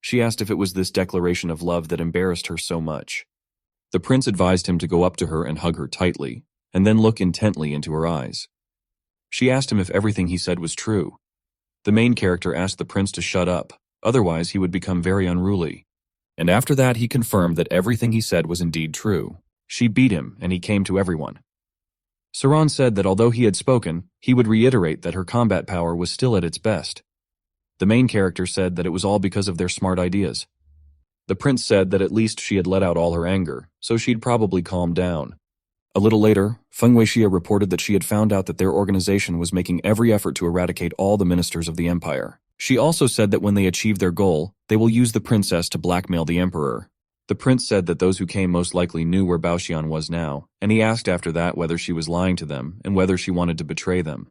She asked if it was this declaration of love that embarrassed her so much. The prince advised him to go up to her and hug her tightly, and then look intently into her eyes. She asked him if everything he said was true. The main character asked the prince to shut up, otherwise he would become very unruly. And after that he confirmed that everything he said was indeed true. She beat him, and he came to everyone. Saran said that although he had spoken, he would reiterate that her combat power was still at its best. The main character said that it was all because of their smart ideas. The prince said that at least she had let out all her anger, so she'd probably calm down. A little later, Feng Weixia reported that she had found out that their organization was making every effort to eradicate all the ministers of the empire. She also said that when they achieve their goal, they will use the princess to blackmail the emperor. The prince said that those who came most likely knew where Baoxian was now, and he asked after that whether she was lying to them and whether she wanted to betray them.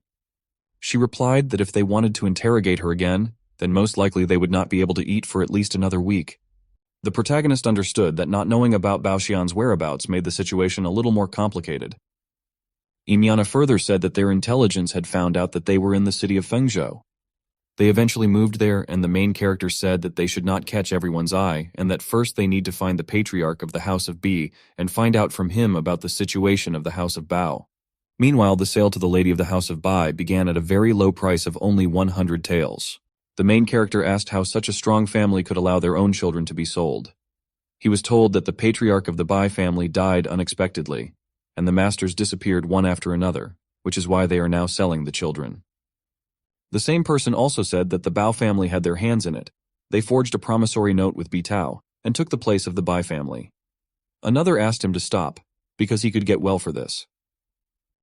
She replied that if they wanted to interrogate her again, then most likely they would not be able to eat for at least another week. The protagonist understood that not knowing about Baoxian's whereabouts made the situation a little more complicated. Imiana further said that their intelligence had found out that they were in the city of Fengzhou. They eventually moved there, and the main character said that they should not catch everyone's eye, and that first they need to find the patriarch of the House of Bi and find out from him about the situation of the House of Bao. Meanwhile, the sale to the lady of the House of Bai began at a very low price of only 100 taels. The main character asked how such a strong family could allow their own children to be sold. He was told that the patriarch of the Bai family died unexpectedly, and the masters disappeared one after another, which is why they are now selling the children. The same person also said that the Bao family had their hands in it. They forged a promissory note with Bitao and took the place of the Bai family. Another asked him to stop, because he could get well for this.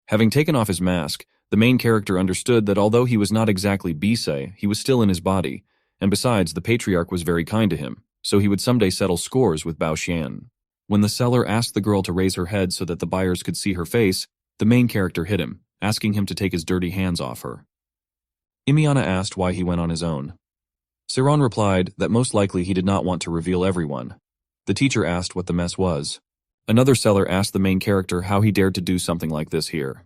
Having taken off his mask, the main character understood that although he was not exactly Bisei, he was still in his body, and besides, the patriarch was very kind to him, so he would someday settle scores with Bao Xian. When the seller asked the girl to raise her head so that the buyers could see her face, the main character hit him, asking him to take his dirty hands off her. Imiana asked why he went on his own. Saran replied that most likely he did not want to reveal everyone. The teacher asked what the mess was. Another seller asked the main character how he dared to do something like this here.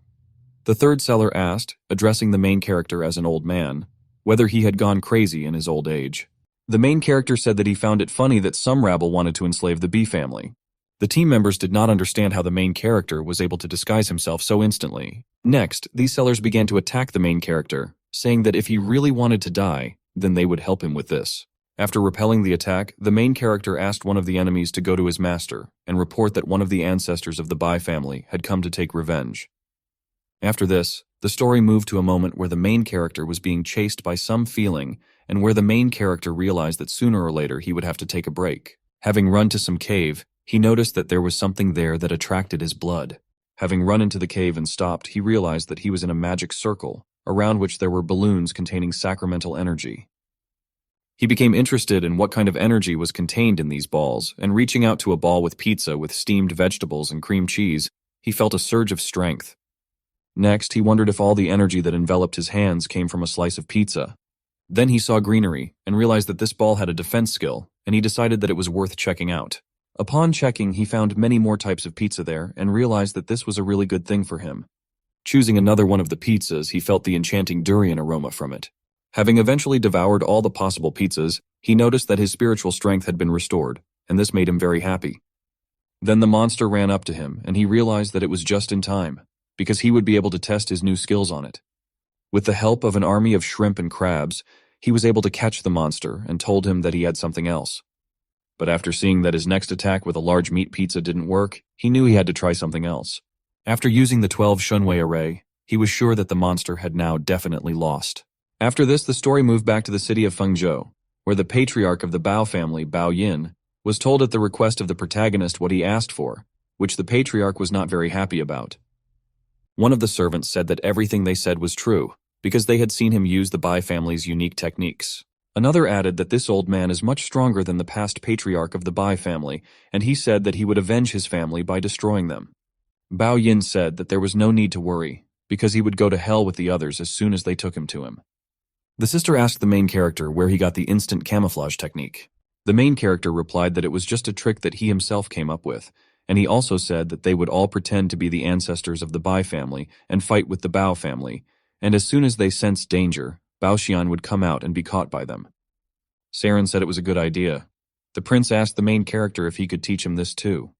The third seller asked, addressing the main character as an old man, whether he had gone crazy in his old age. The main character said that he found it funny that some rabble wanted to enslave the B family. The team members did not understand how the main character was able to disguise himself so instantly. Next, these sellers began to attack the main character, saying that if he really wanted to die, then they would help him with this. After repelling the attack, the main character asked one of the enemies to go to his master and report that one of the ancestors of the Bai family had come to take revenge. After this, the story moved to a moment where the main character was being chased by some feeling and where the main character realized that sooner or later he would have to take a break. Having run to some cave, he noticed that there was something there that attracted his blood. Having run into the cave and stopped, he realized that he was in a magic circle, around which there were balloons containing sacramental energy. He became interested in what kind of energy was contained in these balls, and reaching out to a ball with pizza with steamed vegetables and cream cheese, he felt a surge of strength. Next, he wondered if all the energy that enveloped his hands came from a slice of pizza. Then he saw greenery, and realized that this ball had a defense skill, and he decided that it was worth checking out. Upon checking, he found many more types of pizza there, and realized that this was a really good thing for him. Choosing another one of the pizzas, he felt the enchanting durian aroma from it. Having eventually devoured all the possible pizzas, he noticed that his spiritual strength had been restored, and this made him very happy. Then the monster ran up to him, and he realized that it was just in time, because he would be able to test his new skills on it. With the help of an army of shrimp and crabs, he was able to catch the monster and told him that he had something else. But after seeing that his next attack with a large meat pizza didn't work, he knew he had to try something else. After using the 12 Shunwei array, he was sure that the monster had now definitely lost. After this, the story moved back to the city of Fengzhou, where the patriarch of the Bao family, Bao Yin, was told at the request of the protagonist what he asked for, which the patriarch was not very happy about. One of the servants said that everything they said was true, because they had seen him use the Bai family's unique techniques. Another added that this old man is much stronger than the past patriarch of the Bai family, and he said that he would avenge his family by destroying them. Bao Yin said that there was no need to worry, because he would go to hell with the others as soon as they took him to him. The sister asked the main character where he got the instant camouflage technique. The main character replied that it was just a trick that he himself came up with, and he also said that they would all pretend to be the ancestors of the Bai family and fight with the Bao family, and as soon as they sensed danger, Bao Xian would come out and be caught by them. Saren said it was a good idea. The prince asked the main character if he could teach him this too.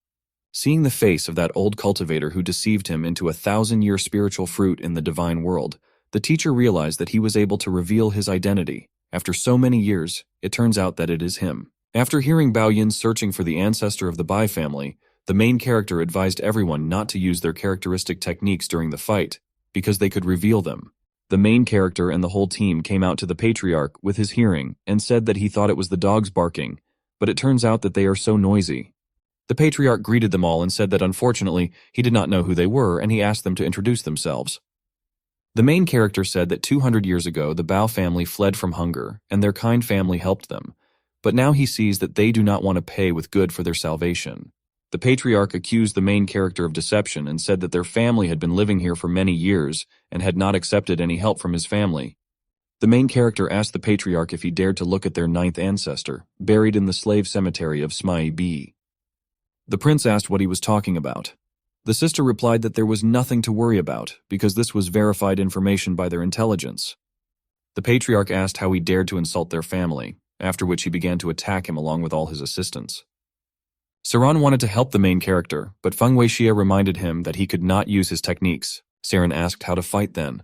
Seeing the face of that old cultivator who deceived him into a 1,000-year spiritual fruit in the divine world, the teacher realized that he was able to reveal his identity. After so many years, it turns out that it is him. After hearing Bao Yin searching for the ancestor of the Bai family, the main character advised everyone not to use their characteristic techniques during the fight, because they could reveal them. The main character and the whole team came out to the patriarch with his hearing and said that he thought it was the dogs barking, but it turns out that they are so noisy. The patriarch greeted them all and said that unfortunately he did not know who they were, and he asked them to introduce themselves. The main character said that 200 years ago the Bao family fled from hunger and their kind family helped them, but now he sees that they do not want to pay with good for their salvation. The patriarch accused the main character of deception and said that their family had been living here for many years and had not accepted any help from his family. The main character asked the patriarch if he dared to look at their 9th ancestor, buried in the slave cemetery of Smai B. The prince asked what he was talking about. The sister replied that there was nothing to worry about, because this was verified information by their intelligence. The patriarch asked how he dared to insult their family, after which he began to attack him along with all his assistants. Saran wanted to help the main character, but Feng Weixia reminded him that he could not use his techniques. Saren asked how to fight then.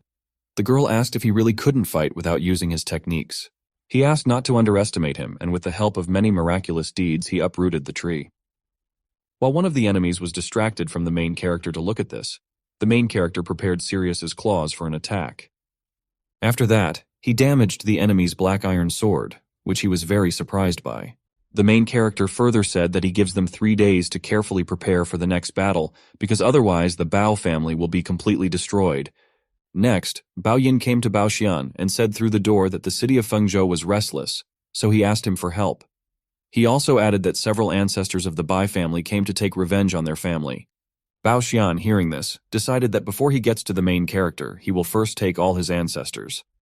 The girl asked if he really couldn't fight without using his techniques. He asked not to underestimate him, and with the help of many miraculous deeds, he uprooted the tree. While one of the enemies was distracted from the main character to look at this, the main character prepared Sirius's claws for an attack. After that, he damaged the enemy's black iron sword, which he was very surprised by. The main character further said that he gives them 3 days to carefully prepare for the next battle, because otherwise the Bao family will be completely destroyed. Next, Bao Yin came to Bao Xian and said through the door that the city of Fengzhou was restless, so he asked him for help. He also added that several ancestors of the Bai family came to take revenge on their family. Bao Xian, hearing this, decided that before he gets to the main character, he will first take all his ancestors.